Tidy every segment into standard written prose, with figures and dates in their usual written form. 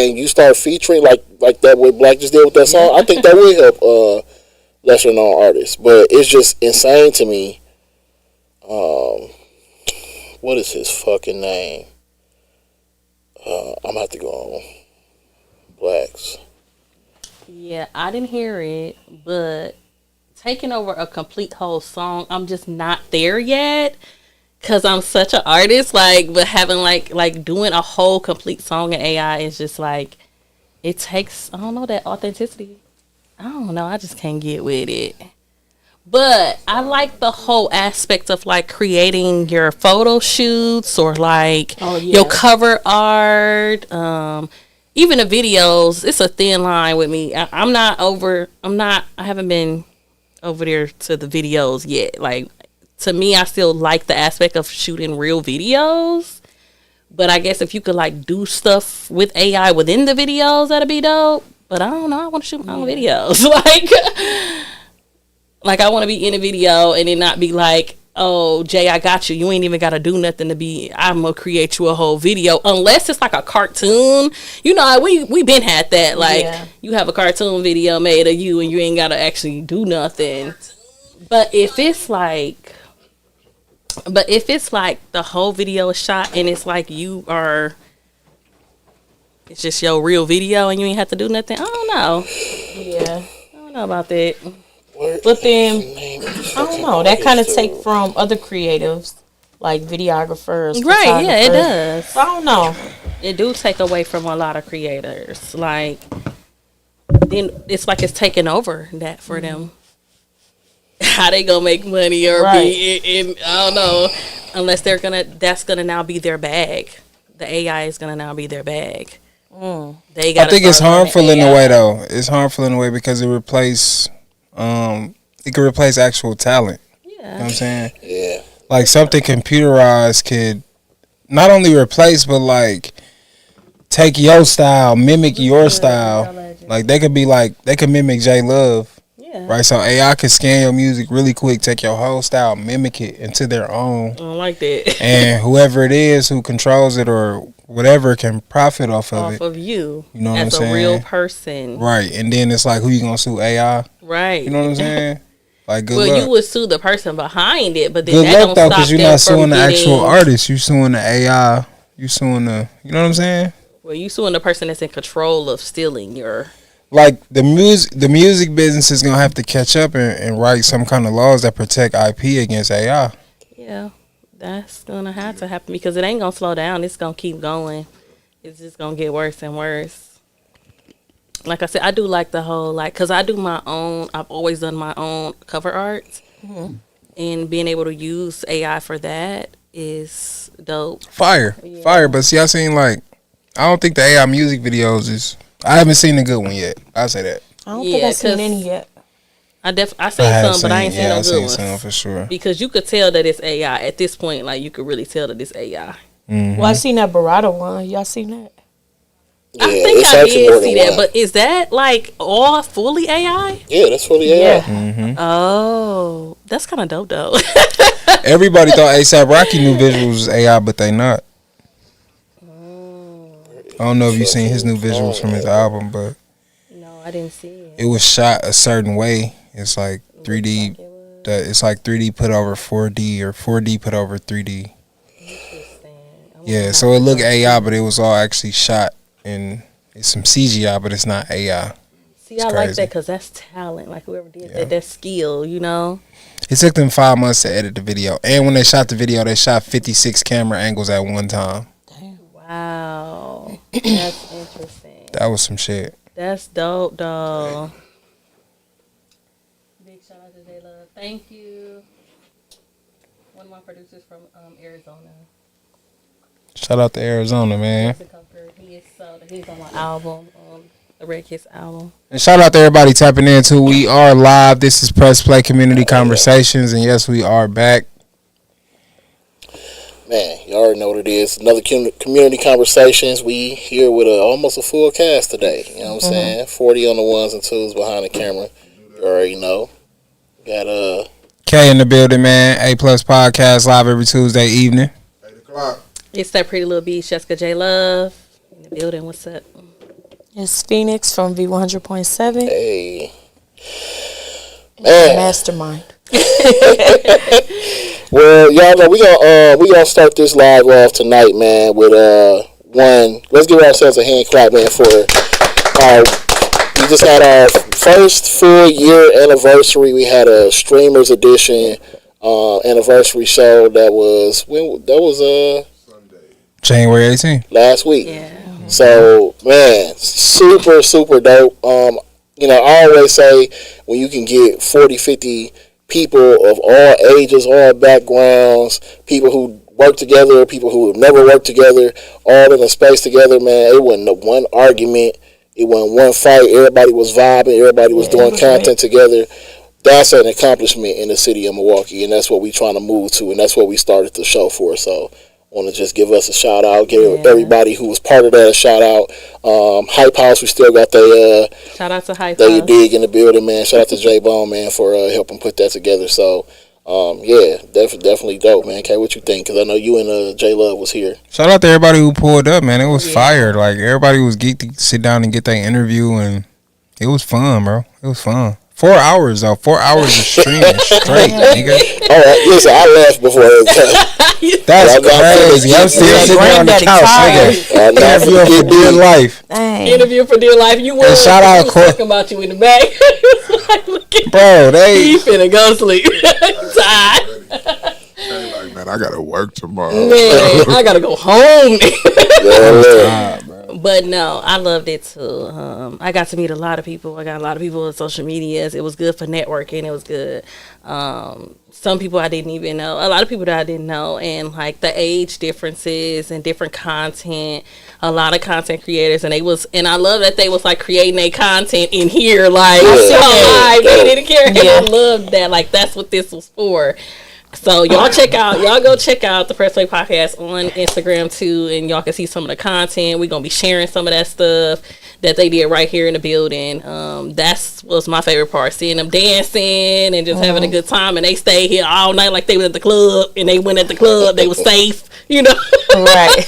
and you start featuring like that what Black just did with that song, I think that would help lesser known artists. But it's just insane to me. What is his fucking name? I'm gonna have to go on Blacks. Yeah, I didn't hear it, but taking over a complete whole song, I'm just not there yet. Cause I'm such an artist, like, but having like doing a whole complete song in AI is just like, it takes, I don't know, that authenticity. I don't know, I just can't get with it. But I like the whole aspect of like creating your photo shoots or like your cover art, even the videos. It's a thin line with me. I haven't been over there to the videos yet. Like, to me, I still like the aspect of shooting real videos. But I guess if you could like do stuff with AI within the videos, that'd be dope. But I don't know. I want to shoot my own videos. Like I want to be in a video and it not be like, oh, Jay, I got you. You ain't even got to do nothing to be, I'm going to create you a whole video. Unless it's like a cartoon. You know, we been had that. Like, you have a cartoon video made of you and you ain't got to actually do nothing. But if it's like the whole video is shot and it's like it's just your real video and you ain't have to do nothing, I don't know. Yeah. I don't know about that. But then, I don't know, that kind of take from other creatives, like videographers, right, yeah, it does. I don't know. It do take away from a lot of creators. Like, then it's like it's taking over that for them. How they gonna make money or be in, I don't know, unless that's gonna now be their bag. The AI is gonna now be their bag. I think it's harmful in a way though. It's harmful in a way because it can replace actual talent. Yeah. You know what I'm saying? Yeah. Like something computerized could not only replace but like take your style, mimic your style. Like they could mimic J Love. Right, so AI can scan your music really quick, take your whole style, mimic it into their own. I don't like that. And whoever it is who controls it or whatever can profit off of it. Off of you. You know what I'm saying? As a real person. Right, and then it's like, who you gonna sue? AI? Right. You know what I'm saying? Like, good luck. Well, you would sue the person behind it, but then good that luck, don't though, stop you're not suing the actual artist. You suing the AI. You suing the, you know what I'm saying? Well, you suing the person that's in control of stealing your... Like the music business is gonna have to catch up and write some kind of laws that protect IP against AI. Yeah, that's gonna have to happen because it ain't gonna slow down. It's gonna keep going. It's just gonna get worse and worse. Like I said, I do like the whole because I do my own. I've always done my own cover art, and being able to use AI for that is dope. Fire. But see, I seen I don't think the AI music videos is. I haven't seen a good one yet. I'll say that. I don't think I've seen any yet. I seen some, but I ain't seen no good ones. Some for sure. Because you could tell that it's AI at this point. Like you could really tell that it's AI. Mm-hmm. Well, I seen that Barada one. Y'all seen that? Yeah, I think I did see that, but is that all fully AI? Yeah, that's fully AI. Mm-hmm. Oh, that's kind of dope though. Everybody thought ASAP Rocky new visuals was AI, but they not. I don't know if you've seen his new visuals from his album, but no, I didn't see it. It was shot a certain way. It's like 3D. It's like 3D put over 4D or 4D put over 3D. Interesting. Yeah, so it looked AI, but it was all actually shot in. It's some CGI, but it's not AI. See, I like that because that's talent. Like whoever did that's skill. You know. It took them 5 months to edit the video, and when they shot the video, they shot 56 camera angles at one time. Wow, that's interesting. That was some shit. That's dope, though. Big shout out to J Love. Thank you. One of my producers from Arizona. Shout out to Arizona, man. He's on my album, the Red Kiss album. And shout out to everybody tapping in too. We are live. This is Press Play Community Conversations, and yes, we are back. Man, you already know what it is. Another community conversations. We here with almost a full cast today. You know what I'm saying? 40 on the ones and twos behind the camera. You already know. Got K in the building, man. A Plus Podcast live every Tuesday evening. 8 o'clock. It's that pretty little beach, Jessica J Love in the building. What's up? It's Phoenix from V100.7. Hey. Man. Mastermind. Well, y'all know we gonna start this live off tonight, man, with one. Let's give ourselves a hand clap, man, for we just had our first full year anniversary. We had a streamers edition anniversary show that was January 18th. Last week. Yeah. So, man, super, super dope. You know, I always say when you can get 40, 50 people of all ages, all backgrounds, people who work together, people who have never worked together, all in a space together, man, it wasn't one argument. It wasn't one fight. Everybody was vibing. Everybody was doing content together. That's an accomplishment in the city of Milwaukee, and that's what we're trying to move to, and that's what we started the show for. So I want to just give us a shout out, give everybody who was part of that a shout out. Hype House, we still got their Shout out to Hype they House. dig in the building, man. Shout out to J Bone, man, for helping put that together. So yeah, definitely dope, man. Okay, what you think? Because I know you and J Love was here. Shout out to everybody who pulled up, man. It was fire. Like, everybody was geeked to sit down and get that interview, and it was fun, bro. It was fun. 4 hours, though. 4 hours of streaming straight, nigga. All right, listen, I left before That's crazy. I'm still sitting on the couch, nigga. Interview for dear life. Dang. Interview for dear life. You were shout out talking about you in the back. Like, look at Bro, he finna go sleep. Tired. Like, man, I gotta work tomorrow. Man, I gotta go home. yeah, But no, I loved it too. I got to meet a lot of people. I got a lot of people on social medias. It was good for networking. It was good. Some people I didn't even know. A lot of people that I didn't know. And like the age differences and different content. A lot of content creators. And I love that they was like creating their content in here. Like, live. They didn't care. And I loved that. Like, that's what this was for. So y'all go check out the Press Play Podcast on Instagram too, and y'all can see some of the content. We're gonna be sharing some of that stuff that they did right here in the building. That's was my favorite part, seeing them dancing and just having a good time. And they stayed here all night like they was at the club, and they went at the club. They was safe, you know. Right.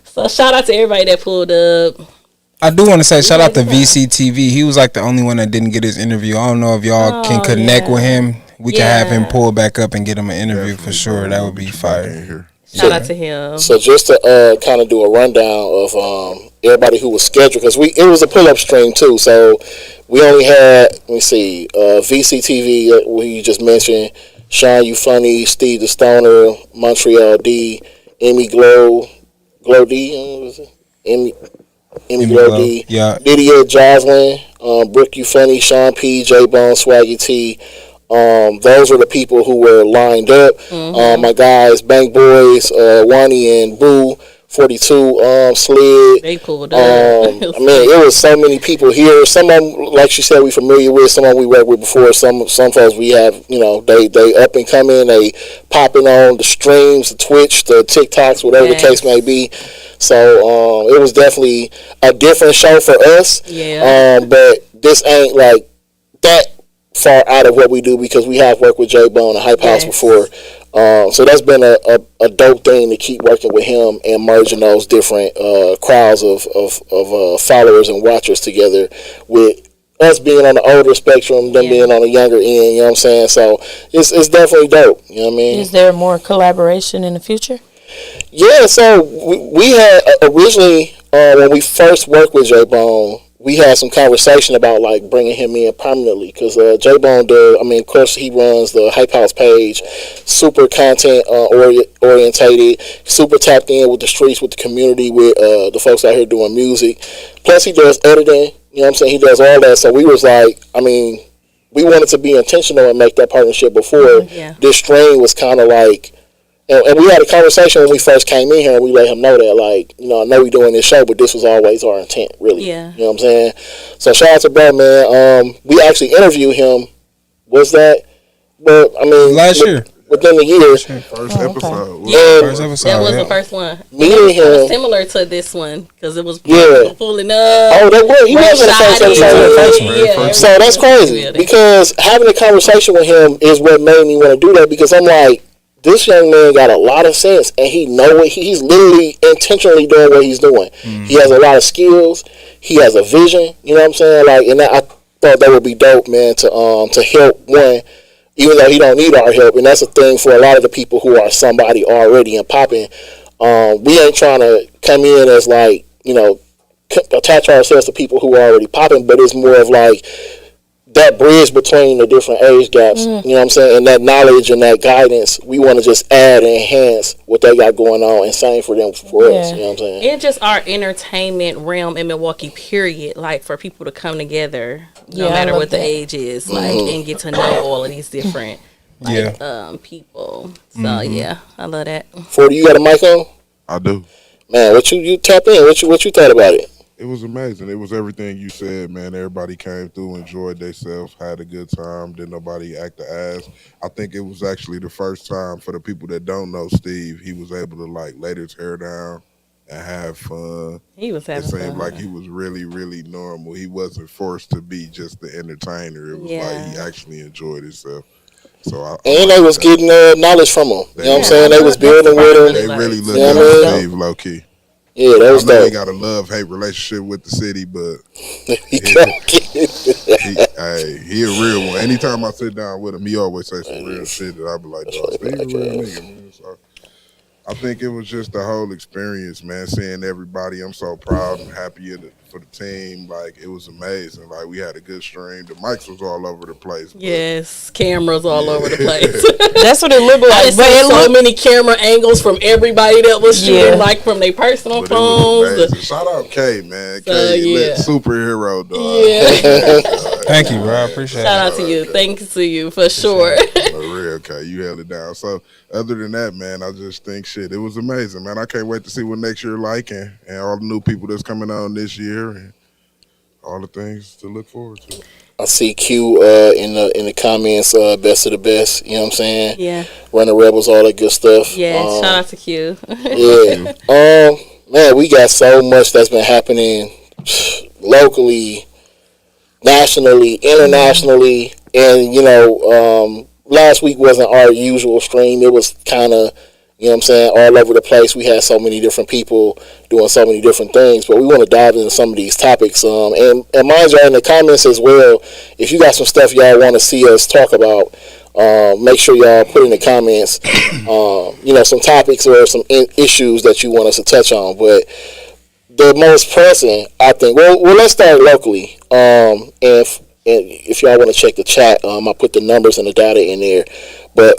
So shout out to everybody that pulled up. I do want to say shout out to VCTV. He was like the only one that didn't get his interview. I don't know if y'all can connect with him. We can have him pull back up and get him an interview for sure. That would be fire. Shout out to him. So just to kind of do a rundown of everybody who was scheduled, because it was a pull-up stream too. So we only had, let me see, VCTV, we just mentioned, Sean You Funny, Steve the Stoner, Montreal D, Emmy Glow D, what was it? Emmy Glow D, Lydia Joslyn, Brooke You Funny, Sean P, J Bone, Swaggy T. Those are the people who were lined up. My guys, Bank Boys, Wani and Boo, 42, Slid. They pulled up. I mean, it was so many people here. Some of them, like she said, we familiar with. Some of them we worked with before. Some folks we have, you know, they up and coming. They popping on the streams, the Twitch, the TikToks, whatever the case may be. So it was definitely a different show for us. Yeah. But this ain't like that far out of what we do, because we have worked with J Bone and Hype House before. So that's been a dope thing to keep working with him and merging those different crowds of followers and watchers together, with us being on the older spectrum, them being on the younger end, you know what I'm saying? So it's definitely dope, you know what I mean? Is there more collaboration in the future? Yeah, so we had originally, when we first worked with J Bone, we had some conversation about like bringing him in permanently, because J Bone does. I mean, of course, he runs the Hype House page, super content orientated, super tapped in with the streets, with the community, with the folks out here doing music. Plus, he does editing. You know what I'm saying? He does all that. So we was like, I mean, we wanted to be intentional and make that partnership before this stream was kind of like. And we had a conversation when we first came in here, and we let him know that, like, you know, I know we're doing this show, but this was always our intent, really. Yeah. You know what I'm saying? So shout out to Brad, man. We actually interviewed him. Was that? But I mean, last year. Within the year. First episode. Yeah. First episode. That was the first one. Me and him. Similar to this one, because it was pulling up. Oh, that was. He was in the first episode. So that's crazy, because having a conversation with him is what made me want to do that, because I'm like, this young man got a lot of sense, and he know what he's literally intentionally doing what he's doing. He has a lot of skills. He has a vision. You know what I'm saying? Like, and I thought that would be dope, man, to help one, even though he don't need our help. And that's a thing for a lot of the people who are somebody already and popping. We ain't trying to come in as like, you know, attach ourselves to people who are already popping, but it's more of like that bridge between the different age gaps, you know what I'm saying, and that knowledge and that guidance, we want to just add and enhance what they got going on, and same for them for us, you know what I'm saying. And just our entertainment realm in Milwaukee, period, like for people to come together, no matter what the age is, like, and get to know all of these different people. So yeah, I love that. 40, you got a mic on? I do. Man, what you tap in? What you thought about it? It was amazing. It was everything you said, man. Everybody came through, enjoyed themselves, had a good time. Didn't nobody act the ass. I think it was actually the first time, for the people that don't know Steve, he was able to like lay his hair down and have fun. He was having fun. It seemed like he was really, really normal. He wasn't forced to be just the entertainer. It was like he actually enjoyed himself. So and they was getting knowledge from him. You know what I'm saying? They was building with him. They really looked at Steve low key. Yeah, that was dope. He got a love-hate relationship with the city, but he a real one. Anytime I sit down with him, he always say some real shit that I be like, dog, Steve a real nigga, man. So I think it was just the whole experience, man, seeing everybody. I'm so proud and happy for the team. Like, it was amazing. Like, we had a good stream. The mics was all over the place. Yes, cameras all over the place. That's what it looked like. I saw so many camera angles from everybody that was shooting, like from their personal phones. Shout out K, man. K, lit superhero, dog. Yeah. Thank you, bro. I appreciate it. Shout out to you. Thanks to you for sure. For real, K. You held it down. So, other than that, man, I just think it was amazing, man. I can't wait to see what next year like, and all the new people that's coming on this year, and all the things to look forward to. I see Q in the comments, best of the best. You know what I'm saying? Yeah. Running Rebels, all that good stuff. Yeah. Shout out to Q. Yeah. Man, we got so much that's been happening locally, nationally, internationally, and you know, last week wasn't our usual stream. It was kind of, you know what I'm saying, all over the place. We had so many different people doing so many different things, but we want to dive into some of these topics. And mind you, in the comments as well, if you got some stuff y'all want to see us talk about, make sure y'all put in the comments, you know, some topics or some issues that you want us to touch on. But the most pressing, I think, well, let's start locally. And if y'all want to check the chat, I put the numbers and the data in there. But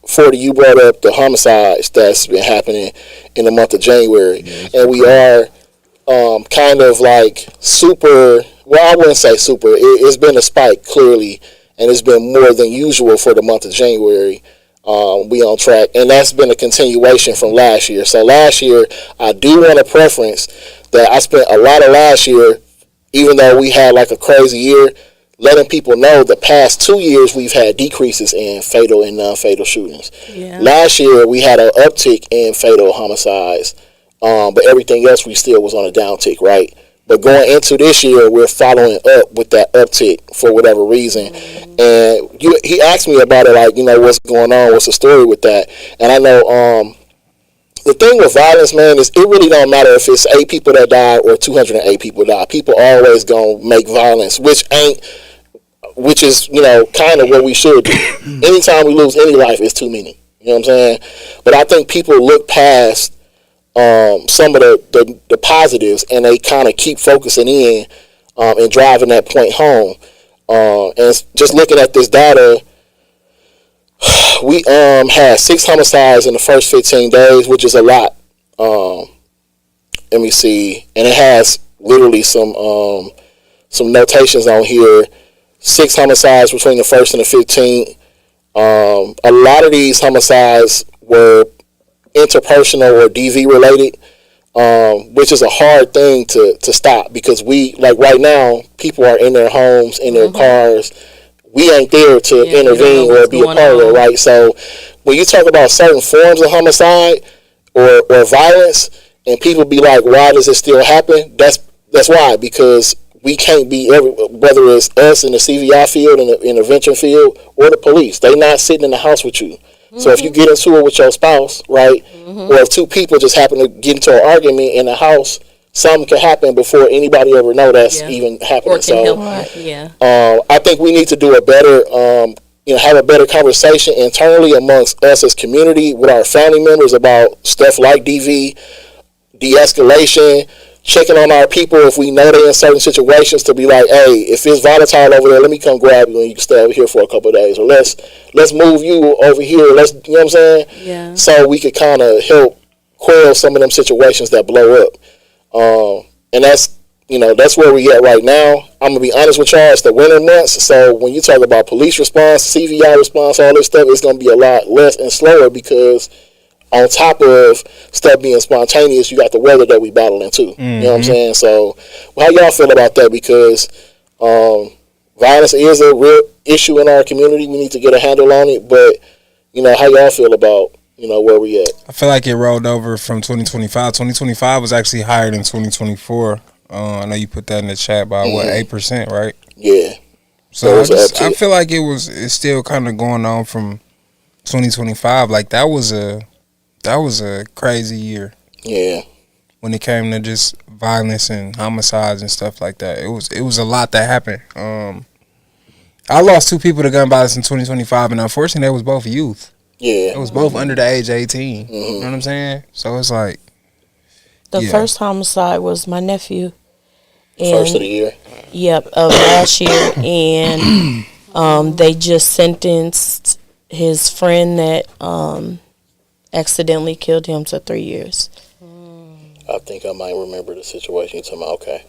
40, you brought up the homicides that's been happening in the month of January. And we are kind of like super, well, I wouldn't say super. It's been a spike, clearly, and it's been more than usual for the month of January. We on track, and that's been a continuation from last year. So last year, I do want to preference that I spent a lot of last year, even though we had like a crazy year, letting people know the past 2 years we've had decreases in fatal and non-fatal shootings. Yeah. Last year we had an uptick in fatal homicides, but everything else we still was on a downtick, right? But going into this year, we're following up with that uptick for whatever reason. And he asked me about it, like, you know, what's going on, what's the story with that? And I know the thing with violence, man, is it really don't matter if it's 8 people that die or 208 people die. People always gonna make violence, which is, you know, kind of what we should do. Anytime we lose any life, it's too many. You know what I'm saying? But I think people look past some of the positives, and they kind of keep focusing in and driving that point home. And just looking at this data, we had 6 homicides in the first 15 days, which is a lot. Let me see, and it has literally some notations on here. 6 homicides between the 1st and the 15th. A lot of these homicides were interpersonal or DV related, which is a hard thing to stop, because we, like right now, people are in their homes, in their cars. We ain't there to intervene or be a part of it, right? So when you talk about certain forms of homicide or violence, and people be like, why does it still happen? That's why, because we can't be whether it's us in the CVI field, in the intervention field, or the police. They not sitting in the house with you. So if you get into it with your spouse, right, or if two people just happen to get into an argument in a house, something can happen before anybody ever know that's even happening. Or can help. Yeah. I think we need to do a better, have a better conversation internally amongst us as community with our family members about stuff like DV, de-escalation, checking on our people if we know they're in certain situations, to be like, hey, if it's volatile over there, let me come grab you and you can stay over here for a couple of days, or let's move you over here. You know what I'm saying? Yeah. So we could kind of help quell some of them situations that blow up. And that's where we at right now. I'm gonna be honest with y'all, it's the winter months, so when you talk about police response, CVI response, all this stuff, it's gonna be a lot less and slower, because on top of stuff being spontaneous, you got the weather that we battling too. You know what I'm saying? So how y'all feel about that? Because violence is a real issue in our community. We need to get a handle on it. But how y'all feel about where we at? I feel like it rolled over from 2025. 2025 was actually higher than 2024. I know you put that in the chat by 8%, right? Yeah. So I feel like it's still kind of going on from 2025. Like that was a crazy year. Yeah. When it came to just violence and homicides and stuff like that, it was a lot that happened. I lost 2 people to gun violence in 2025, and unfortunately, they was both youth. Yeah. It was both under the age of 18. You know what I'm saying? So it's like the first homicide was my nephew. First of the year. Yep, of last year, and they just sentenced his friend that accidentally killed him to 3 years. I think I might remember the situation you're talking about. Okay.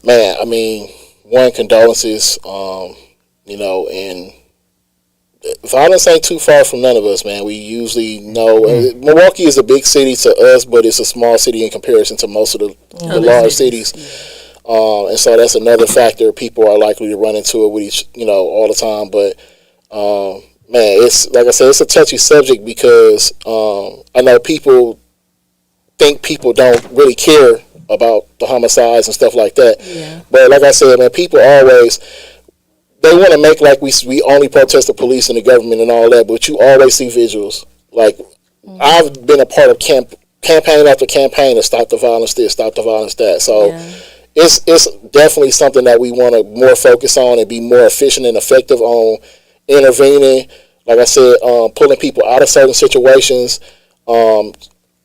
Man, I mean, one, condolences, and violence ain't too far from none of us, man. We usually know Milwaukee is a big city to us, but it's a small city in comparison to most of the large cities. And so that's another factor. People are likely to run into it with all the time. But man, it's like I said, it's a touchy subject, because I know people think people don't really care about the homicides and stuff like that. Yeah. But like I said, man, people always, they want to make like we only protest the police and the government and all that, but you always see visuals. Like I've been a part of campaign after campaign to stop the violence this, stop the violence that. So it's definitely something that we want to more focus on and be more efficient and effective on intervening. Like I said, pulling people out of certain situations.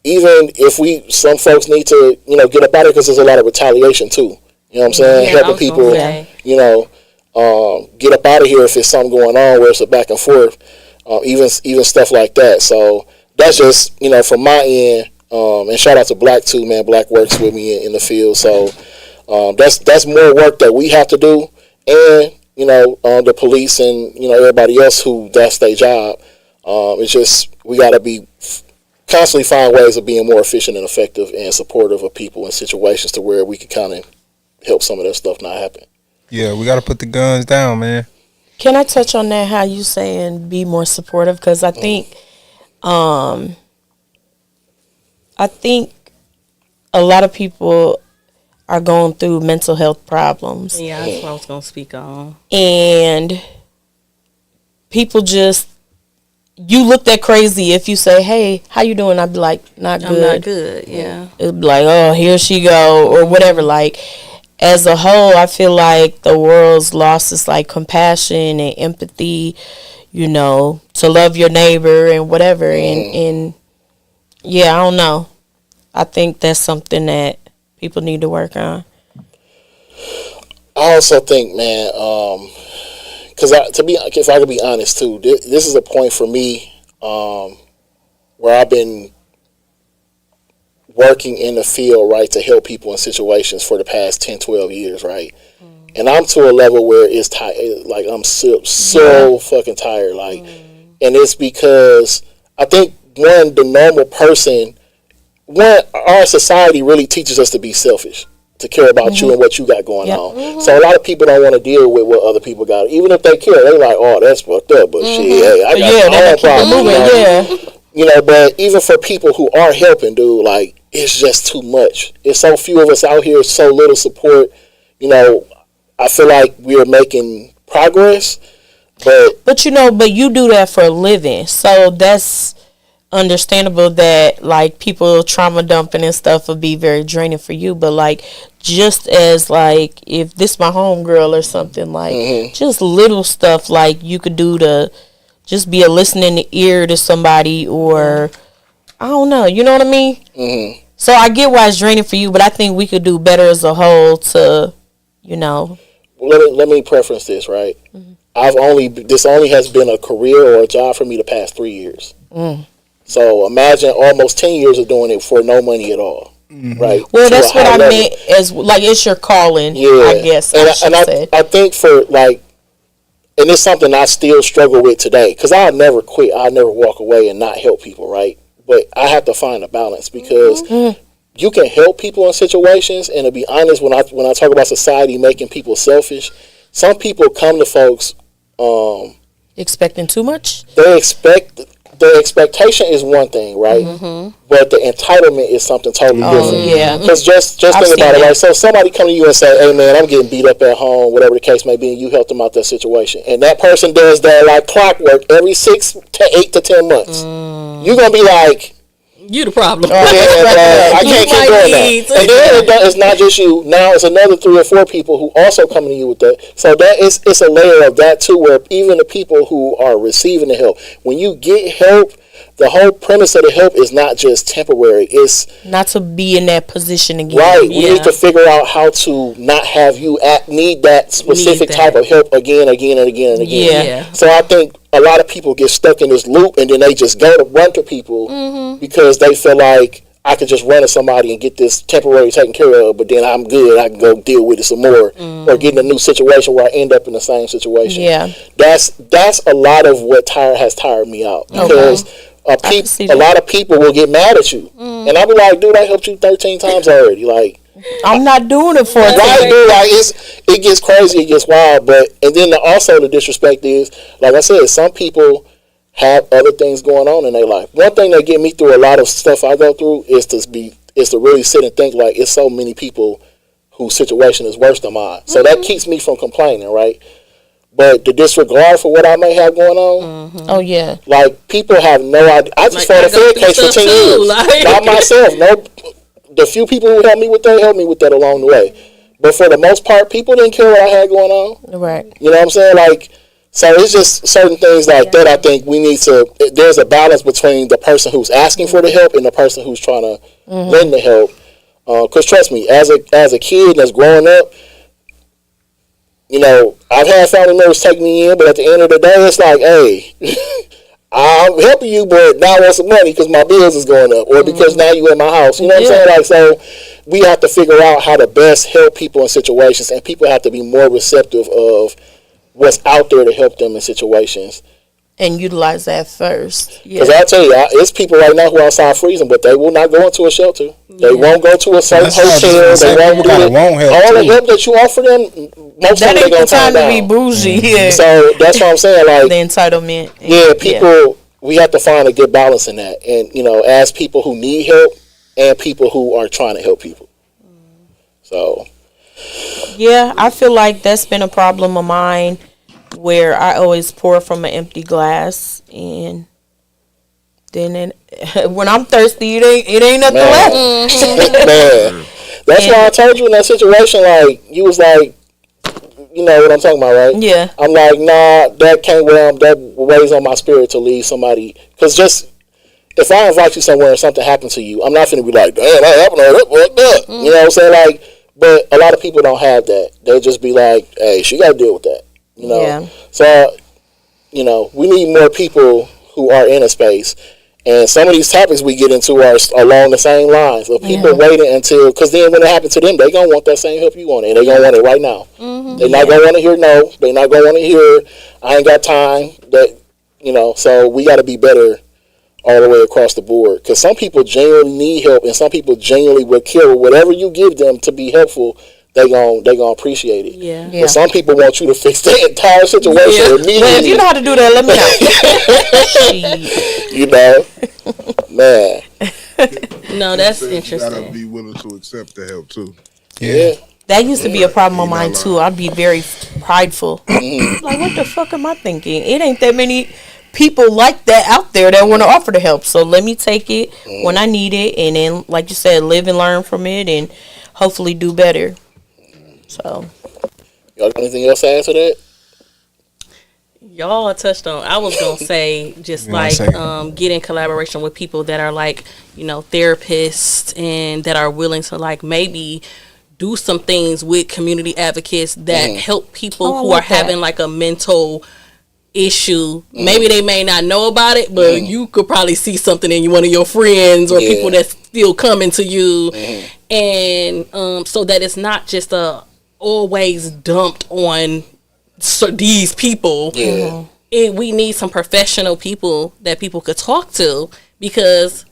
Even if some folks need to, get up out of it, because there's a lot of retaliation too. You know what I'm saying? Helping people, get up out of here if there's something going on where it's a back and forth, even stuff like that. So that's just, from my end, and shout out to Black too, man. Black works with me in the field. So that's more work that we have to do. And, the police and, everybody else who that's their job. It's just, we got to be constantly find ways of being more efficient and effective and supportive of people in situations to where we can kind of help some of that stuff not happen. Yeah, we got to put the guns down, man. Can I touch on that, how you saying be more supportive? Because I think a lot of people are going through mental health problems. Yeah, that's what I was going to speak on. And people just, you look that crazy if you say, hey, how you doing? I'd be like, not good. I'm not good, yeah. It'd be like, oh, here she go, or whatever. Like, as a whole, I feel like the world's lost its, like, compassion and empathy, to love your neighbor and whatever. And yeah, I don't know. I think that's something that people need to work on. I also think, man, because if I could be honest too, this is a point for me where I've been working in the field, right, to help people in situations for the past 10, 12 years, right? And I'm to a level where it's tired, like I'm so fucking tired, like, and it's because I think the normal person, our society really teaches us to be selfish, to care about you and what you got going on. So a lot of people don't want to deal with what other people got. Even if they care, they're like, oh, that's fucked up. But shit, hey, I got my own problem. But even for people who are helping, dude, like, it's just too much. It's so few of us out here, so little support. I feel like we are making progress, But you do that for a living, so that's understandable that like people trauma dumping and stuff would be very draining for you. But like, just as like if this my homegirl or something, like just little stuff like you could do to just be a listening ear to somebody, or I don't know, you know what I mean? So I get why it's draining for you, but I think we could do better as a whole to, Let me preference this, right? This only has been a career or a job for me the past 3 years. So imagine almost 10 years of doing it for no money at all, right? Well, that's what I meant as like it's your calling. I guess. I think for like, and it's something I still struggle with today, because I'll never quit. I'll never walk away and not help people, right? But I have to find a balance, because you can help people in situations, and to be honest, when I talk about society making people selfish, some people come to folks expecting too much. The expectation is one thing, right? But the entitlement is something totally different. Yeah. Because just think about it, right? So somebody come to you and say, "Hey, man, I'm getting beat up at home," whatever the case may be, and you help them out that situation, and that person does that like clockwork every 6 to 8 to 10 months. You're gonna be like, "You the problem." I can't keep doing that. And then it's not just you. Now it's another 3 or 4 people who also coming to you with that. So it's a layer of that too, where even the people who are receiving the help, when you get help, the whole premise of the help is not just temporary. It's not to be in that position again. Right. We need to figure out how to not have you need that specific type of help again. Yeah. So I think a lot of people get stuck in this loop, and then they just go to run to people because they feel like, I could just run to somebody and get this temporary taken care of, but then I'm good. I can go deal with it some more, or get in a new situation where I end up in the same situation. Yeah, that's a lot of what has tired me out, because a lot of people will get mad at you, and I'll be like, "Dude, I helped you 13 times already. Like, I'm not doing it for it." Right, dude. Like, it gets crazy, it gets wild, and then also the disrespect is, like I said, some people have other things going on in their life. One thing that get me through a lot of stuff I go through is to really sit and think, like, it's so many people whose situation is worse than mine. So that keeps me from complaining, right? But the disregard for what I may have going on. Oh yeah. Like, people have no idea. I just fought a Fed case for 10 years. Not myself. No, the few people who helped me with that along the way. But for the most part, people didn't care what I had going on. Right. You know what I'm saying? Like, so it's just certain things like that. I think we need to. There's a balance between the person who's asking for the help and the person who's trying to lend the help. Because trust me, as a kid that's growing up, I've had family members take me in, but at the end of the day, it's like, hey, I'm helping you, but now I want some money because my bills is going up, or because now you in my house. You know what I'm saying? Like, so we have to figure out how to best help people in situations, and people have to be more receptive of what's out there to help them in situations, and utilize that first. Because I tell you, it's people right now who are outside freezing, but they will not go into a shelter. They won't go to a certain hotel. They won't do it. All the help that you offer them, most of them, they're going to turn down. To be bougie. So that's what I'm saying. Like, the entitlement. Yeah, people. We have to find a good balance in that, and as people who need help and people who are trying to help people. So. Yeah, I feel like that's been a problem of mine, where I always pour from an empty glass, and then when I'm thirsty, it ain't nothing left. Man, that's why I told you in that situation, like, you was like, you know what I'm talking about, right? Yeah. I'm like, nah, that weighs on my spirit to leave somebody, because just if I invite you somewhere and something happens to you, I'm not gonna be like, damn, that happened, what the? You know what I'm saying? Like. But a lot of people don't have that. They'll just be like, hey, she got to deal with that. Yeah. So, we need more people who are in a space. And some of these topics we get into are along the same lines of people waiting until, because then when it happens to them, they're going to want that same help you want. And they're going to want it right now. They're not going to want to hear no. They're not going to want to hear, I ain't got time. So we got to be better all the way across the board, because some people genuinely need help, and some people genuinely will kill whatever you give them to be helpful. They gonna appreciate it. Yeah. But some people want you to fix the entire situation immediately. Well, if you know how to do that, let me know. Man. No, that's You interesting. gotta be willing to accept the help too. Yeah. That used to be a problem of mine too. I'd be very prideful. Like, what the fuck am I thinking? It ain't that many people like that out there that want to offer the help. So let me take it when I need it, and then, like you said, live and learn from it, and hopefully do better. So, Y'all got anything else to add to that? Y'all touched on. I was gonna say just like get in collaboration with people that are like, you know, therapists and that are willing to like maybe do some things with community advocates that help people who are having like a mental issue. Maybe they may not know about it, but you could probably see something in one of your friends or people that's still coming to you, and so that it's not just always dumped on these people. We need some professional people that people could talk to, because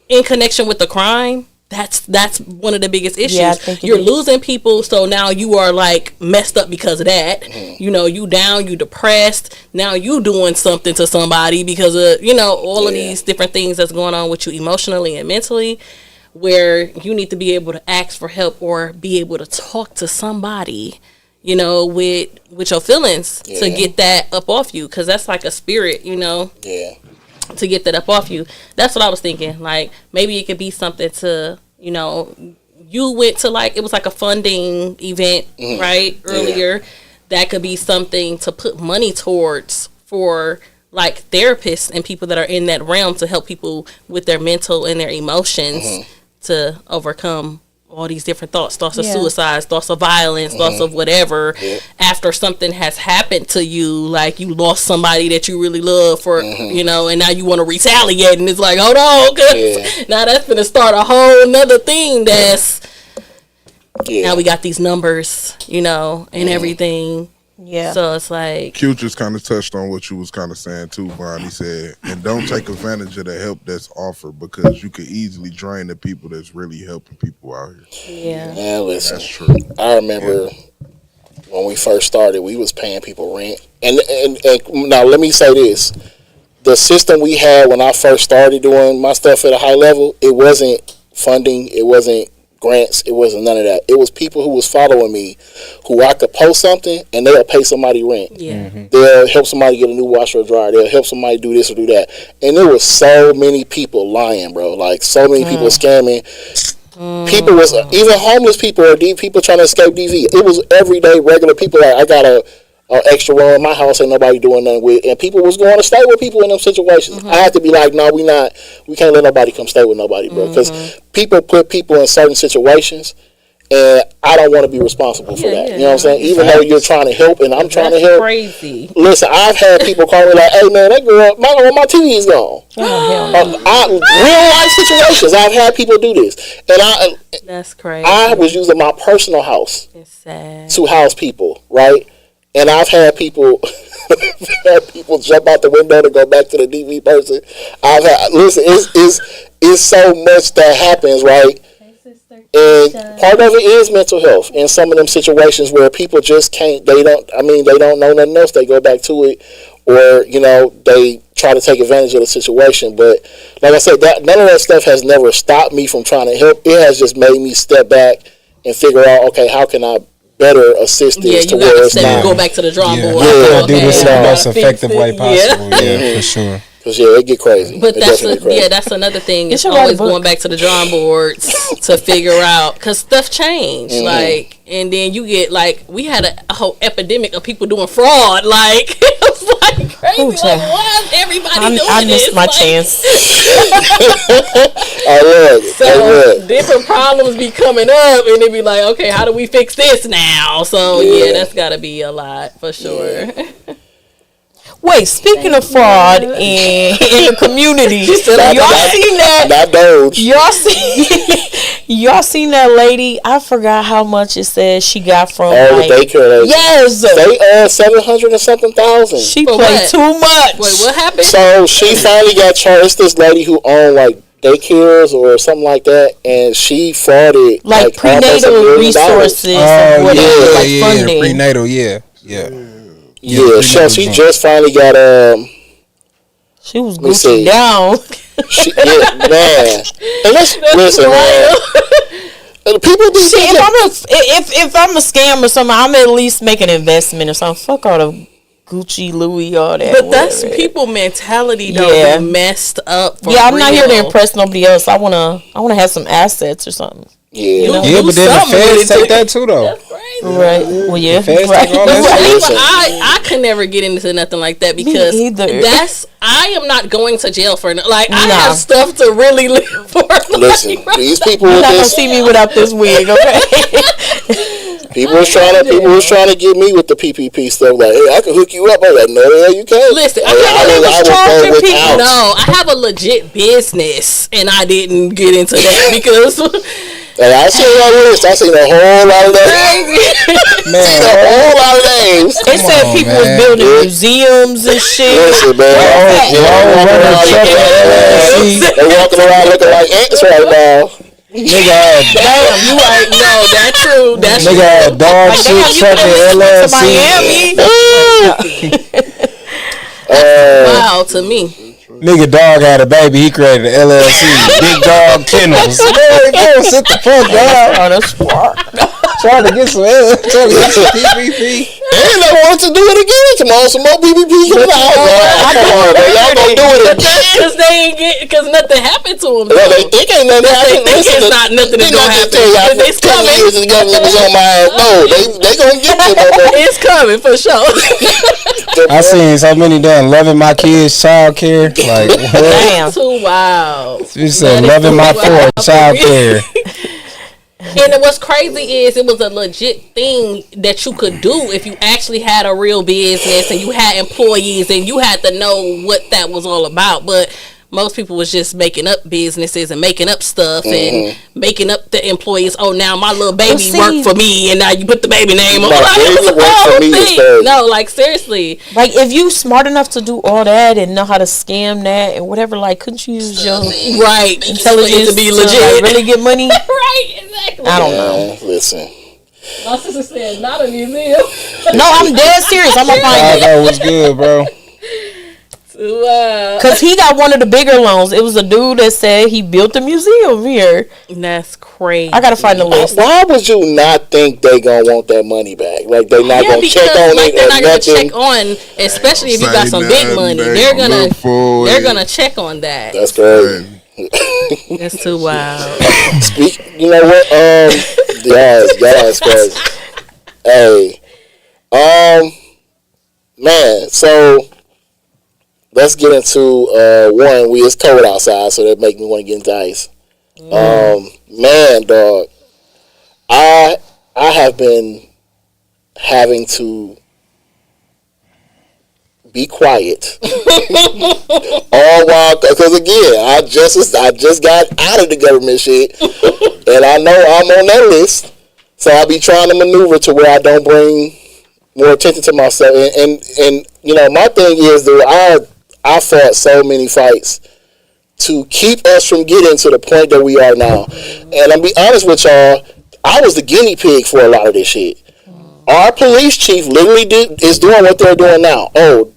in connection with the crime, that's one of the biggest issues. Yeah, I think you're losing people, so now you are like messed up because of that. You know, you down, you depressed. Now you doing something to somebody because of, you know, all of these different things that's going on with you emotionally and mentally, where you need to be able to ask for help or be able to talk to somebody, you know, with your feelings to get that up off you, because that's like a spirit, you know. To get that up off you. That's what I was thinking. Like, maybe it could be something to, you know, you went to like, it was like a funding event, right? Earlier. That could be something to put money towards for like therapists and people that are in that realm to help people with their mental and their emotions to overcome all these different thoughts of suicide, thoughts of violence, thoughts of whatever, after something has happened to you, like you lost somebody that you really love for, you know, and now you want to retaliate, and it's like, hold on, cause now that's gonna start a whole nother thing that's, now we got these numbers, you know, and everything. So it's like Q just kind of touched on what you was kind of saying too, Vaughn. He said, and don't take advantage of the help that's offered, because you could easily drain the people that's really helping people out here. Man, listen, That's true. I remember when we first started, we was paying people rent. And now let me say this. The system we had when I first started doing my stuff at a high level, it wasn't funding, it wasn't grants, it wasn't none of that. It was people who was following me, who I could post something and they'll pay somebody rent. They'll help somebody get a new washer or dryer. They'll help somebody do this or do that. And there was so many people lying, bro. Like, so many people scamming. People was, even homeless people or people trying to escape DV. It was everyday regular people. Like, I got a extra room in my house, ain't nobody doing nothing with, and people was going to stay with people in them situations. I had to be like, no, we can't let nobody come stay with nobody, bro, because people put people in certain situations, and I don't want to be responsible for that. You know what I'm saying? Even though you're trying to help, and I'm trying to help. Crazy. Listen, I've had people call me like, hey man, that girl, my TV is gone. Real life situations, I've had people do this, and that's crazy. I was using my personal house It's sad. to house people, right? And I've had people jump out the window to go back to the DV person. Listen, it's so much that happens, right? And part of it is mental health in some of them situations where people just can't, they don't know nothing else. They go back to it, or, you know, they try to take advantage of the situation. But like I said, none of that stuff has never stopped me from trying to help. It has just made me step back and figure out, okay, how can I better assist this to where it's not. Go back to the drawing board. Do this in the most effective way possible. For sure. Because it get crazy. But that's another thing. It's always going back to the drawing boards to figure out, because stuff changed. Like, and then you get like, we had a whole epidemic of people doing fraud. Like, it was like crazy. Like, why is everybody doing this? I missed my chance. I love it. So different problems be coming up, and they be like, okay, how do we fix this now? So that's got to be a lot for sure. Wait, speaking of fraud in the community, y'all seen that? Not Doge. Y'all seen that lady? I forgot how much it said she got from. The daycare lady. Yes, they 700 and something thousand. She played too much. Wait, what happened? So she finally got charged. It's this lady who owned like daycares or something like that, and she frauded like prenatal resources. Funding. Prenatal, yeah. So she just finally got she was Gucci down. Man. And listen, man. People do Shit, if I'm a scam or something, I'm at least make an investment or something. Fuck all the Gucci, Louis, all that. But that's people mentality though. Yeah. Messed up. For I'm not here to real. impress nobody else. I wanna have some assets or something. Yeah. know? Yeah, but then the something feds with it, take that too, though. That's crazy. Right. Well, yeah. Feds Right. take all that Right. shit. I could never get into nothing like that because either. I am not going to jail for like I Nah. have stuff to really live for. Listen, these people You're with not gonna this, see me without this wig, okay? people was trying to get me with the PPP stuff. Like, hey, I can hook you up. I'm like, no, hell, you can't. Listen, I would charging go people. without. No, I have a legit business, and I didn't get into that because And I seen that list. I seen a whole lot of names. Man, a whole lot of names. They said on, people man. was building museums and shit. Listen, man. They walking around looking like ants right now. nigga had Damn, you right. no, that's true. That's nigga had dog Like, shit damn, you truck could've at went to LLC. Miami. wow to me. Nigga dog had a baby. He created an LLC. Big Dog Kennels. Man, go sit the fuck down. Oh, that's smart. Trying to get some PPP. And they wanted to do it again tomorrow. Some more PPP coming out. Come on, man. Y'all gonna do it again? Because they ain't get because nothing happened to them. No, they think ain't nothing They happened. think Listen, it's not nothing they is gonna not just happen. tell y'all But for it's 10 coming. years the government was on my ass. No, they gonna get you, motherfucker. It's coming for sure. I seen so many done loving my kids' child care. Like, what? Damn. Too wild. You said That is loving too my wild four child for me. care. And what's crazy is it was a legit thing that you could do if you actually had a real business and you had employees and you had to know what that was all about. But most people was just making up businesses and making up stuff and making up the employees. Oh, now my little baby see- worked for me, and now you put the baby name on. My Like, baby it was a worked for whole me is thing. crazy. No, like seriously. Like, if you smart enough to do all that and know how to scam that and whatever, like, couldn't you use your Right. intelligence to be to legit. like, really get money? Right, exactly. I don't know. Listen. My sister said, not a museum. No, I'm dead serious. I'm gonna find it. Chicago was good, bro. Wow. Cause he got one of the bigger loans. It was a dude that said he built a museum here. That's crazy. I gotta find the list. Why would you not think they gonna want that money back? Like they not gonna check on like, it they're or not gonna nothing? check on, especially if you got Say some big nothing, money. they They're gonna gonna look for they're it. gonna check on that. That's crazy. That's too wild. You know what? That's crazy. Hey, man. So let's get into one. It's cold outside, so that make me want to get into ice. Man, dog. I have been having to be quiet all while, because again, I just got out of the government shit, and I know I'm on that list, so I be trying to maneuver to where I don't bring more attention to myself. And you know, my thing is that I fought so many fights to keep us from getting to the point that we are now. And I'll be honest with y'all, I was the guinea pig for a lot of this shit. Our police chief literally is doing what they're doing now. Oh,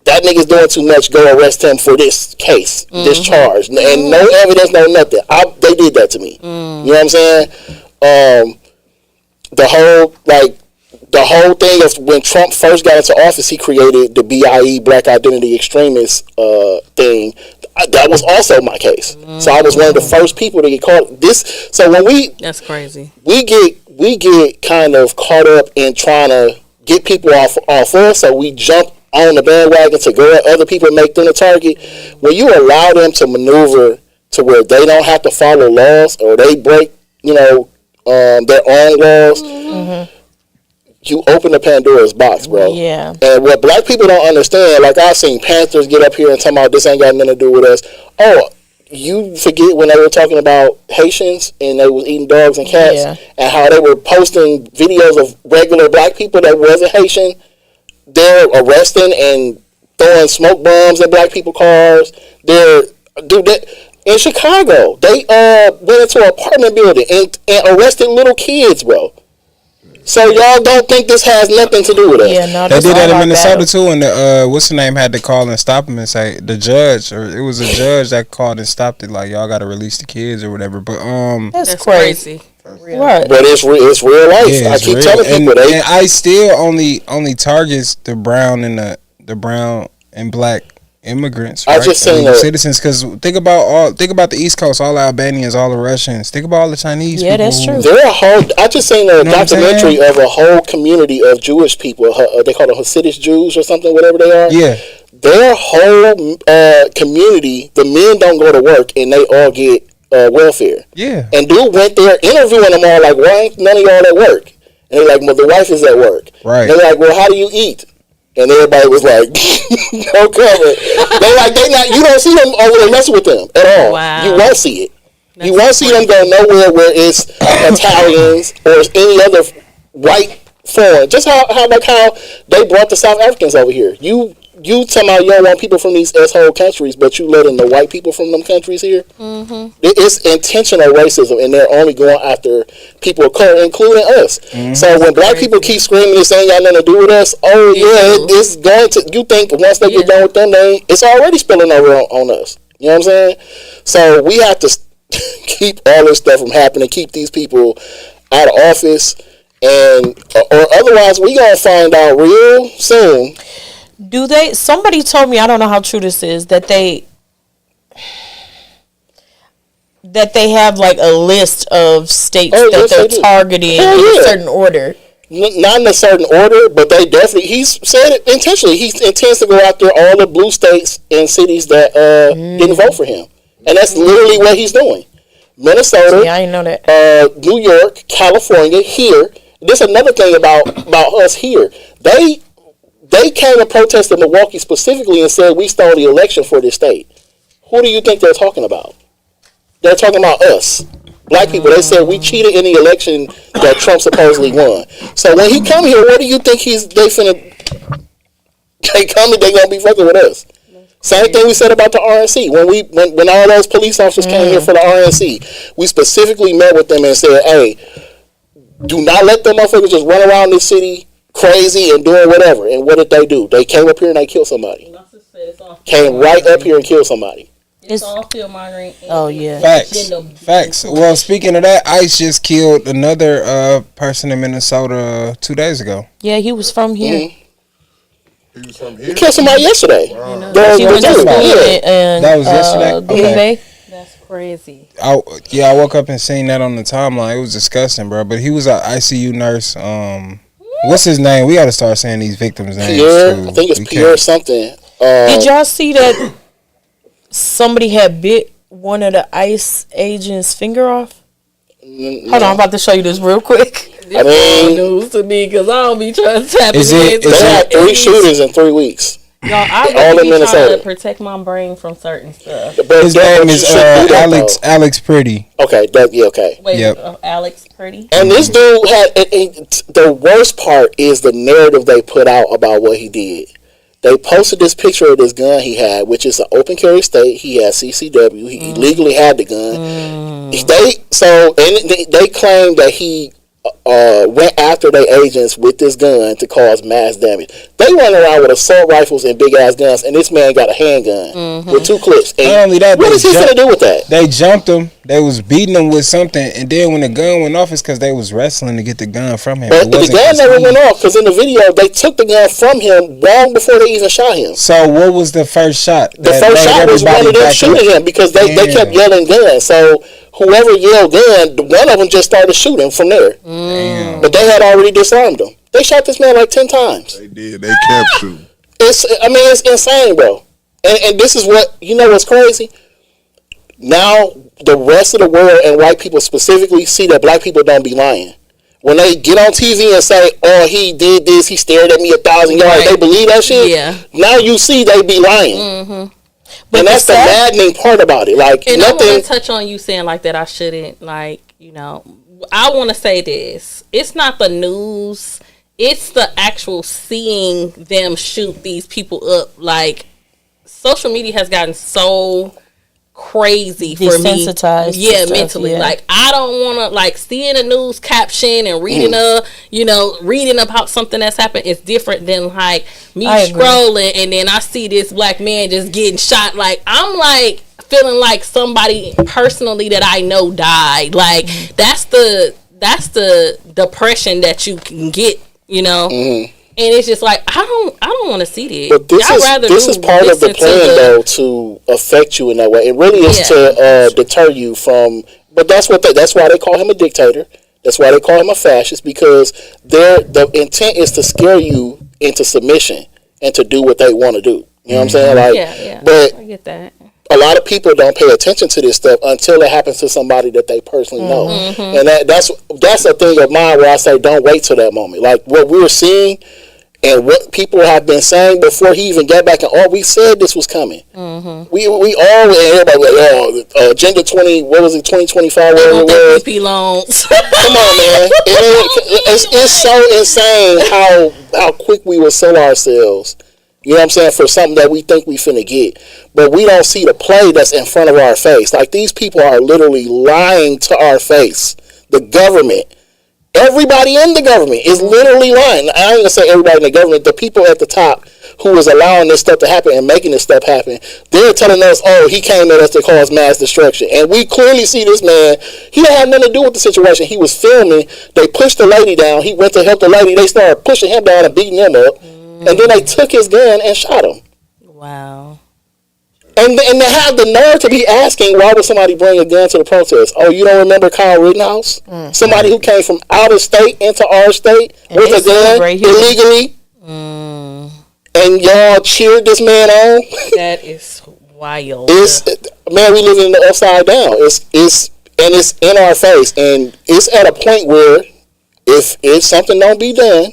that nigga's doing too much. Go arrest him for this case, this charge, and no evidence, no nothing. They did that to me. You know what I'm saying? The whole thing of when Trump first got into office, he created the BIE, Black Identity Extremist thing. That was also my case. So I was one of the first people to get caught. So when That's crazy. we get kind of caught up in trying to get people off us, so we jump on the bandwagon to go at other people and make them the target. When you allow them to maneuver to where they don't have to follow laws or they break, their own laws, you open the Pandora's box, bro. Yeah. And what black people don't understand, like I've seen Panthers get up here and talk about this ain't got nothing to do with us. Oh, you forget when they were talking about Haitians and they was eating dogs and cats and how they were posting videos of regular black people that wasn't Haitian. They're arresting and throwing smoke bombs in black people's cars. In Chicago, they went into an apartment building and arrested little kids, bro. So y'all don't think this has nothing to do with us? Yeah, no, They that's did that all in our Minnesota battle. too, and the what's the name had to call and stop him and say the judge, or it was a judge that called and stopped it, like y'all got to release the kids or whatever. But That's That's crazy. crazy. Right. But it's real life. Yeah, I it's keep real. telling people and I still only targets the brown and the brown and black immigrants. I Right? just seen citizens, because think about the East Coast, all the Albanians, all the Russians. Think about all the Chinese. Yeah, people that's true. There are I just seen a know what I'm documentary saying? of a whole community of Jewish people. They call it Hasidic Jews or something, whatever they are. Yeah, Their whole community, the men don't go to work and they all get welfare. yeah. And dude went there interviewing them all like, why ain't none of y'all at work? And they're like, well, the wife is at work. Right. And they're like, well, how do you eat? And everybody was like, no comment. You don't see them over there messing with them at all. Wow. You won't see it. You That's won't see them go nowhere where it's Italians or it's any other white foreign. Just how they brought the South Africans over here. You tell me you don't want people from these S-hole countries, but you letting the white people from them countries here. Mm-hmm. It's intentional racism, and they're only going after people of color, including us. Mm-hmm. So when black people keep screaming and saying y'all nothing to do with us, it's going to. You think once they get done with them, it's already spilling over on us. You know what I'm saying? So we have to keep all this stuff from happening. Keep these people out of office, and or otherwise we gonna find out real soon. Do they? Somebody told me, I don't know how true this is, that they have like a list of states that they're targeting in a certain order. Not in a certain order, but they definitely. He's said it intentionally. He intends to go after all the blue states and cities that didn't vote for him, and that's literally what he's doing. Minnesota, Yeah, I didn't know that. New York, California. Here, there's another thing about us here. They came and protested Milwaukee specifically and said we stole the election for this state. Who do you think they're talking about? They're talking about us, black people. They said we cheated in the election that Trump supposedly won. So when he come here, what do you think they come and they gonna be fucking with us? Same thing we said about the RNC. When all those police officers came here for the RNC, we specifically met with them and said, hey, do not let them motherfuckers just run around this city crazy and doing whatever. And what did they do? They came up here and they killed somebody. Came right up here and killed somebody. It's all field mongering. Oh yeah, Facts. Well, speaking of that, ICE just killed another person in Minnesota 2 days ago. yeah. He was from here. Mm-hmm. He was from He here. killed somebody yesterday. He went to school in That was yesterday? Green Okay. Bay. That's crazy. I woke up and seen that on the timeline. It was disgusting, bro. But he was an ICU nurse. What's his name? We got to start saying these victims' names. Pierre, too. I think it's We Pierre can't- something. Did y'all see that somebody had bit one of the ICE agents' finger off? Hold on, I'm about to show you this real quick. I mean, News to me because I don't be trying to tap Is in. it- they had 3 shooters in 3 weeks. Y'all, I all really in be trying Minnesota. to protect my brain from certain stuff. But His name you is shouldn't do that, Alex Pretty. though. Okay, okay. Wait, Yep. Alex Pretty. And this dude had the worst part is the narrative they put out about what he did. They posted this picture of this gun he had, which is an open carry state. He had CCW. He legally had the gun. They claimed that he went after their agents with this gun to cause mass damage. They run around with assault rifles and big ass guns, and this man got a handgun with 2 clips. And Not only that, what they is he gonna do with that? They jumped him. They was beating him with something, and then when the gun went off, it's because they was wrestling to get the gun from him. But It the wasn't gun 'cause never he- went off because in the video they took the gun from him long before they even shot him. So what was the first shot? The first shot was one of them shooting him because they kept yelling gun. So whoever yelled gun, one of them just started shooting from there. But they had already disarmed him. They shot this man like 10 times. They did. They kept shooting. It's insane, bro. And this is what's crazy? Now the rest of the world and white people specifically see that black people don't be lying. When they get on TV and say, "Oh, he did this, he stared at me 1,000 yards," they believe that shit. Yeah. Now you see they be lying. But And that's the maddening part about it. Like And I want nothing. to touch on you saying like that. I shouldn't I want to say this. It's not the news. It's the actual seeing them shoot these people up. Like social media has gotten so crazy for me. Desensitized to Yeah, stuff, mentally. yeah. Like I don't want to seeing a news caption and reading reading about something that's happened is different than me I agree. scrolling and then I see this black man just getting shot. Like I'm like feeling like somebody personally that I know died. Like that's the depression that you can get, you know. Mm-hmm. And it's just like I don't want to see this. But this is part of the plan though to affect you in that way. It really is to deter you from. But that's why they call him a dictator. That's why they call him a fascist, because the intent is to scare you into submission and to do what they want to do. You know what I'm saying? Like, but I get that. A lot of people don't pay attention to this stuff until it happens to somebody that they personally know, and that's a thing of mine where I say don't wait till that moment. Like what we were seeing. And what people have been saying before he even got back, and we said this was coming. Mm-hmm. We all, and everybody was like, Agenda 20, what was it, 2025, whatever it was. PP loans. Come on, man. It's so insane how quick we will sell ourselves, you know what I'm saying, for something that we think we finna get. But we don't see the play that's in front of our face. Like, these people are literally lying to our face. The government. Everybody in the government is literally lying. I ain't gonna say everybody in the government. The people at the top who is allowing this stuff to happen and making this stuff happen, they're telling us, he came at us to cause mass destruction. And we clearly see this man, he didn't have nothing to do with the situation. He was filming. They pushed the lady down. He went to help the lady. They started pushing him down and beating him up. And then they took his gun and shot him. Wow. And they have the nerve to be asking, why would somebody bring a gun to the protest? Oh, you don't remember Kyle Rittenhouse? Somebody who came from out of state into our state with a gun illegally? And y'all cheered this man on? That is wild. Man, we live in the upside down. It's in our face. And it's at a point where if something don't be done,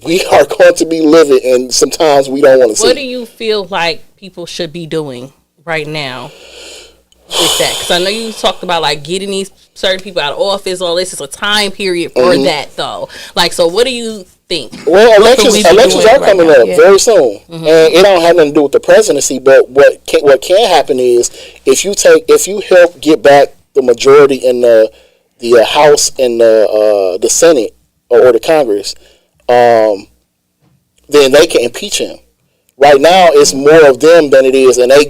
we are going to be livid, and sometimes we don't want to see. What do you feel like people should be doing right now with that? Because I know you talked about like getting these certain people out of office. All this is a time period for that, though. Like, so what do you think? Well, elections are coming up very soon, and it don't have nothing to do with the presidency. But what can happen is if you help get back the majority in the House and the Senate or the Congress, then they can impeach him. Right now, it's more of them than it is, and they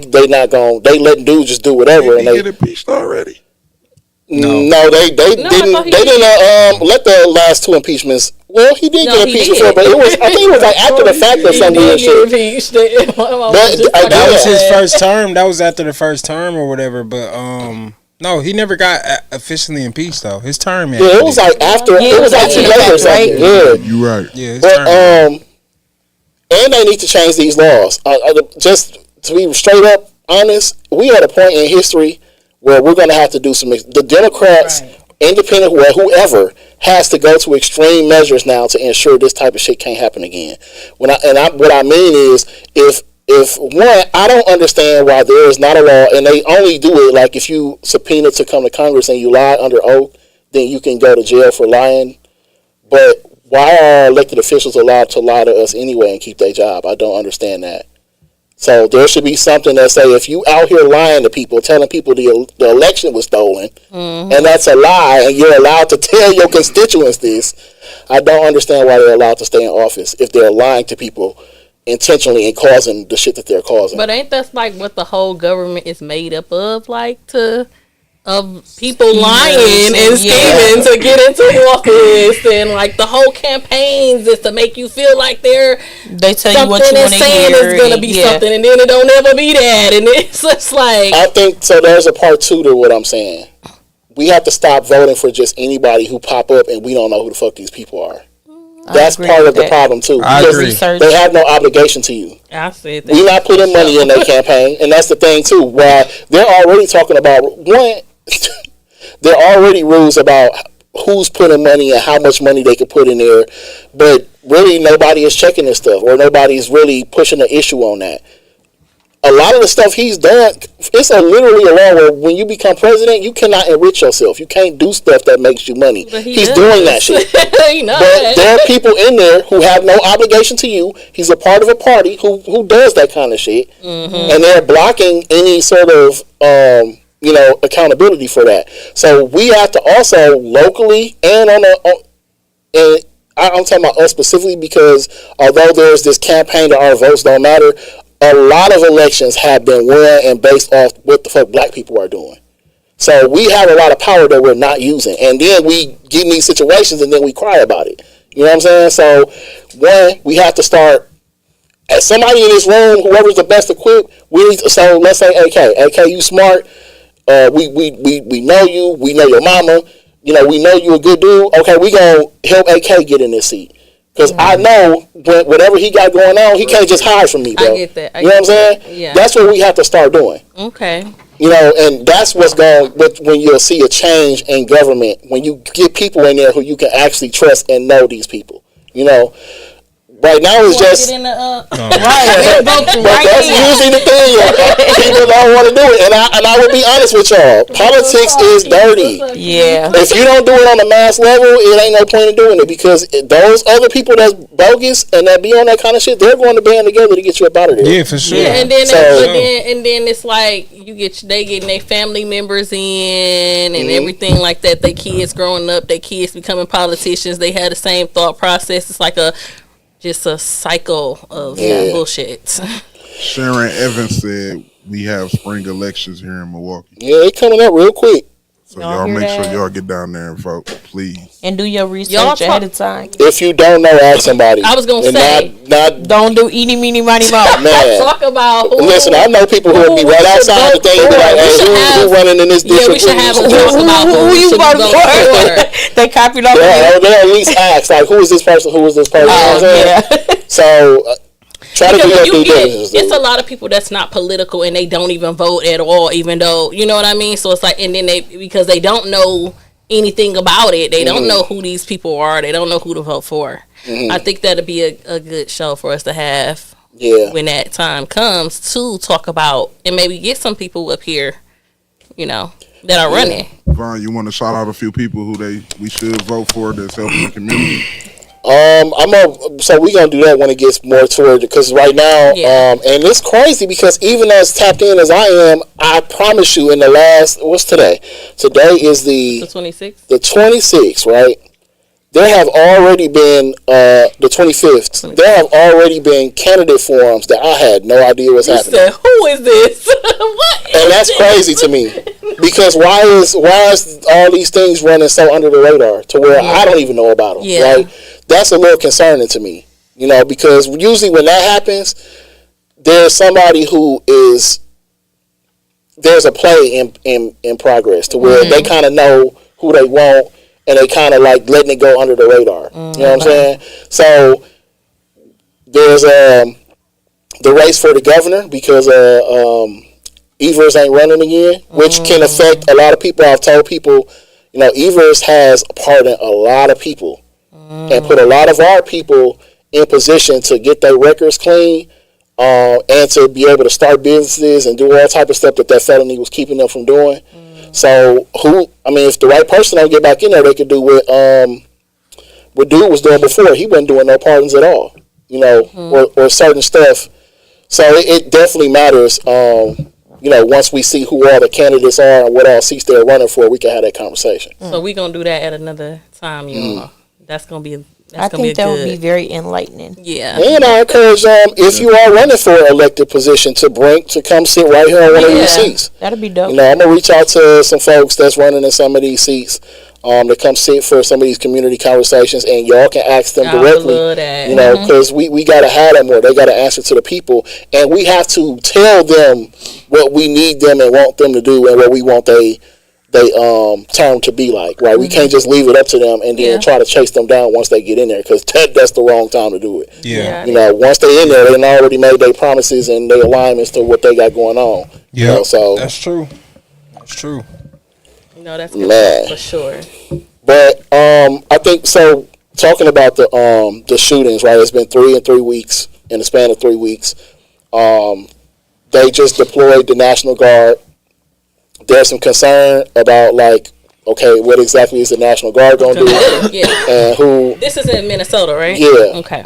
letting dudes just do whatever. Did he get impeached already? No, they didn't. They didn't let the last two impeachments. Well, he did get impeached before, but I think it was like after the fact or something. That was his first term. That was after the first term or whatever. But no, he never got officially impeached though. His term. Yeah, it was like after. It was like 2 years or something. Yeah, you right. Yeah, but and they need to change these laws. Just to be straight up honest, we at a point in history where we're going to have to do some. The Democrats, independent, whoever, has to go to extreme measures now to ensure this type of shit can't happen again. What I mean is, if one, I don't understand why there is not a law, and they only do it like if you subpoena to come to Congress and you lie under oath, then you can go to jail for lying. But why are elected officials allowed to lie to us anyway and keep their job? I don't understand that. So there should be something that say if you out here lying to people, telling people the election was stolen, and that's a lie, and you're allowed to tell your constituents this, I don't understand why they're allowed to stay in office if they're lying to people intentionally and causing the shit that they're causing. But ain't that like what the whole government is made up of, like of people lying and scheming to get into office, and like the whole campaigns is to make you feel like they tell you what you want to hear. It's gonna be something, and then it don't ever be that, and it's just like I think so. There's a part 2 to what I'm saying. We have to stop voting for just anybody who pop up, and we don't know who the fuck these people are. That's part of the problem too. Because they have no obligation to you. I said that. We're not putting money in their campaign, and that's the thing too. Why they're already talking about one. There are already rules about who's putting money and how much money they can put in there, but really nobody is checking this stuff, or nobody's really pushing the issue on that. A lot of the stuff he's done, it's literally a law where when you become president, you cannot enrich yourself. You can't do stuff that makes you money. He's doing that shit. But there are people in there who have no obligation to you. He's a part of a party who does that kind of shit, and they're blocking any sort of accountability for that. So we have to also locally and I'm talking about us specifically, because although there's this campaign that our votes don't matter, a lot of elections have been won and based off what the fuck black people are doing. So we have a lot of power that we're not using, and then we get in these situations and then we cry about it. You know what I'm saying? So one, we have to start. As somebody in this room, whoever's the best equipped, so let's say AK, you smart. We know you. We know your mama. You know, we know you a good dude. Okay, we gonna help AK get in this seat. Because I know whatever he got going on, he can't just hide from me, bro. I get that. You know what I'm saying? Yeah. That's what we have to start doing. Okay. You know, and that's what's going when you'll see a change in government, when you get people in there who you can actually trust and know these people. You know, right now it's just Get in the, Right. but that's usually the thing. People don't want to do it, and I will be honest with y'all. Politics is dirty. Yeah. If you don't do it on a mass level, it ain't no point in doing it, because those other people that's bogus and that be on that kind of shit, they're going to band together to get you up out of there. Yeah, for sure. Yeah, and then, So- then it's like they getting their family members in and everything like that. They kids growing up, their kids becoming politicians. They had the same thought process. It's like just a cycle of bullshit. Sharon Evans said we have spring elections here in Milwaukee. Yeah, they coming up real quick. So Y'all y'all hear make that? sure y'all get down there and vote, please. And do your research Y'all ahead of time. If you don't know, ask somebody. I was gonna And say. not Don't do eeny, meeny, miny, mo. man. Talk about who. Listen, I know people who would be who right we should outside the vote thing and be for. like, We hey, should who running in this Yeah, district? we should have a Who- talk about Who we you should be voting voting for? They copied off. They'll at least ask, like, who is this person? Who is this person? You know what I'm saying? Yeah. So try to do Because your you due get, diligence. it's a dude. lot of people that's not political and they don't even vote at all, even though, you know what I mean? So it's like, and then because they don't know anything about it, they don't know who these people are, they don't know who to vote for. I think that'd be a good show for us to have when that time comes to talk about and maybe get some people up here, you know, that are running. Vaughn, you want to shout out a few people who we should vote for that's helping the community? So we're gonna do that when it gets more toward, because right now, and it's crazy because even as tapped in as I am, I promise you, in the last, what's today? Today is The 26th? the 26th, right? There have already been the 25th. There have already been candidate forums that I had no idea what's You happening. said, who is this? What is And that's crazy to me, because why is all these things running so under the radar to where I don't even know about them? Yeah. Right? That's a little concerning to me, you know, because usually when that happens, there's somebody there's a play in progress to where they kind of know who they want and they kind of like letting it go under the radar. You know what I'm saying? So there's the race for the governor, because Evers ain't running again, which can affect a lot of people. I've told people, you know, Evers has pardoned a lot of people and put a lot of our people in position to get their records clean, and to be able to start businesses and do all type of stuff that felony was keeping them from doing. So if the right person don't get back in there, they could do what dude was doing before. He wasn't doing no pardons at all, you know, or certain stuff. So it definitely matters. You know, once we see who all the candidates are and what all seats they're running for, we can have that conversation. So we're going to do that at another time, you know. That's going to be I think that would be very enlightening. Yeah. And I encourage if you are running for an elected position to come sit right here on one of these seats. That'd be dope. You know, I'm gonna reach out to some folks that's running in some of these seats, to come sit for some of these community conversations, and y'all can ask them directly. Love that. You know, because we gotta have them more. They gotta answer to the people, and we have to tell them what we need them and want them to do, and what we want they term to be like, right? We can't just leave it up to them and then try to chase them down once they get in there, because that's the wrong time to do it. Yeah. You know, once they in there, they already made their promises and their alignments to what they got going on. Yeah. You know, so That's true. That's true. No, that's good Man. for sure. But I think so. Talking about the shootings, right? It's been 3 in 3 weeks, in the span of 3 weeks. They just deployed the National Guard. There's some concern about, like, okay, what exactly is the National Guard going to do? Yeah. And who? This is in Minnesota, right? Yeah. Okay.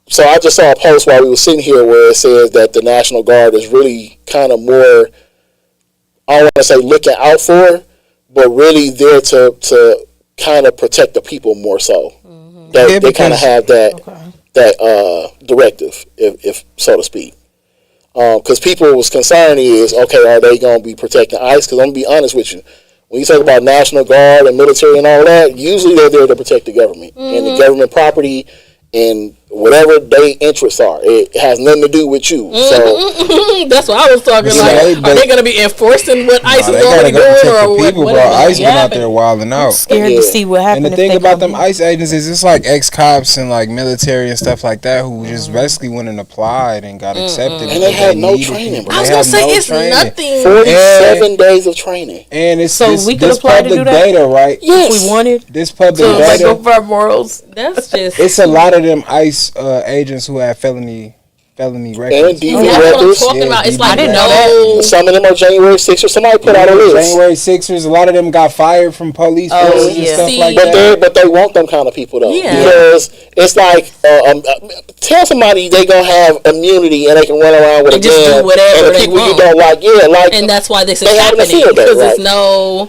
So I just saw a post while we were sitting here where it says that the National Guard is really kind of more, I don't want to say looking out for, but really there to kind of protect the people more so. They kind of have that directive, if so to speak. Because people was concerned is, okay, are they going to be protecting ICE? Because I'm going to be honest with you. When you talk about National Guard and military and all that, usually they're there to protect the government and the government property and whatever their interests are. It has nothing to do with you. So that's what I was talking about. Are they going to be enforcing what ICE is already doing, or what? People, bro. ICE been out there wilding out. Scared to see what happens. And the thing about them ICE agencies, it's like ex-cops and like military and stuff like that who just basically went and applied and got accepted. And they had no training, bro. I was going to say it's nothing. 47 days of training. And it's so we could apply to do that data, right? Yes, if we wanted. This public data. Like go for our morals. That's just. It's a lot of them ICE agents who have felony records. And DV that's records. what I'm talking about. It's like, I didn't know that. Some of them are January 6ers. Somebody put out a list. January 6ers. A lot of them got fired from police forces and stuff like that. But they want them kind of people though. Yeah. Because it's like, tell somebody they gonna have immunity and they can run around with and a gun. just do whatever and the they people want. you don't like, and that's why this is they having a happening, field day, because right? it's no.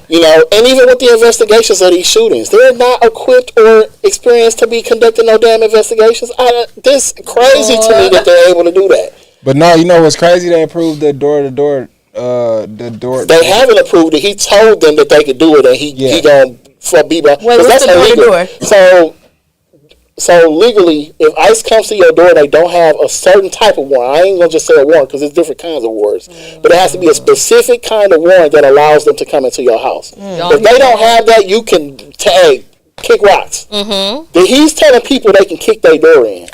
And even with the investigations of these shootings, they're not equipped or experienced to be conducting no damn investigations. This crazy to me that they're able to do that. But no, you know what's crazy? They approved the door-to-door. They haven't approved it. He told them that they could do it, and he gonna be by. Wait, what's the door-to-door? So legally, if ICE comes to your door, they don't have a certain type of warrant. I ain't gonna just say a warrant because there's different kinds of warrants, but it has to be a specific kind of warrant that allows them to come into your house. If they don't have that, you can kick rocks. He's telling people they can kick their door in.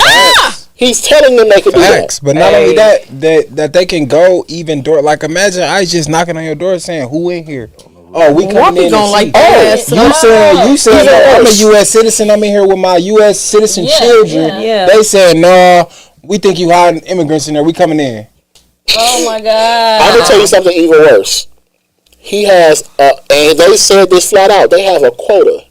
He's telling them they can do that. But not only that they can go even door. Like imagine ICE just knocking on your door saying, "Who in here?" Oh, we coming in. Like you said, I'm a U.S. citizen. I'm in here with my U.S. citizen children. Yeah. They said, no, we think you hiding immigrants in there. We coming in. Oh my God! I'm gonna tell you something even worse. He has, and they said this flat out. They have a quota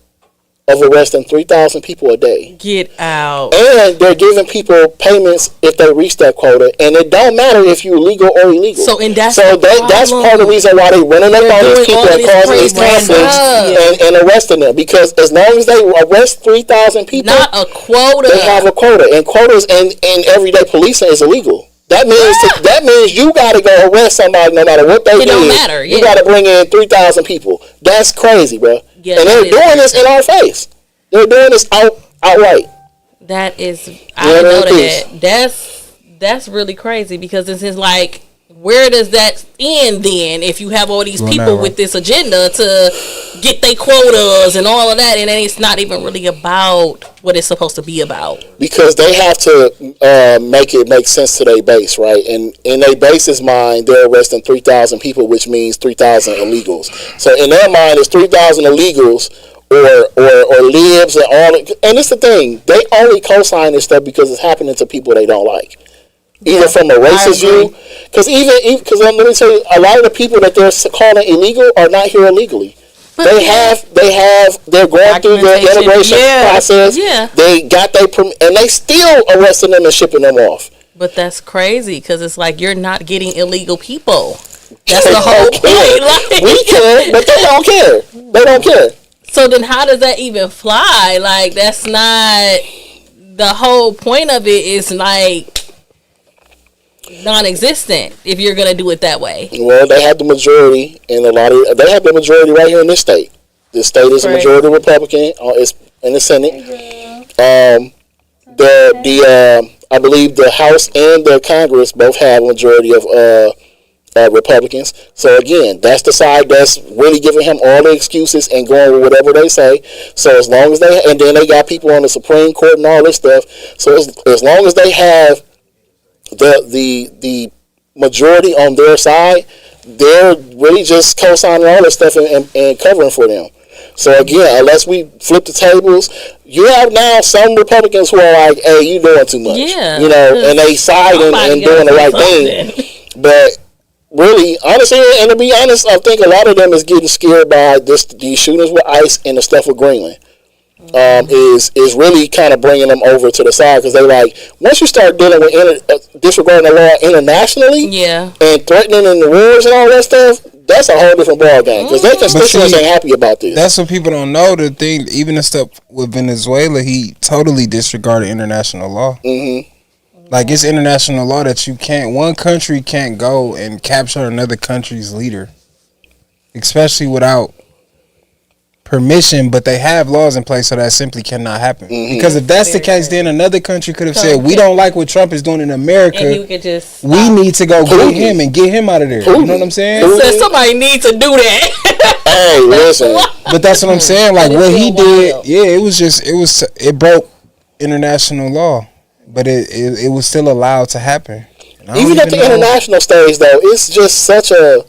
of arresting 3,000 people a day. Get out. And they're giving people payments if they reach that quota, and it don't matter if you're legal or illegal. That's part of the reason why they're running up on these people and causing these conflicts and arresting them, because as long as they arrest 3,000 people, not a quota. They have a quota, and quotas and everyday policing is illegal. That means you got to go arrest somebody no matter what they do. It don't matter. Yeah. You got to bring in 3,000 people. That's crazy, bro. Yeah, and they're doing this in our face. They're doing this outright. That is, I didn't know that. That's really crazy, because it's just like, where does that end then if you have all these people with this agenda to get their quotas and all of that, and then it's not even really about what it's supposed to be about? Because they have to make it make sense to their base, right? And in their base's mind, they're arresting 3,000 people, which means 3,000 illegals. So in their mind, it's 3,000 illegals or libs and all. And it's the thing, they only co-sign this stuff because it's happening to people they don't like. Either from a racist view, because let me tell you, a lot of the people that they're calling illegal are not here illegally. They're going through their immigration process. Yeah. They got their and they still arresting them and shipping them off. But that's crazy, because it's like, you're not getting illegal people. That's the whole point. Like, we care, but they don't care. They don't care. So then, how does that even fly? Like, that's not the whole point of it. Is like non-existent if you're gonna do it that way. Well, they have the majority in they have the majority right here in this state. This state is a majority Republican. It's in the Senate. I believe the House and the Congress both have a majority of Republicans. So again, that's the side that's really giving him all the excuses and going with whatever they say. So as long as and then they got people on the Supreme Court and all this stuff. So as long as they have the majority on their side, they're really just co-signing all this stuff and covering for them. So again, unless we flip the tables, you have now some Republicans who are like, "Hey, you doing too much," and they siding and doing the right thing. But really, honestly, and to be honest, I think a lot of them is getting scared by these shootings with ICE and the stuff with Greenland. Is really kind of bringing them over to the side, because they like, once you start dealing with disregarding the law internationally, and threatening in the wars and all that stuff, that's a whole different ball game because their constituents see, ain't happy about this. That's what people don't know. The thing, even the stuff with Venezuela, he totally disregarded international law. Mm-hmm. Like it's international law that one country can't go and capture another country's leader, especially without permission. But they have laws in place so that simply cannot happen. Mm-hmm. Because if that's the case, then another country could have said, "We don't like what Trump is doing in America. And you could just we need to go get him and get him out of there." You know what I'm saying? so somebody needs to do that. Hey, listen. But that's what I'm saying. Like what he did, it broke international law, but it was still allowed to happen. Even at the international stage, though, it's just such a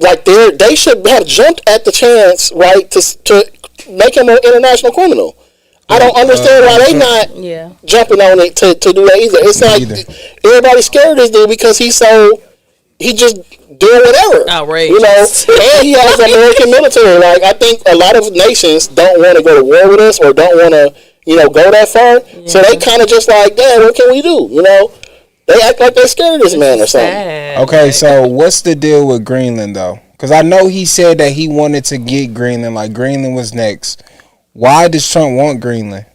like they should have jumped at the chance, right, to make him an international criminal. I don't understand why they not jumping on it to do that either. It's like everybody's scared of this dude because he just doing whatever. Outrageous. You know, and he has American military. Like I think a lot of nations don't want to go to war with us or don't want to, go that far. Yeah. So they kind of just like, damn, what can we do? They act like they're scared of this man or something. Sad. Okay, so what's the deal with Greenland though? Because I know he said that he wanted to get Greenland, like Greenland was next. Why does Trump want Greenland?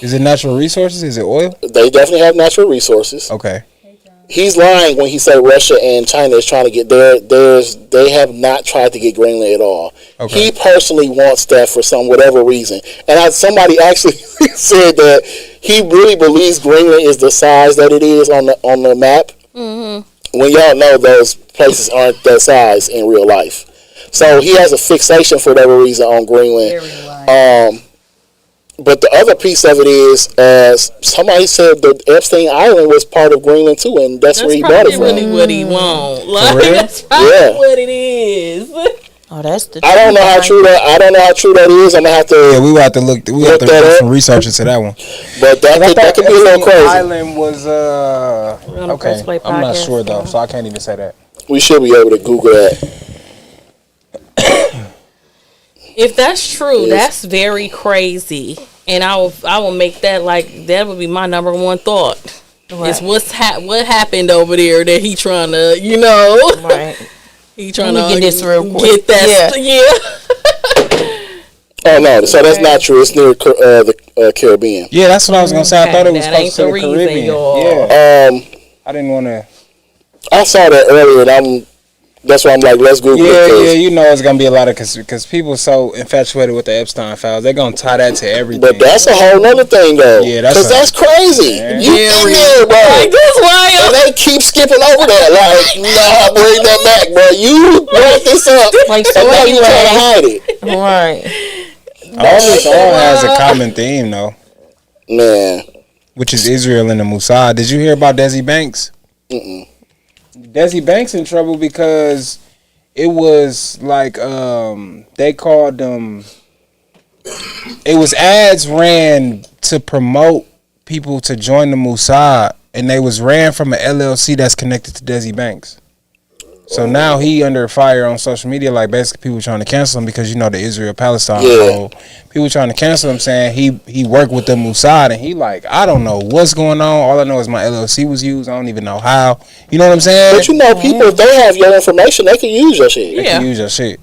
Is it natural resources? Is it oil? They definitely have natural resources. Okay. He's lying when he said Russia and China is trying to get they have not tried to get Greenland at all. Okay. He personally wants that for whatever reason. And somebody actually said that he really believes Greenland is the size that it is on the map. Mm-hmm. When y'all know those places aren't that size in real life. So he has a fixation for whatever reason on Greenland. But the other piece of it is, somebody said that Epstein Island was part of Greenland too, and that's where he bought it from. That's really what he wants. Like, that's probably what it is. Oh, that's the. I don't know how true that is. I'm gonna have to. Yeah, we will have to look. We have to do some research into that one. But that could be a little crazy. Island was okay. I'm not sure though, so I can't even say that. We should be able to Google that. If that's true, that's very crazy, and I will make that that would be my number one thought. Right. Is what happened over there that he trying to right. He trying to get this real quick. Get that Oh no, so that's not true. It's near the Caribbean. Yeah, that's what I was gonna say. I thought it was close to the Caribbean. Yeah. I didn't want to. I saw that earlier, and that's why I'm like, let's Google it. Yeah, it's gonna be a lot of because people so infatuated with the Epstein files, they're gonna tie that to everything. But that's a whole nother thing, though. Yeah, that's crazy. You in there, bro? That's wild. And they keep skipping over that. Like, nah, bring that back, bro. You brought this up, and now you trying to hide it. Right. All has a common theme, though. Man. Which is Israel and the Mossad. Did you hear about Desi Banks? Mm-mm. Desi Banks in trouble because it was like they called them. It was ads ran to promote people to join the Mossad, and they was ran from an LLC that's connected to Desi Banks. So now he under fire on social media, like basically people trying to cancel him because the Israel-Palestine. Yeah. People trying to cancel him, saying he worked with the Mossad, and he like, I don't know what's going on. All I know is my LLC was used. I don't even know how. You know what I'm saying? But people, if they have your information, they can use your shit. They can use your shit.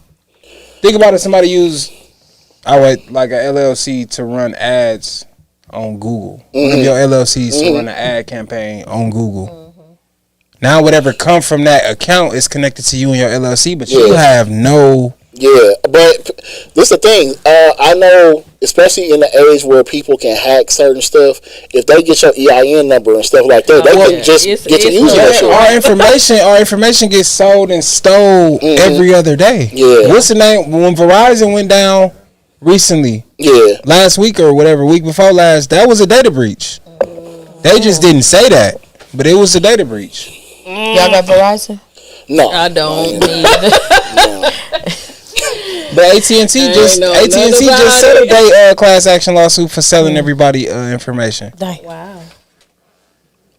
Think about it. Somebody used like a LLC to run ads on Google. One of your LLCs to run an ad campaign on Google. Now whatever come from that account is connected to you and your LLC, but you have no. Yeah, but this is the thing. I know, especially in the age where people can hack certain stuff, if they get your EIN number and stuff like that, they can just get to using that shit. Our information gets sold and stole every other day. Yeah. What's the name? When Verizon went down recently, last week or whatever, week before last, that was a data breach. They just didn't say that, but it was a data breach. Y'all got Verizon? No, I don't. But AT&T just settled their class action lawsuit for selling everybody information. Wow.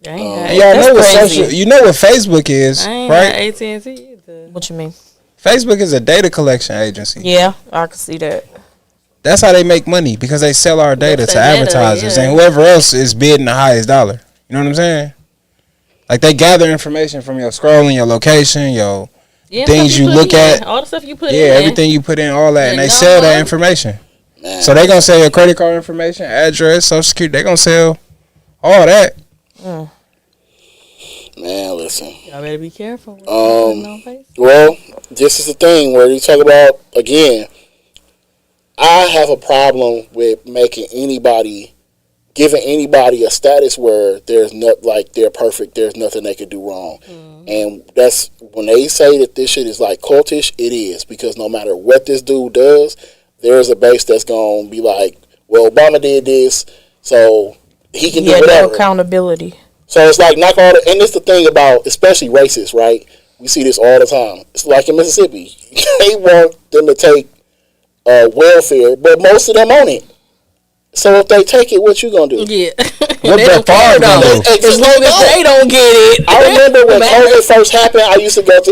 Y'all know what Facebook is, right? AT&T either. What you mean? Facebook is a data collection agency. Yeah, I can see that. That's how they make money, because they sell our data to advertisers and whoever else is bidding the highest dollar. You know what I'm saying? Like they gather information from your scrolling, your location, your Yeah, things stuff you look put at. in, all the stuff you put in. Yeah, everything you put in, all that, and And they sell that no- information. Man. So they gonna sell your credit card information, address, social security. They gonna sell all that. Man, listen. Y'all better be careful. With on Facebook. Well, this is the thing where you talk about again. I have a problem with giving anybody a status where there's not like they're perfect. There's nothing they could do wrong, and that's when they say that this shit is like cultish. It is, because no matter what this dude does, there's a base that's gonna be like, well, Obama did this, so he can do Yeah, no whatever. accountability. So it's like knock all the, and it's the thing about especially racists, right? We see this all the time. It's like in Mississippi, they want them to take welfare, but most of them own it. So if they take it, what you gonna do? Yeah. What They Brett don't care, Favre gonna though. do? As long as they don't get it. I remember when COVID first happened, I used to go to.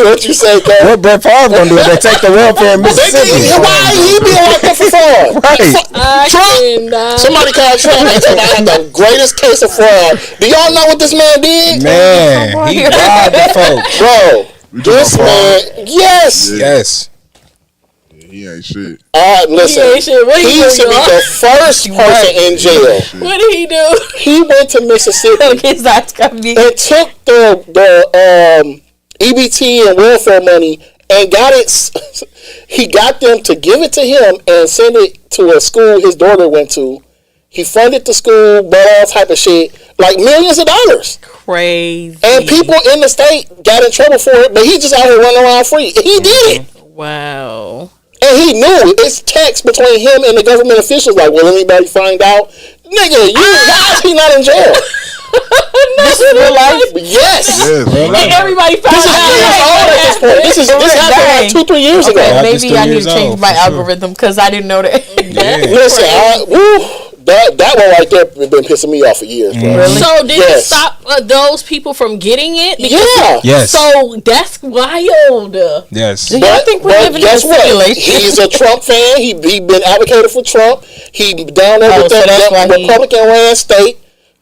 What you say, Cole? What Brett Favre gonna do if they take the welfare in Mississippi? Why he be like that for fraud? Right. I Trump. cannot. Somebody called Trump and said I had the greatest case of fraud. Do y'all know what this man did? Man, he robbed the folks. Bro, We this talking about man, yes. Yeah. Yes. He ain't shit. Listen, He ain't shit. What he he do, used to be y'all? the first person in jail. What did he do? He went to Mississippi His eyes got me. and took the EBT and welfare money and got it. He got them to give it to him and send it to a school his daughter went to. He funded the school, bought all type of shit, like millions of dollars. Crazy. And people in the state got in trouble for it, but he just out here running around free. He did it. Wow. And he knew it. It's text between him and the government officials. Like, will anybody find out? Nigga, why is he not in jail? This is real life. Yes. Yes. And everybody found This is 3 years old at this out. point. This happened like 2-3 years ago. Okay, Yeah, maybe just 3 I need years to change old, my for sure. algorithm because I didn't know that. Yeah. Listen, that one right there been pissing me off for years, bro. Really? So did Yes. it stop those people from getting it? Yeah. Yes. So that's wild. Yes. Do y'all think we're living in a guess what? simulation? He's a Trump fan. He been advocating for Trump. He down there Oh, with so that's why the he- Republican ran state.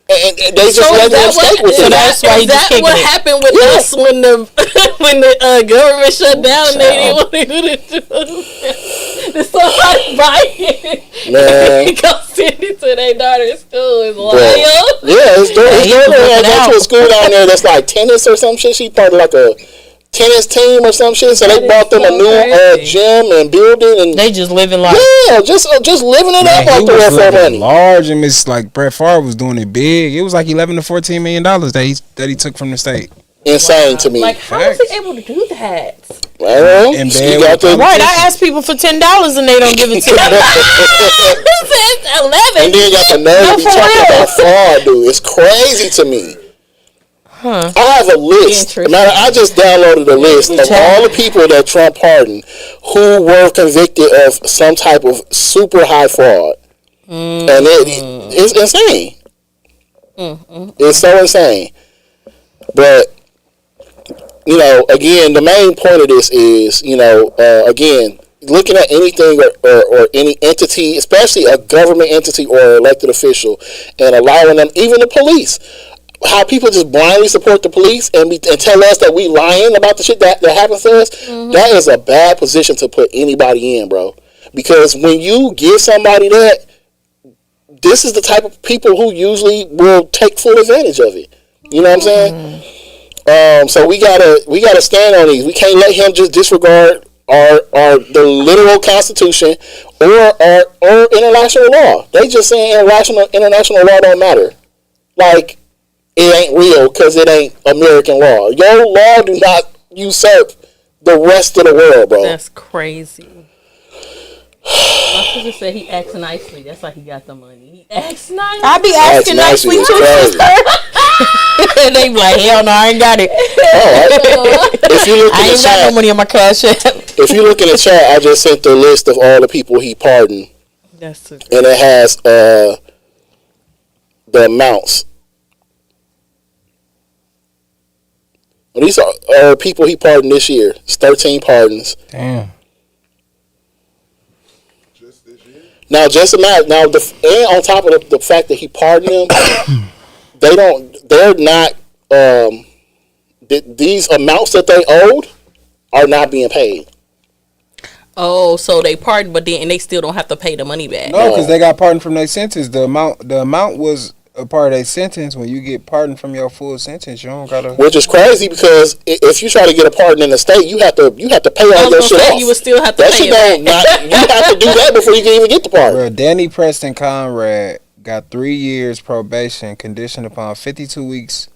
And they just let him stay with So it. that's why he is just that what kicking it. happened with Yeah. us when the government shut down and they didn't want to do the Did somebody buy it? Man. Go send it to their daughter's school. It's Bro. wild. Yeah, his daughter he was went looking to a out. school down there that's like tennis or some shit. She started like a tennis team or some shit. So That they is bought them a so new crazy. gym and building and They just living life. yeah, just living it up Man, off he the was welfare living money. large, and it's like Brett Favre was doing it big. It was like $11 to $14 million that he took from the state. Insane to me. Like, how was he able to do that? I don't know. In He bed got with the Right, I ask people for $10 and they don't give it to me. It's 11. and then got the nerve to be for talking real. about fraud, dude. It's crazy to me. Huh. I have a list. Interesting. Matter, I just downloaded a list of all the people that Trump pardoned who were convicted of some type of super high fraud, and it's insane. It's so insane. But you know, again, the main point of this is, you know, again, looking at anything or any entity, especially a government entity or elected official, and allowing them, even the police, how people just blindly support the police and tell us that we lying about the shit that happens to us, that is a bad position to put anybody in, bro. Because when you give somebody that, this is the type of people who usually will take full advantage of it. You know what I'm saying? So we gotta stand on these. We can't let him just disregard the literal Constitution or international law. They just saying international law don't matter. Like, it ain't real because it ain't American law. Your law do not usurp the rest of the world, bro. That's crazy. My sister said he acts nicely. That's why he got the money. He acts nice. I be asking That's nicely nice, too, it's sister. And they be like, hell no, I ain't got it. If you look I in the ain't got no chat, money on my cash app. if you look in the chat, I just sent the list of all the people he pardoned, That's a, and it has the amounts. Well, these are people he pardoned this year. It's 13 pardons. Damn. Just this year? Now, just imagine. Now, and on top of the fact that he pardoned them, They're not. These amounts that they owed are not being paid. Oh, so they pardoned, but then they still don't have to pay the money back. No, because they got pardoned from their sentence. The amount was a part of their sentence. When you get pardoned from your full sentence, you don't gotta. Which is crazy because if you try to get a pardon in the state, you have to pay all your shit off. You would still have to That pay shit it back. you have to do that before you can even get the pardon. Bro, Danny Preston Conrad got 3 years probation, conditioned upon 52 weeks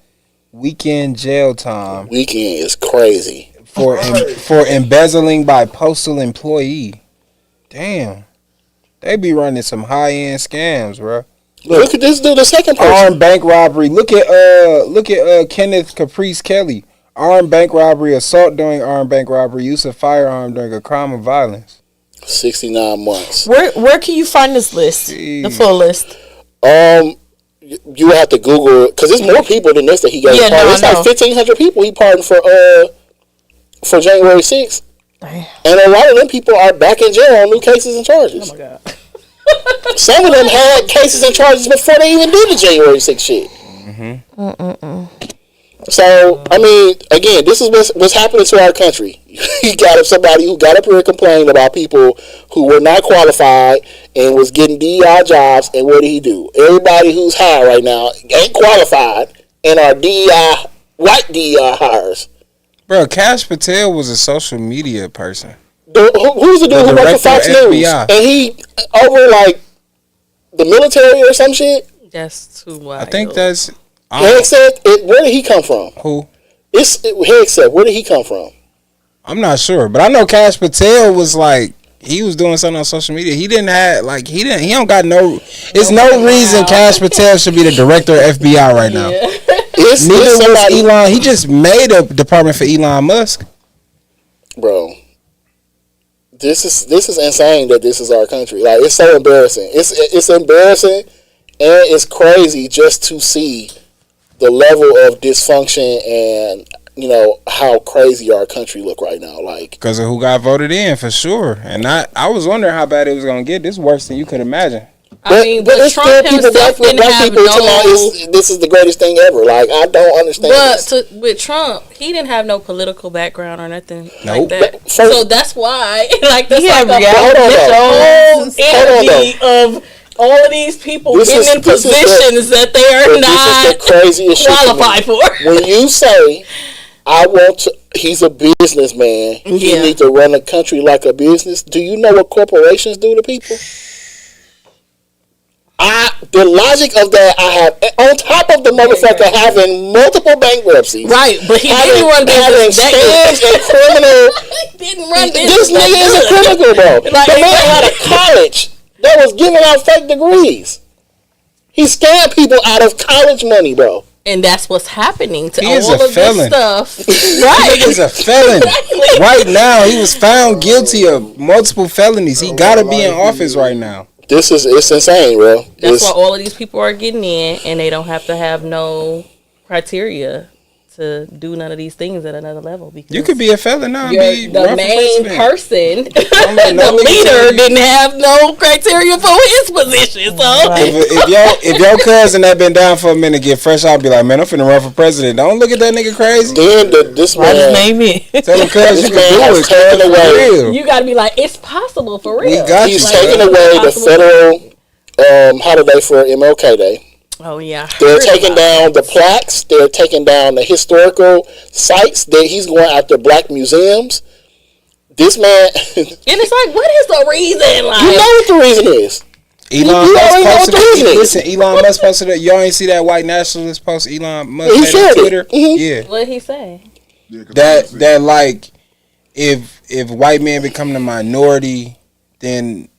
weekend jail time Weekend is crazy. for embezzling by postal employee. Damn, they be running some high end scams, bro. Look at this dude, the second person. Armed bank robbery. Look at Kenneth Caprice Kelly. Armed bank robbery, assault during armed bank robbery, use of firearm during a crime of violence. 69 months. Where can you find this list? Jeez. The full list. You have to Google it because there's more people than this that he got. Yeah, pardoned. no, It's I like know. 1,500 people he pardoned for January 6th. Damn. And a lot of them people are back in jail on new cases and charges. Oh my god. Some of them had cases and charges before they even did the January 6th shit. So, I mean, again, this is what's happening to our country. You got somebody who got up here and complained about people who were not qualified and was getting DEI jobs, and what did he do? Everybody who's high right now ain't qualified and are white DEI hires. Bro, Cash Patel was a social media person. Who's the dude who worked for Fox director of News? FBI. And he over like the military or some shit? That's too wild. I think that's Hank said, where did he come from? who. Hank said, where did he come from? I'm not sure, but I know Cash Patel was like he was doing something on social media. He don't got no. It's no reason Cash Patel should be the director of FBI right now. It's Neither was somebody, Elon. He just made a department for Elon Musk. bro. This is insane that this is our country. Like, it's so embarrassing. It's embarrassing and it's crazy just to see the level of dysfunction and how crazy our country look right now. Like, Because of who got voted in, for sure. And I was wondering how bad it was going to get. This is worse than you could imagine. I mean, but it's Trump still people, himself didn't black have people no. talking about this is the greatest thing ever. Like, I don't understand this. But with Trump, he didn't have no political background or nothing like Nope. that. So- So that's why, like, that's He like had a reality shows. whole envy of all of these people This getting is- in this is the- positions that they But are this is not the craziest shit to me. qualified for. When you say, he's a businessman, he Yeah. needs to run a country like a business. Do you know what corporations do to people? The logic of that, I have, on top of the motherfucker having multiple bankruptcies. Right, but he didn't run having business that scams and criminal. He didn't run This business that nigga is a good. criminal, bro. Like, The man had a college that was giving out fake degrees. He scammed people out of college money, bro. And that's what's happening to He all is a of felon. this stuff. Right. He's a felon. Exactly. Right now, he was found guilty of multiple felonies. He got to be in office right now. It's insane, bro. That's why all of these people are getting in, and they don't have to have no criteria to do none of these things at another level. Because You could be a felon now and you're be the run for main president. person, let the me tell leader, you. didn't have no criteria for his position. So If your cousin that been down for a minute get fresh, I'll be like, man, I'm finna run for president. Don't look at that nigga crazy. Then this Why just man, name me? Tell him, cuz, you This man can do has it, cuz, taken for away- real. you got to be like, it's possible for real. We got he's you, taking cuz. away the Possible. federal holiday for MLK Day. Oh yeah, They're Heard taking about down the plaques. They're taking down the historical sites. That he's going after black museums. This man, it. And it's like, what is the reason? Like, you know what the reason is. Elon You already Musk know what posted the reason is. Listen, Elon Musk posted it. Y'all ain't see that white nationalist post Elon Musk He made on shared it. Twitter? Mhm. Yeah. what did he say? Yeah, 'cause That like if white men become the minority, then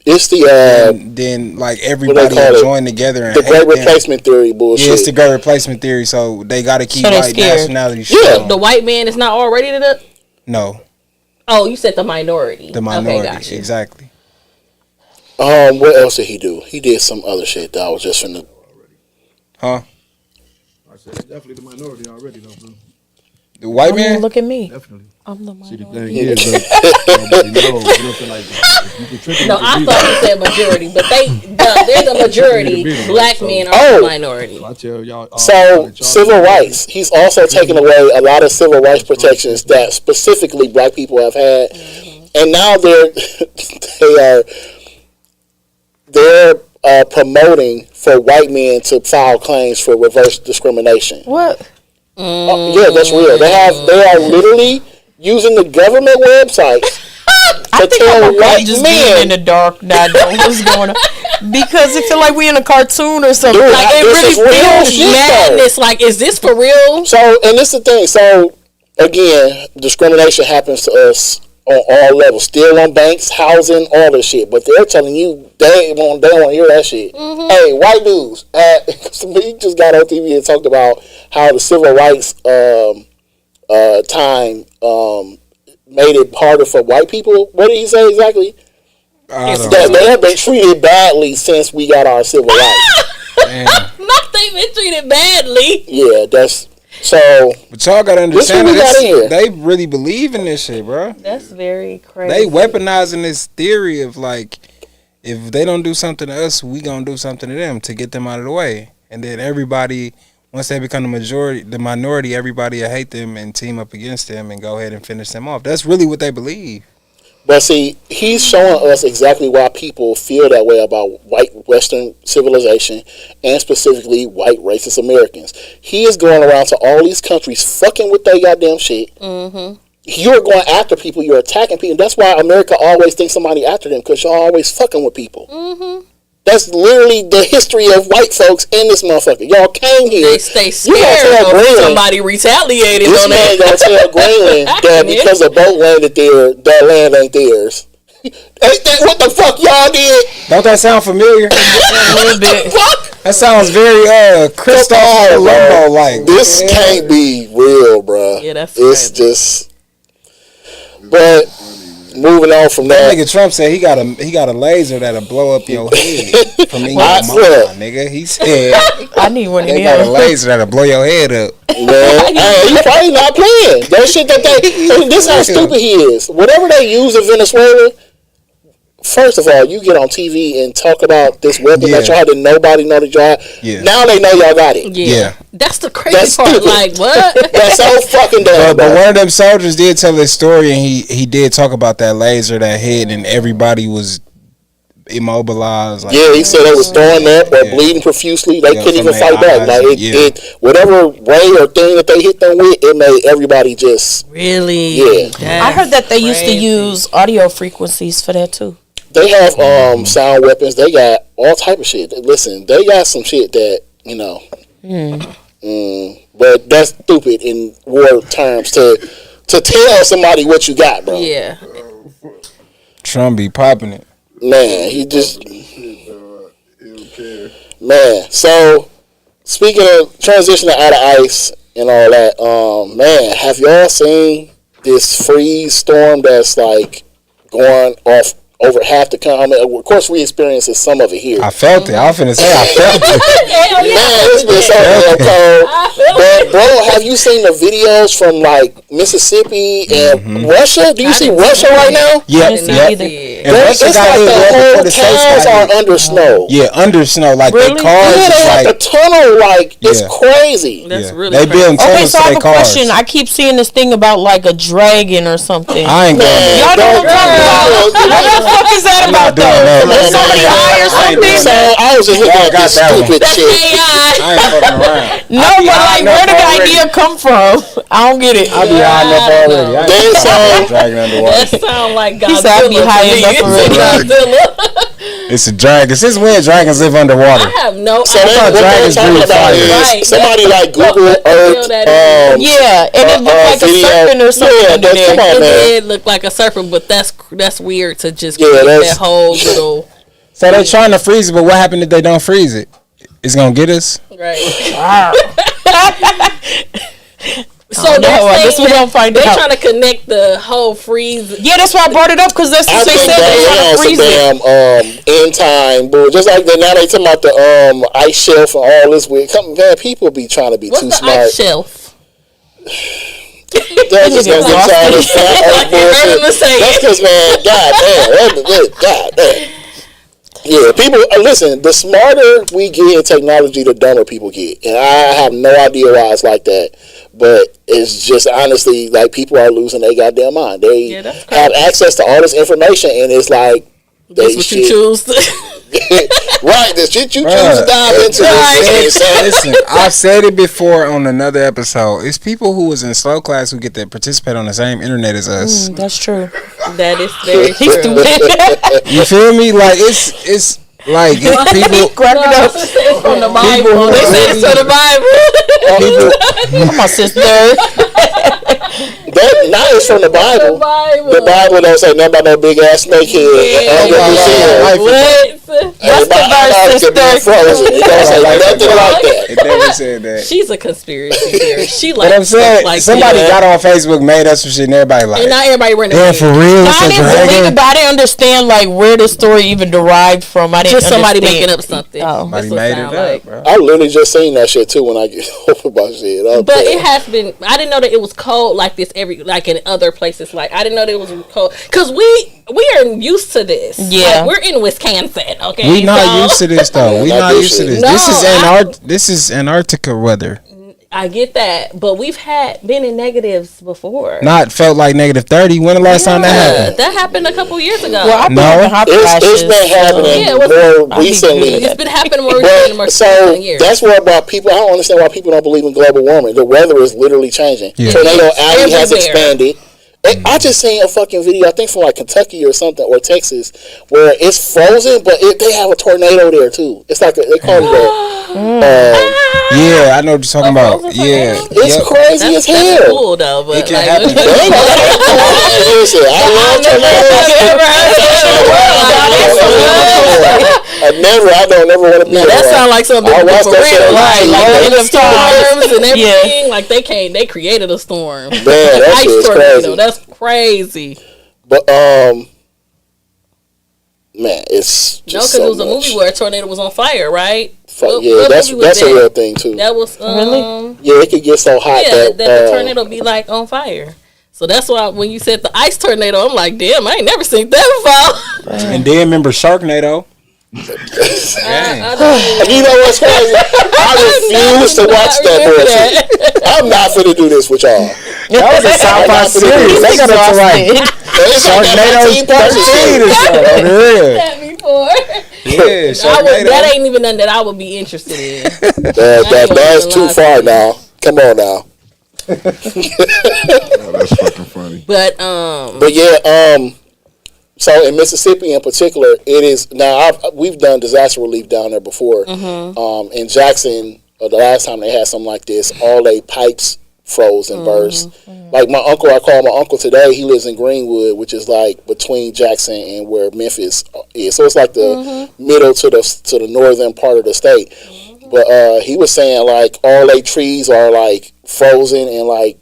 It's the like everybody call will it? join together and the hate great them. replacement theory bullshit. Yeah, it's the great replacement theory. So they got to keep So they white scared. nationality. Yeah. strong. The white man is not already the. No, Oh, you said the minority. the minority. Okay, got you. Exactly. What else did he do? He did some other shit that I was just finna. Huh? I said it's definitely the minority already, though, bro. The white man. Look at me. Definitely. I'm the See, the minority. thing is, nobody knows. You don't feel like if you contribute No, to I the thought you said majority, but they're the majority. Black men are Oh. the minority. I tell y'all. So civil rights, he's also taken away a lot of civil rights protections that specifically black people have had, and now they're promoting for white men to file claims for reverse discrimination. What? Yeah, that's real. They are literally using the government websites I to think tell I'm okay white just being in men. the dark, not knowing what's going on. Because it feel like we in a cartoon or something. Dude, Like it this really is real feels shit, mad. Madness, like, is this for real? So, and this is the thing. So, again, discrimination happens to us on all levels. Still on banks, housing, all this shit. But they're telling you they don't want to hear that shit. Hey, white dudes, we just got on TV and talked about how the civil rights time made it harder for white people. What did he say exactly? That they have been treated badly since we got our civil rights. Not they been treated badly. Yeah, that's so. But y'all gotta understand This what we got in here. they really believe in this shit, bro. That's very crazy. They weaponizing this theory of like, if they don't do something to us, we gonna do something to them to get them out of the way. And then everybody, once they become the minority, everybody will hate them and team up against them and go ahead and finish them off. That's really what they believe. But see, he's showing us exactly why people feel that way about white Western civilization and specifically white racist Americans. He is going around to all these countries fucking with their goddamn shit. You're going after people, you're attacking people. That's why America always thinks somebody after them, because y'all always fucking with people. That's literally the history of white folks in this motherfucker. Y'all came here. They stay You gonna scared tell of Greenland- somebody retaliated This on man it. gonna tell Greenland that because the boat landed there, that land ain't theirs. Ain't that what the fuck y'all did? Don't that sound familiar? a little bit. Fuck. That sounds very Christopher Columbo like. This can't be real, bruh. Yeah, that's it's crazy. just. But moving on from That that, nigga Trump said he got a laser that'll blow up your head from in your I mouth, swear. nigga. He said I need one of they got a them. laser that'll blow your head up. man, hey, he probably not playing that shit. This how stupid he is. Whatever they use in Venezuela. First of all, you get on TV and talk about this weapon that Yeah. y'all didn't nobody know that y'all. Yeah. Now they know y'all got it. Yeah. That's the crazy That's part. stupid. Like, what? That's so fucking dumb. But bro. one of them soldiers did tell his story, and he did talk about that laser that hit, and everybody was immobilized. Like, Yeah, he said they was throwing up or Yeah. bleeding profusely. They Yeah, couldn't from even their fight back. eyes, Like yeah. it, whatever ray or thing that they hit them with, it made everybody just. Really? Yeah. I heard that they used to crazy. use audio frequencies for that too. They have sound weapons. They got all type of shit. Listen, they got some shit that you know. But that's stupid in war terms to tell somebody what you got, bro. Yeah. Trump be popping it. Man, he just He don't care. man. So speaking of transitioning out of ice and all that, man, have y'all seen this freeze storm that's like going off over half the country? I mean, of course, we experienced some of it here. I felt it. I was finna say I felt it. Hell yeah. Man, it's been so damn cold. But bro, have you seen the videos from like Mississippi and Russia? Do you see Russia right now? Yeah, didn't see yeah. either. And It's Russia got like hit the right whole before the states towns got are hit. under snow. Yeah, under snow. Like Really? their cars Yeah, is they have like the tunnel like it's Yeah. crazy. That's yeah. really They crazy. building Okay, tunnels so to I their have a cars. question. I keep seeing this thing about like a dragon or something. I ain't going Man, there. Y'all know what I'm talking about? What the fuck is that about doing though? that. Is somebody high or I ain't doing something? So I was just looking Y'all at got this that one. stupid shit. AI. I ain't fucking around. No, I be but high like, enough where did the already. idea come from? I don't get it. I be high enough already. I Then ain't so- fucking dragging underwater. That sound like He said I'd be Godzilla high to me. enough It's already. Godzilla. It's a dragon. Since when dragons live underwater? I have no So they, idea. what they're dragons talking breathe about fire. is Right. somebody like Google What the hell Earth. that is? Yeah, and it looked like a video. serpent or something Yeah, under but there. come on, It man. did look like a serpent, but that's weird to just Yeah, create that's- that whole little So they're trying to freeze it, but what happened if they don't freeze it? It's gonna get us. right. So I they're know, I guess saying we that gonna find they're out. trying to connect the whole freeze. Yeah, that's why I brought it up because that's I what they think said. They they were on trying to some freeze it. damn end time bull. Just like now they talking about the ice shelf and all this weird. Man, people be trying to be What's too the smart. ice shelf? That's just gonna get all this fat bullshit. That's because, man, goddamn. Yeah, people listen. The smarter we get in technology, the dumber people get, and I have no idea why it's like that. But it's just honestly like people are losing their goddamn mind. They have access to all this information, and it's like that's what you choose. Right, the shit you choose to dive into. Listen, I've said it before on another episode. It's people who was in slow class who get to participate on the same internet as us. That's true. That is very true. You feel me? Like it's like people from the Bible. They say it's from the Bible. My sister. That not is from the Bible. The Bible don't say nothing about no big ass snakehead. What's the verse, sister? It don't say nothing like that. It never said that. She's a conspiracy theorist. She like. But I'm saying like somebody got on Facebook, made us some shit, and everybody like. And not everybody running. Yeah, for real. I didn't believe it, but I didn't understand like where the story even derived from. I didn't. Just somebody understand. making up something. Oh, that's somebody what made it it like. up, bro. I literally just seen that shit too when I get over my shit. But it has been. I didn't know that it was cold like this like in other places. Like I didn't know that it was cold because we are used to this. Yeah, like, we're in Wisconsin. Okay, we not used to this though. We not used to this. No, this is Antarctica weather. I get that, but we've been in negatives before. Not felt like -30. When the last time that happened? That happened a couple years ago. Well, it's been happening more recently. It's been happening more recently. So that's where about people. I don't understand why people don't believe in global warming. The weather is literally changing. Yeah. Tornado Alley has expanded. I just seen a fucking video, I think from like Kentucky or something, or Texas, where it's frozen, but they have a tornado there too. It's like they call it yeah, I know what you're talking about. Yeah, it's crazy as hell. That's cool though, but it can happen. Listen, I love tornadoes. I don't never want to be there. That sounds like something for real, right? Like in the storms and everything. Like they created a storm. Man, that shit is crazy. That's crazy. But man, it's just because it was a movie where a tornado was on fire, right? That's a real thing too. That was really. Yeah, it could get so hot that the tornado be like on fire. So that's why when you said the ice tornado, I'm like, damn, I ain't never seen that before. And then remember Sharknado. You know what's crazy? I refuse to watch that bullshit. I'm not finna do this with y'all. That was a sci-fi series. They got it right. Sharknado 13 before. Yeah, Sharknado. That ain't even nothing that I would be interested in. That's too far now. Come on now. Oh, that's fucking funny. But yeah, so in Mississippi in particular, it is now. We've done disaster relief down there before. In Jackson, the last time they had something like this, all they pipes froze and burst. Like my uncle, I call my uncle today. He lives in Greenwood, which is like between Jackson and where Memphis is. So it's like the middle to the northern part of the state. But he was saying like all they trees are like frozen and like